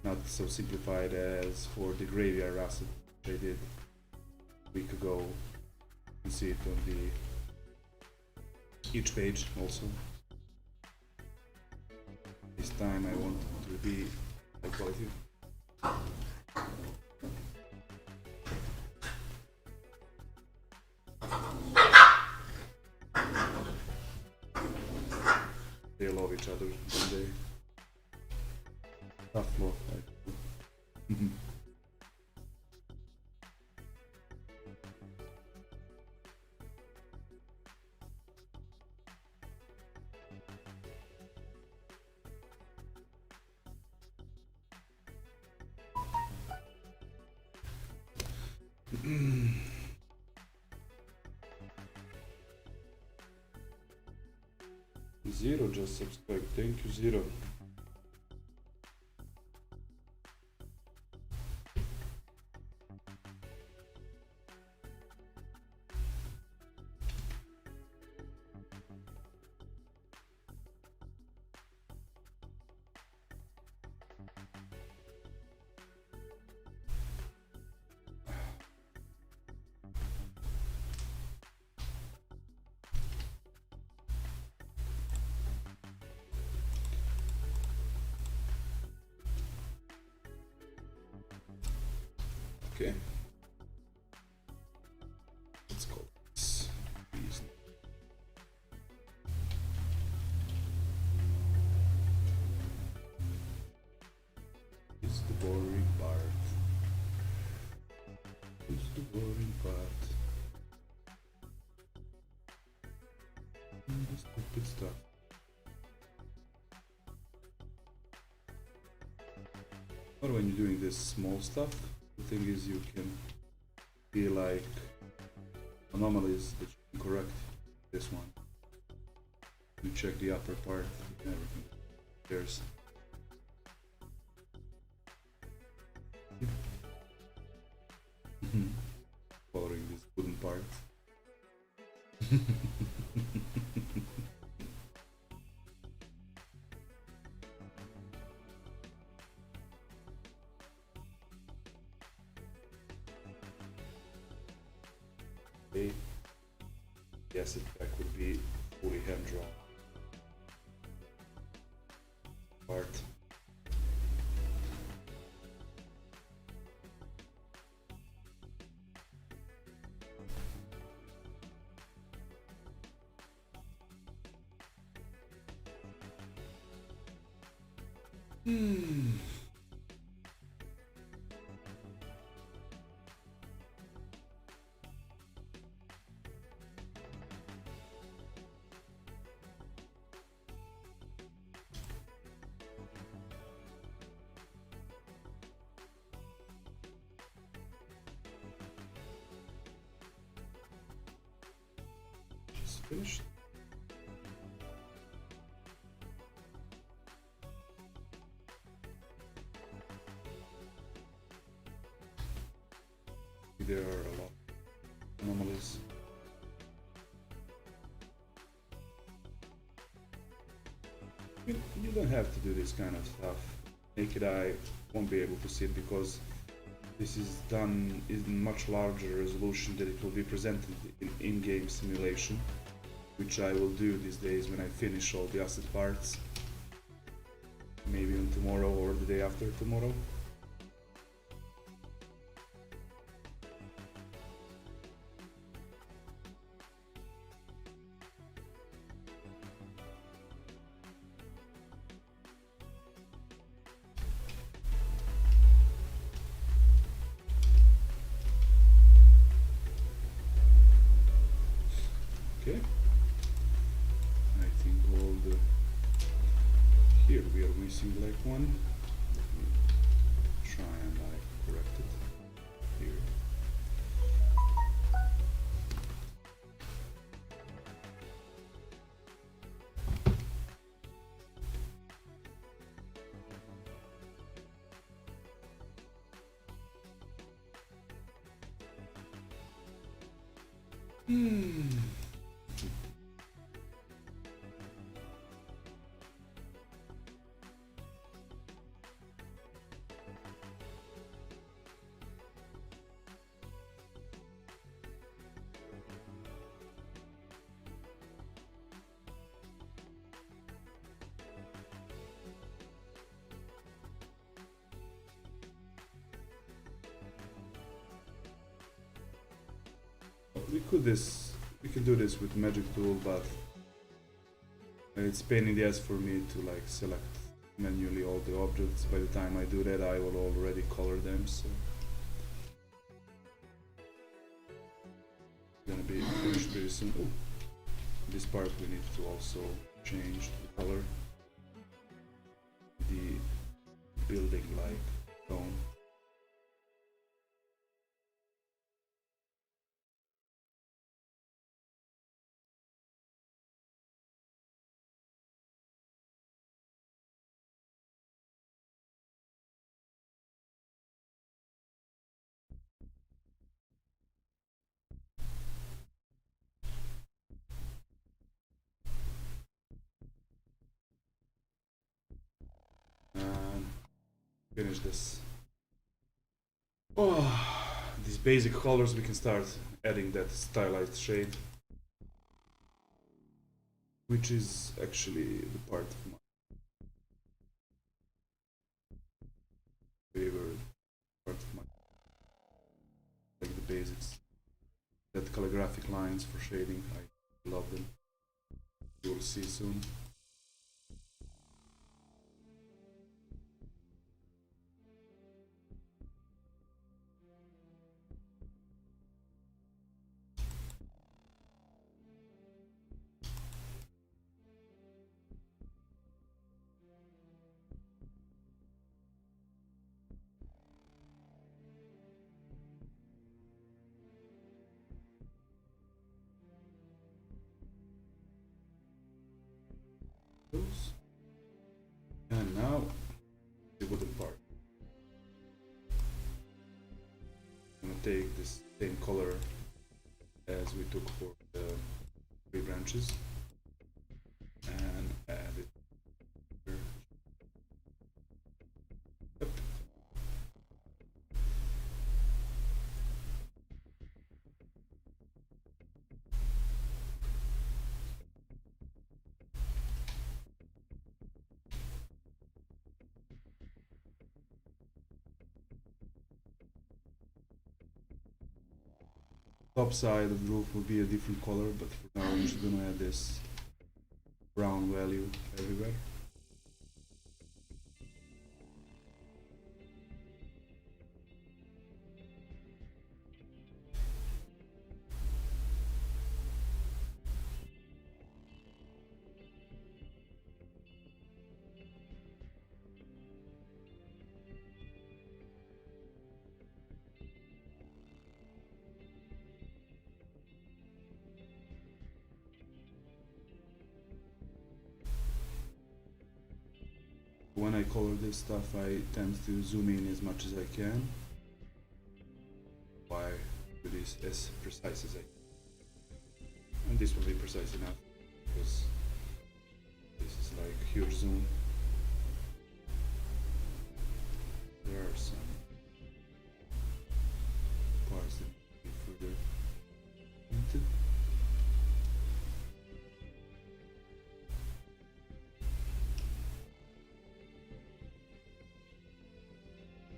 not so simplified as for the graveyard asset which I did a week ago. You can see it on the each page also. This time I want it to be high quality. They love each other, don't they? Tough love, like. Zero just subscribed. Thank you, Zero. Okay. Let's call this reason. This is the boring part. This is the boring part. The stupid stuff. Or when you're doing this small stuff, the thing is you can be like anomalies that you can correct. This one. You check the upper part and everything. There's following this wooden part. Okay. Yes, it back would be fully hand drawn part. Just finished. There are a lot of anomalies. You don't have to do this kind of stuff. Naked eye won't be able to see it because this is done in much larger resolution that it will be presented in in-game simulation, which I will do these days when I finish all the asset parts. Maybe on tomorrow or the day after tomorrow. Okay, I think all the here we are missing like one. Let me try and correct it here. We could do this with magic tool, but it's pain in the ass for me to like select manually all the objects. By the time I do that, I will already color them, so it's gonna be finished pretty soon. Oh, this part we need to also change the color, the building like tone. And finish this. Oh, these basic colors, we can start adding that stylized shade, which is actually the part of my favorite part of my basics. That calligraphic lines for shading, I love them. You will see soon. And now the wooden part. I'm gonna take this same color as we took for the tree branches and add it here. Yep. Top side of the roof will be a different color, but for now I'm just gonna add this brown value everywhere. When I color this stuff, I tend to zoom in as much as I can. Why do this as precise as I can. And this will be precise enough because this is like huge zoom. There are some parts that need to be further painted.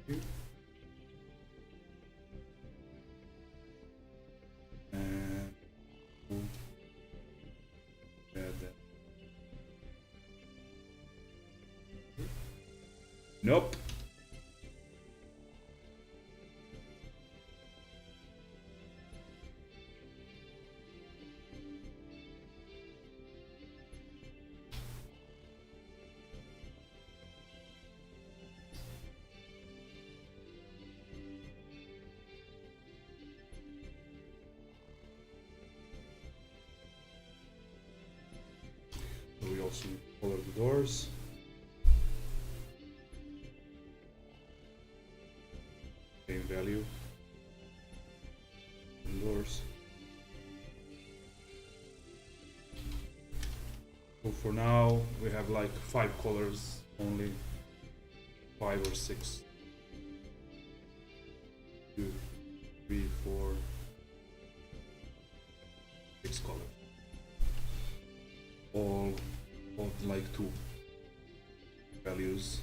Here. And add that. Nope. We also color the doors. Same value. Doors. So for now we have like 5 colors only. 5 or 6. 2, 3, 4, 6 colors. All of like 2 values.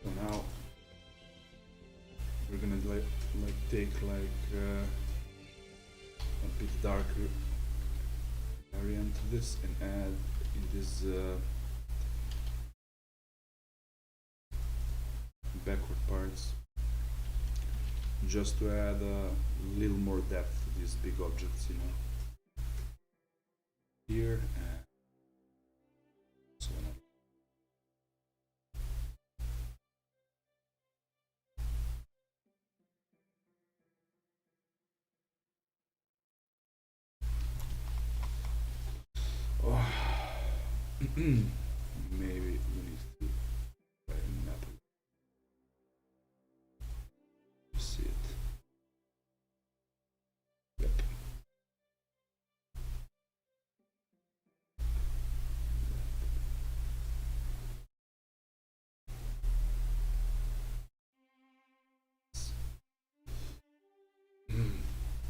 So now we're gonna take a bit darker variant of this and add in this backward parts, just to add a little more depth to these big objects, you know. Here and so on. Oh. Maybe we need to try a map. See it. Yep.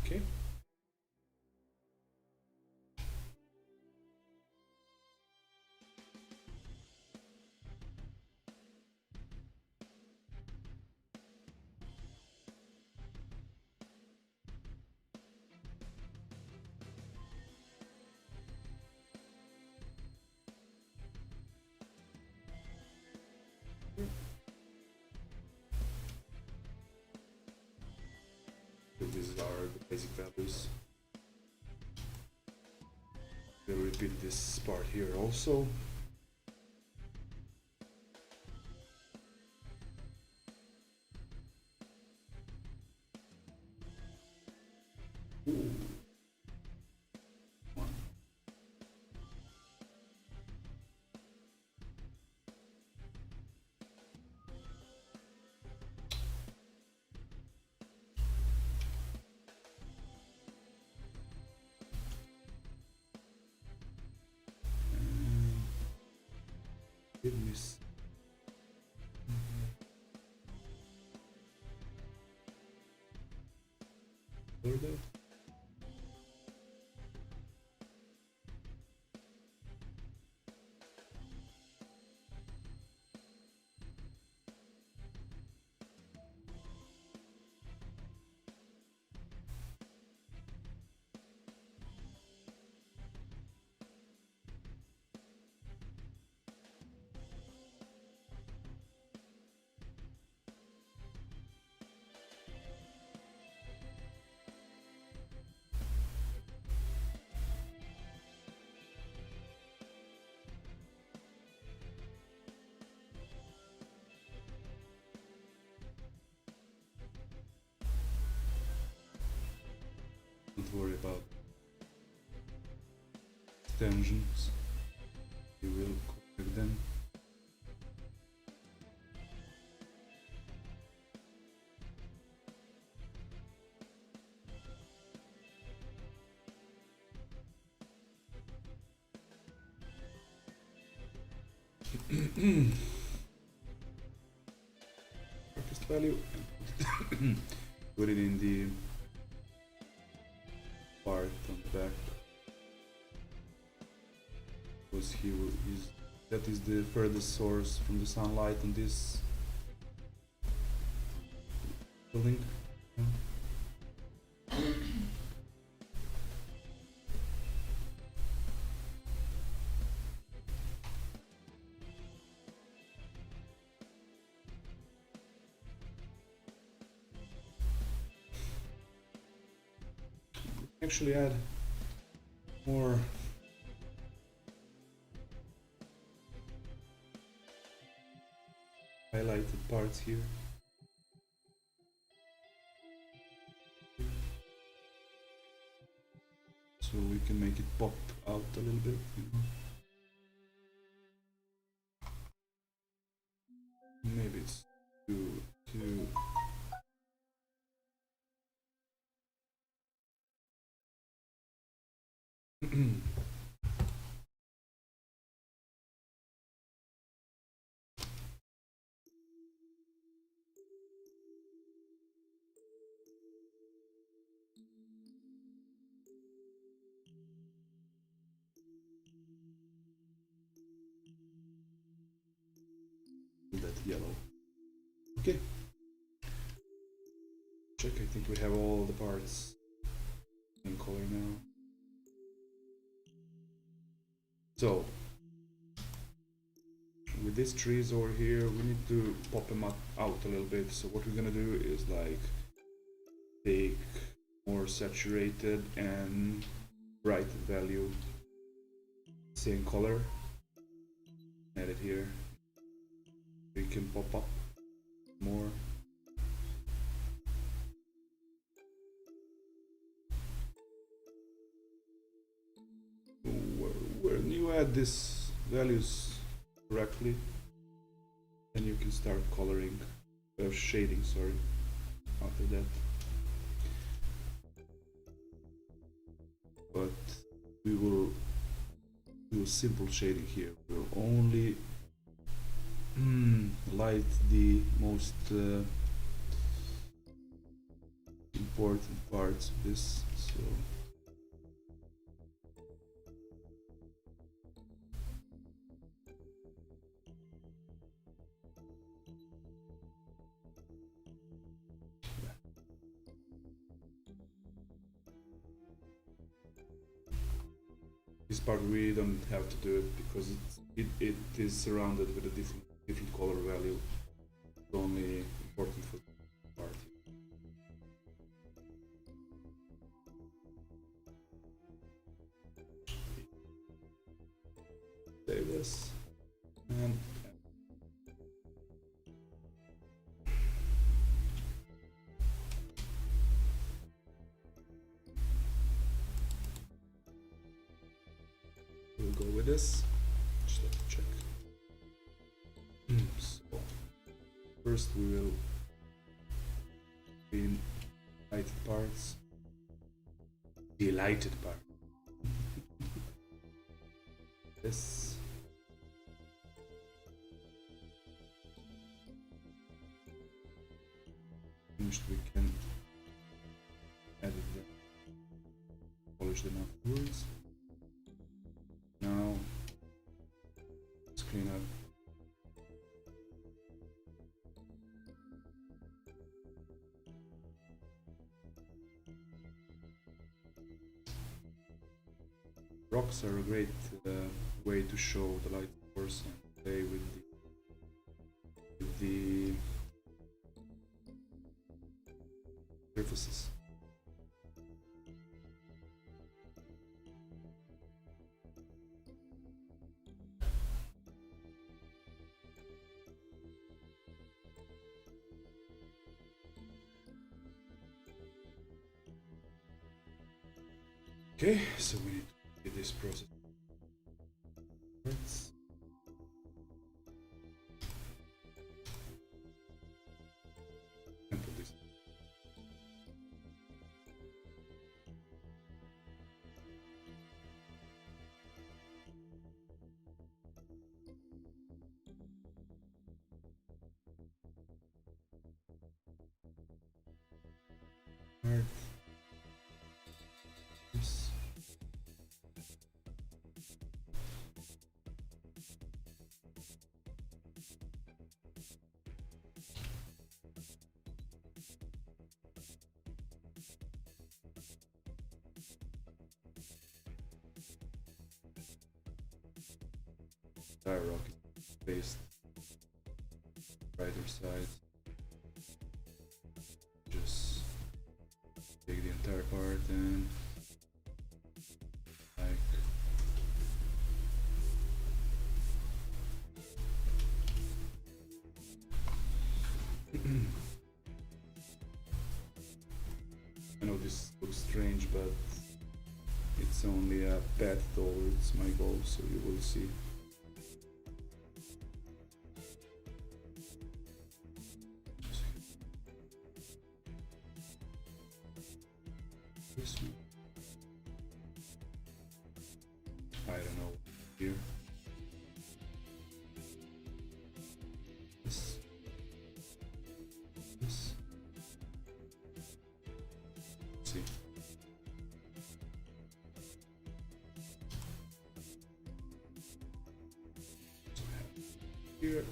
Okay. these are the basic values. We'll repeat this part here also. Ooh. Did miss. Further. Don't worry about extensions, you will correct them. Darkest value and put it in the part on the back, because that is the furthest source from the sunlight on this building. Actually add more highlighted parts here. So we can make it pop out a little bit, you know. Maybe it's too that yellow. Okay. Check, I think we have all the parts in color now. So, with these trees over here, we need to pop them out a little bit. So what we're gonna do is like take more saturated and bright value, same color, add it here. We can pop up more. When you add these values correctly, then you can start coloring, shading, sorry, after that. But we will do simple shading here. We'll only light the most important parts of this. So this part we don't have to do it because it is surrounded with a different color value. It's only important for the part. save this, and we'll go with this. Just let me check. So first we will clean lighted parts. Delighted part. This. Finished, we can edit them, polish them afterwards. Now let's clean up. Rocks are a great way to show the light source and play with the surfaces. Okay, so we need to get this process. And put this. Right. This. Entire rock is faced brighter side. Just take the entire part and like I know this looks strange, but it's only a path towards my goal, so you will see. This one. I don't know. Here. This. This. Let's see. So I have here.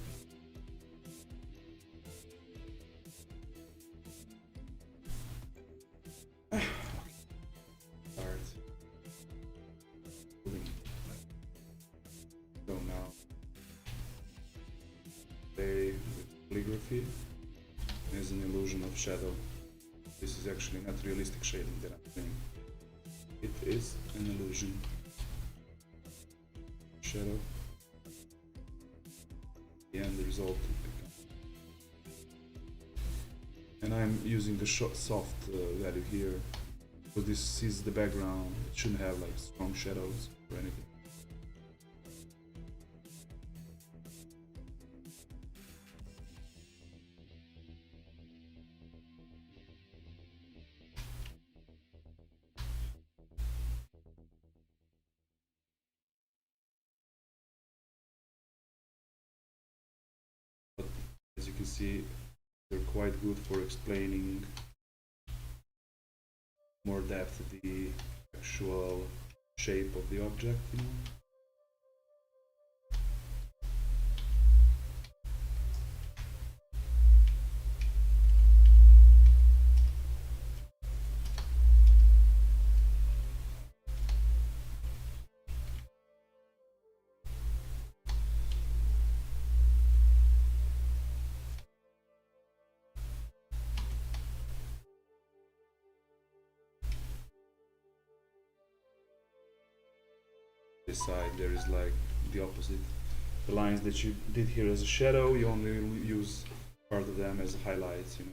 So now play with calligraphy as an illusion of shadow. This is actually not realistic shading that I'm doing. It is an illusion. Shadow. The end result will become. And I'm using the soft value here because this is the background. It shouldn't have like strong shadows or anything. But as you can see, they're quite good for explaining more depth the actual shape of the object, you know. This side there is like the opposite. The lines that you did here as a shadow, you only use part of them as highlights, you know.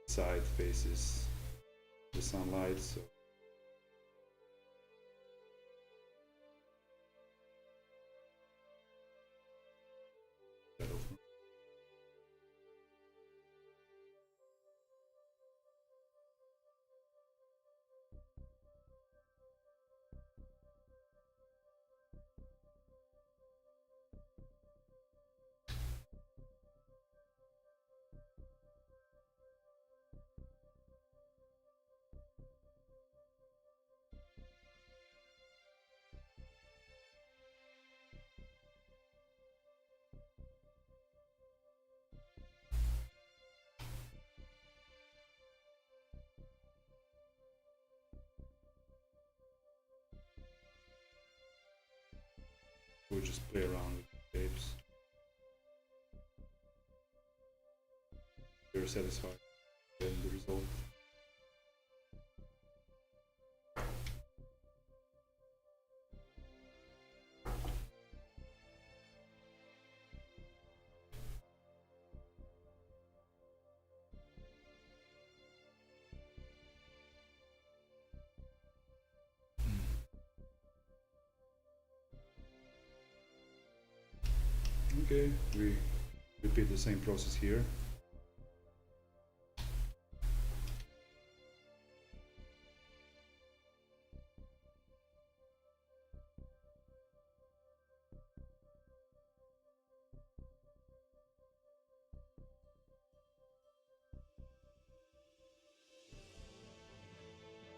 Side faces the sunlight, so we'll just play around with the shapes. You're satisfied with the result. Okay, we repeat the same process here.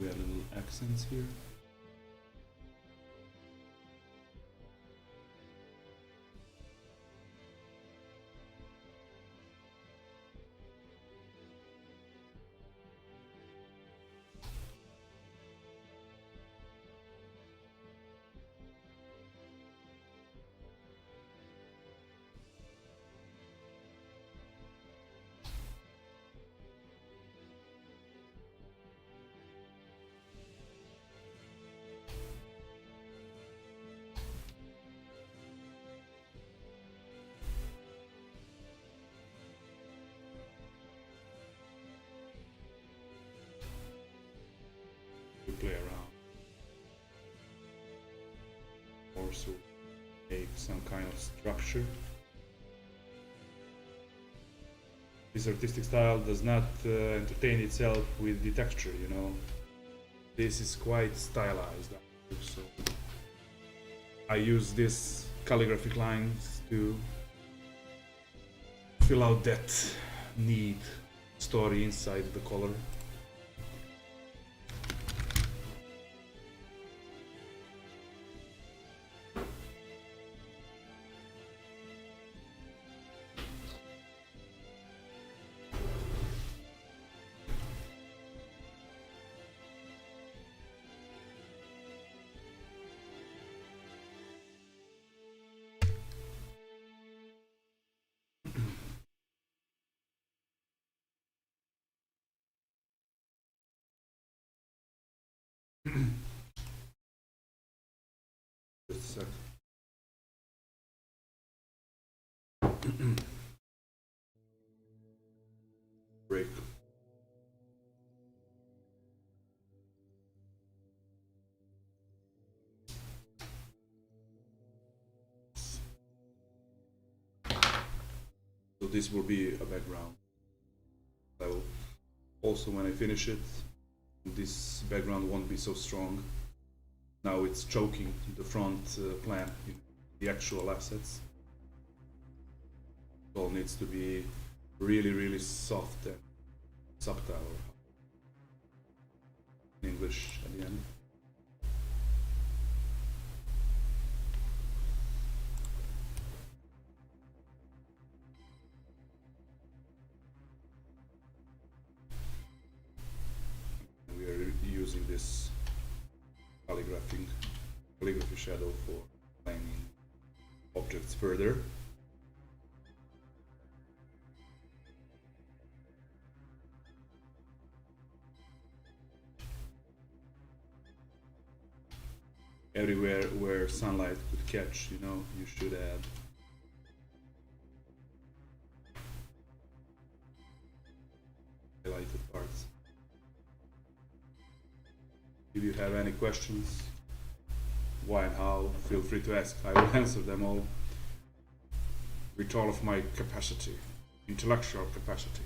We add little accents here. We play around. Also make some kind of structure. This artistic style does not entertain itself with the texture, you know. This is quite stylized, so I use these calligraphic lines to fill out that need story inside the color. Just a sec. Break. So this will be a background. I will also, when I finish it, this background won't be so strong. Now it's choking the front plan, the actual assets. It all needs to be really, really soft and subtle, in English at the end. We are using this calligraphy shadow for lining objects further. everywhere where sunlight could catch, you know, you should add. Highlighted parts. If you have any questions, why and how, feel free to ask. I will answer them all with all of my capacity, intellectual capacity.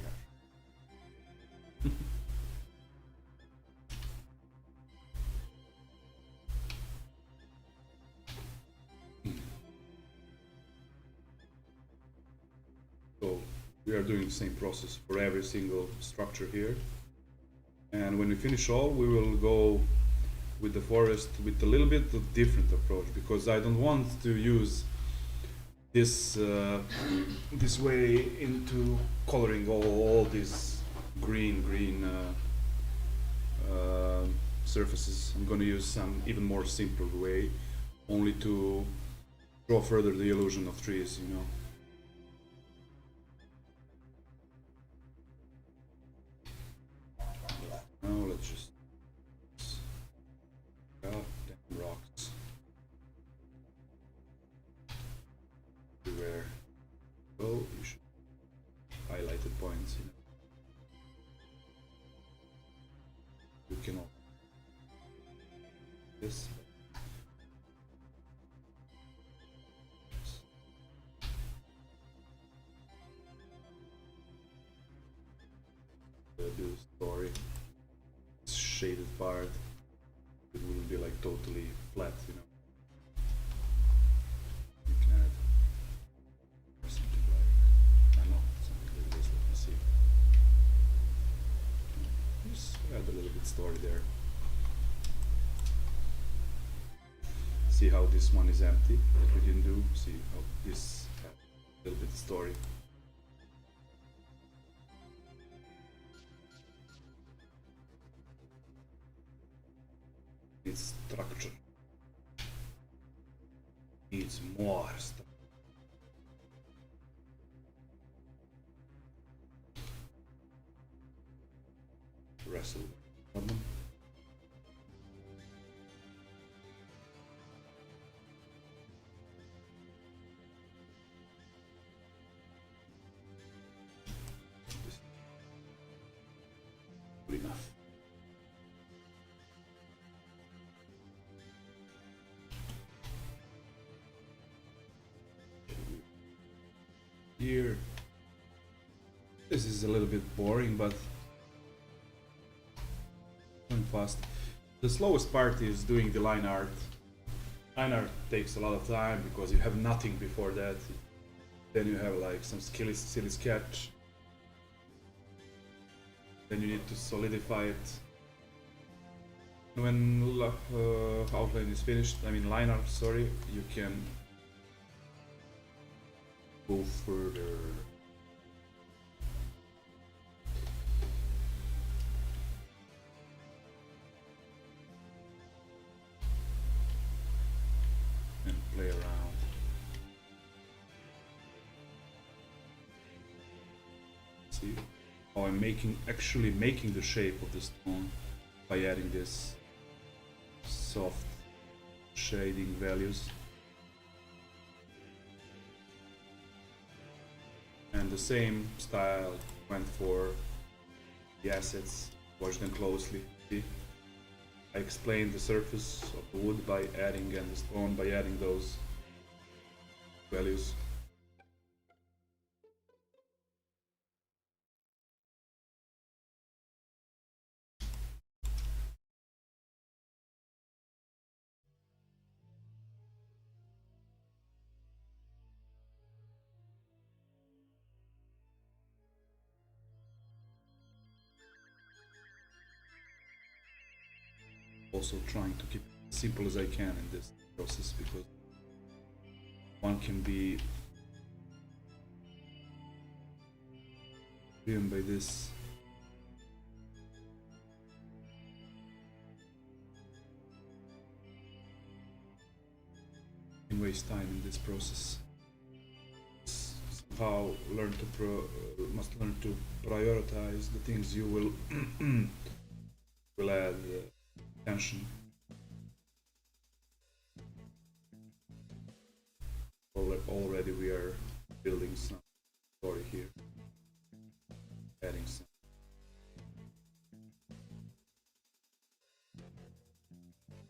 So we are doing the same process for every single structure here. And when we finish all, we will go with the forest with a little bit of different approach, because I don't want to use this this way into coloring all these green surfaces. I'm going to use some even more simple way, only to draw further the illusion of trees, you know. Now let's just goddamn rocks everywhere. Oh, you should highlighted points, you know. You can all this. Do the story. Shaded part, it wouldn't be like totally flat, you know. You can add something like, I know, something like this. Let me see. Just add a little bit story there. See how this one is empty that we didn't do. See how this has a little bit of story. Its structure needs more stuff. Wrestle with them. Good enough. Here, this is a little bit boring, but going fast. The slowest part is doing the line art. Line art takes a lot of time because you have nothing before that. Then you have like some silly sketch. Then you need to solidify it. When outline is finished, I mean line art, sorry, you can go further. And play around. See how I'm actually making the shape of the stone by adding this soft shading values. And the same style went for the assets. Watch them closely. See? I explained the surface of the wood by adding, and the stone by adding those values. Also trying to keep it as simple as I can in this process, because one can be driven by this. Can waste time in this process. Somehow must learn to prioritize the things you will add attention. already we are building some story here, adding some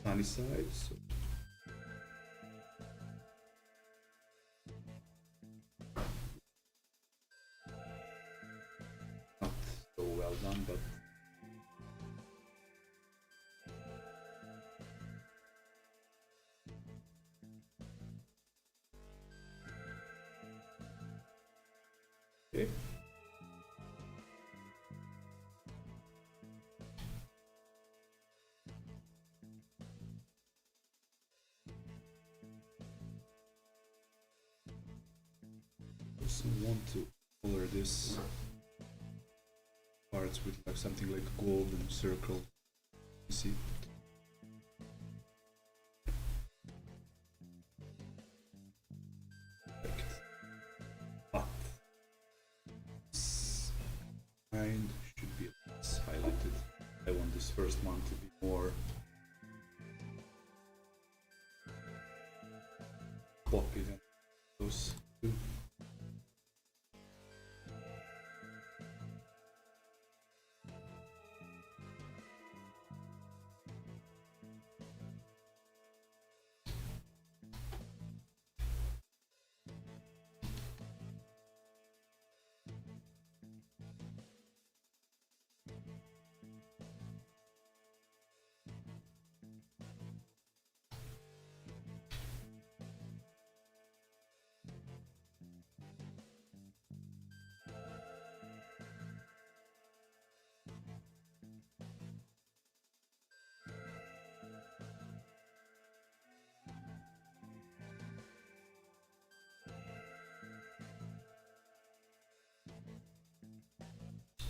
sunny side. So not so well done, but okay. Also want to color this parts with like something like a golden circle. You see? Perfect. But this kind should be less highlighted. I want this first one to be more poppy than those two.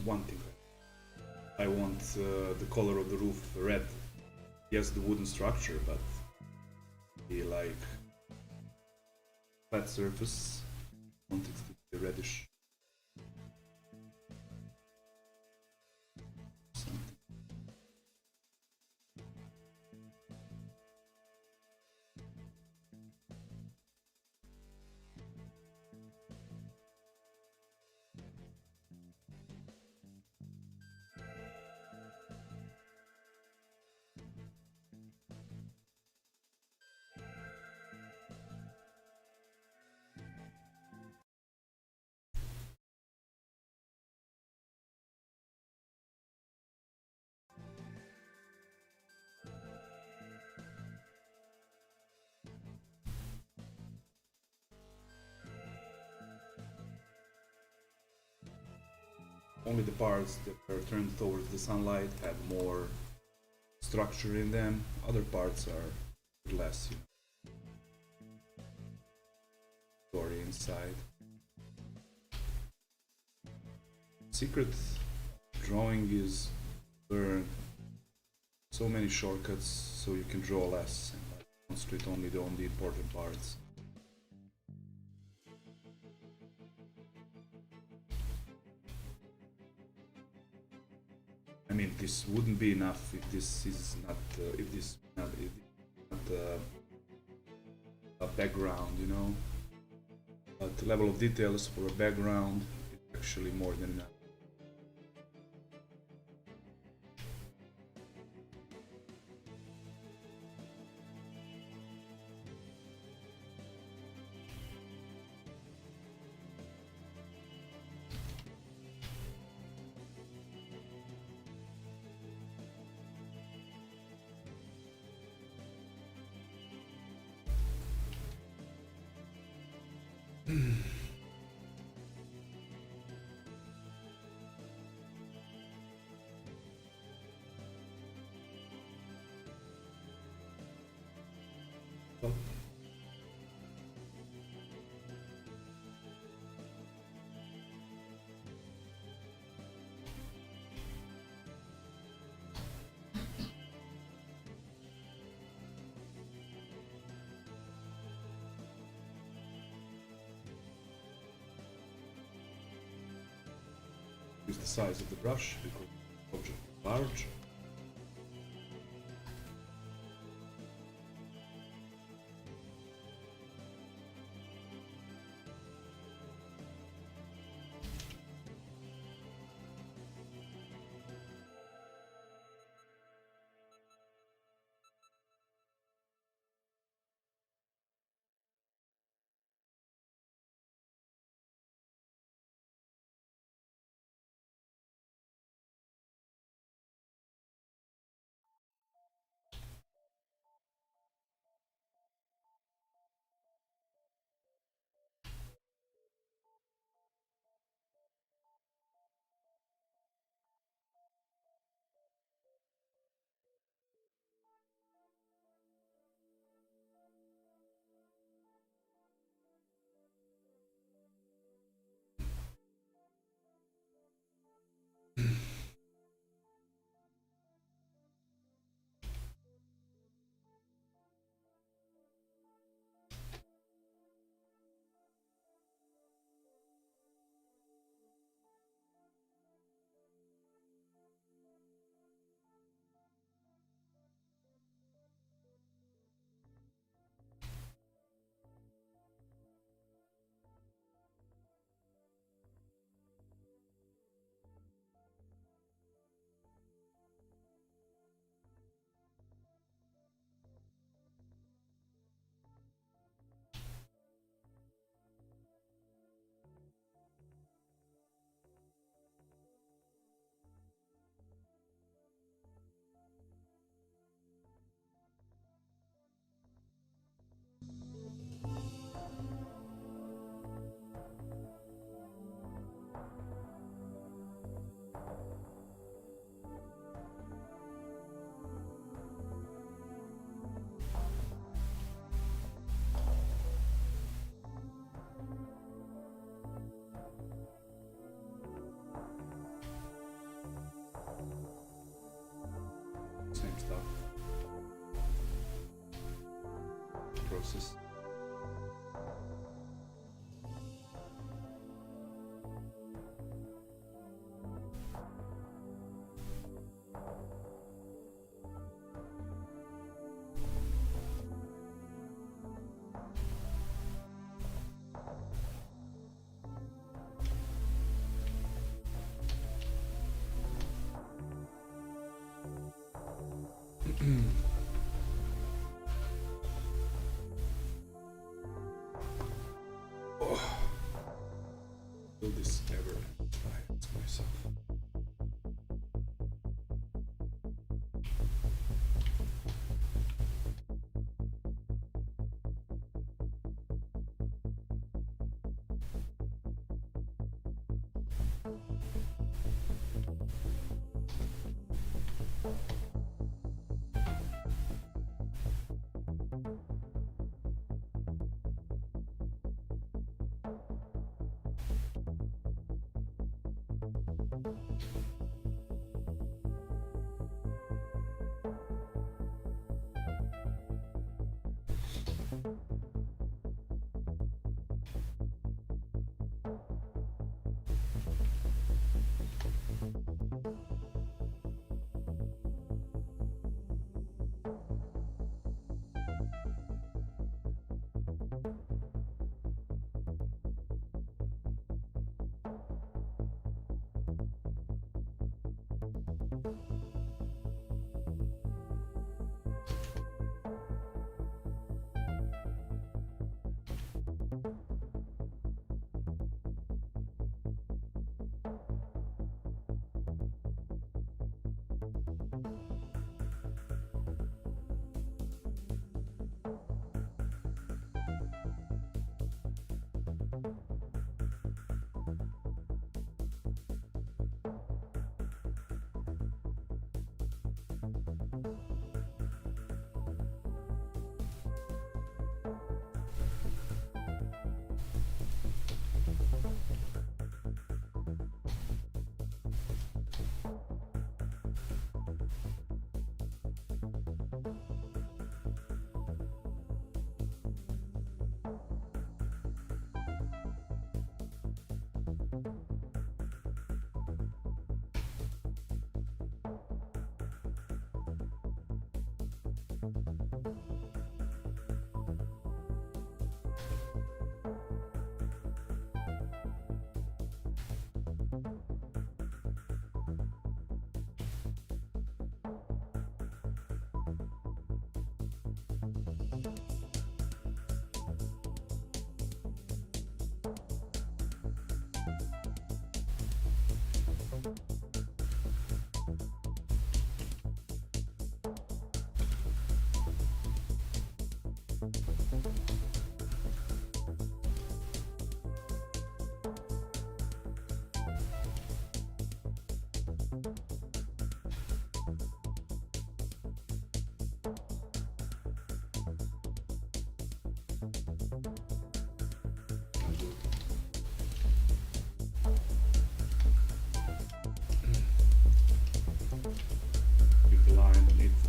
One thing, I want the color of the roof red. Yes, the wooden structure, but the like flat surface. I want it to be reddish. Something. Only the parts that are turned towards the sunlight have more structure in them. Other parts are less, you know, story inside. Secret drawing is learn so many shortcuts so you can draw less and like, concentrate only on the important parts. I mean, this wouldn't be enough if this is not a background, you know. But the level of details for a background is actually more than enough. Use the size of the brush because the object is large. same stuff. Process. Will this ever end? I ask myself.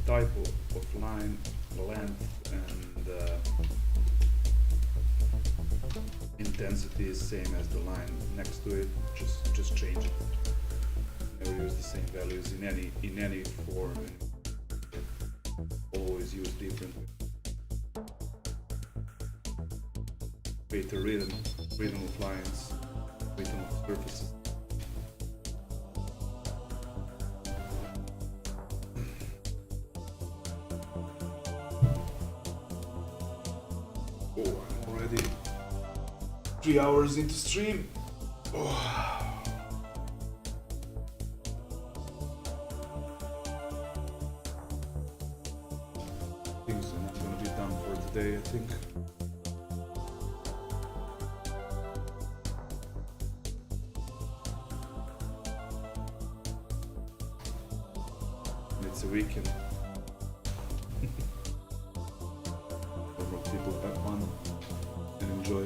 Type of line, length, and intensity is same as the line next to it. Just change it. Never use the same values in any form. Always use different. Create a rhythm of lines, rhythm of surfaces. Oh, I'm already 3 hours into stream. Oh. Things are not gonna be done for the day, I think. It's a weekend. People have fun and enjoy.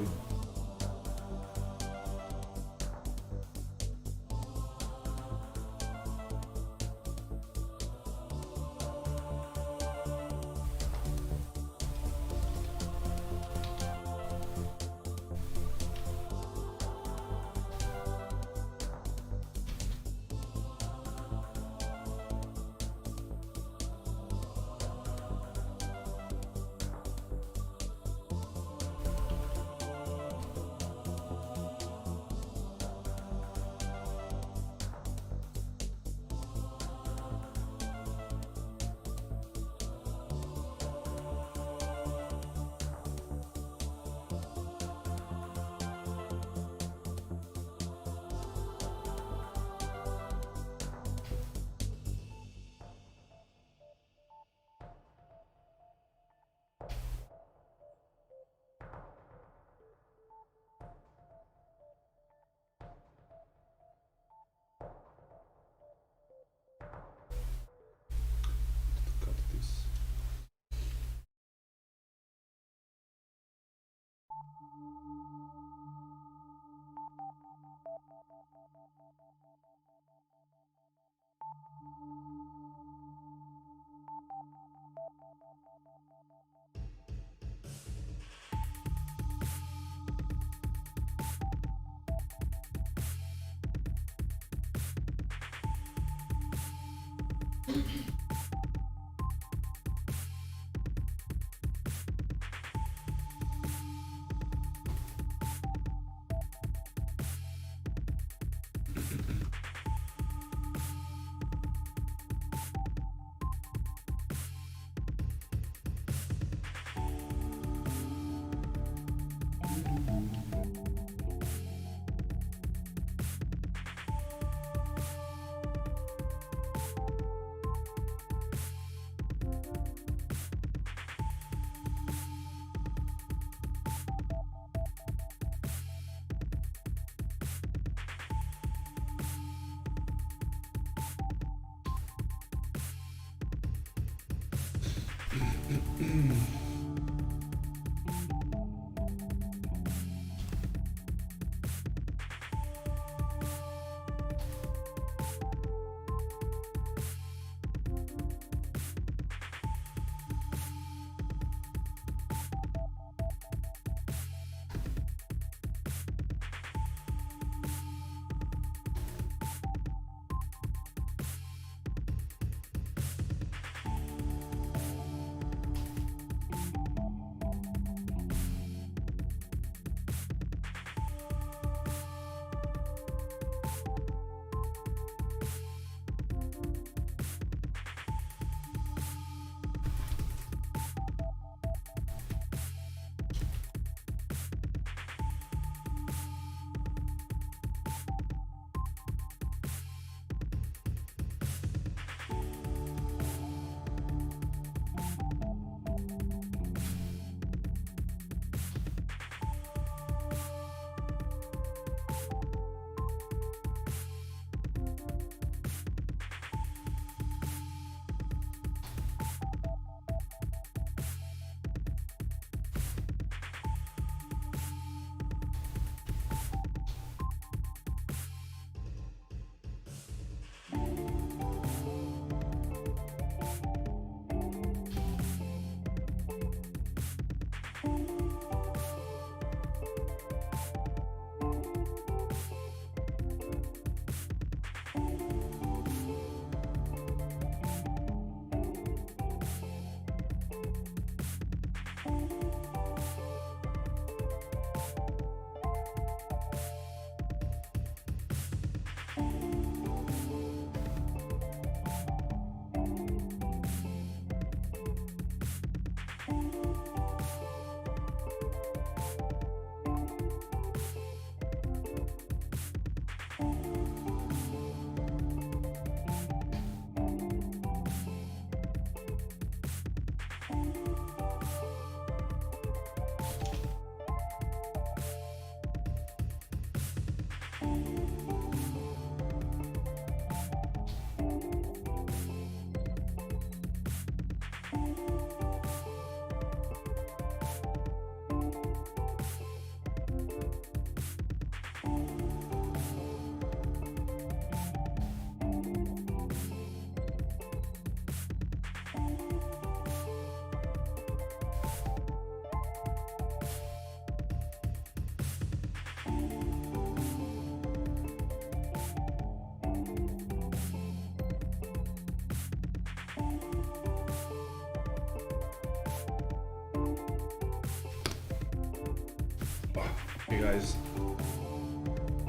Okay, guys,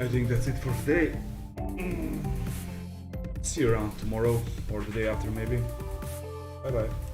I think that's it for today. See you around tomorrow or the day after, maybe. Bye bye.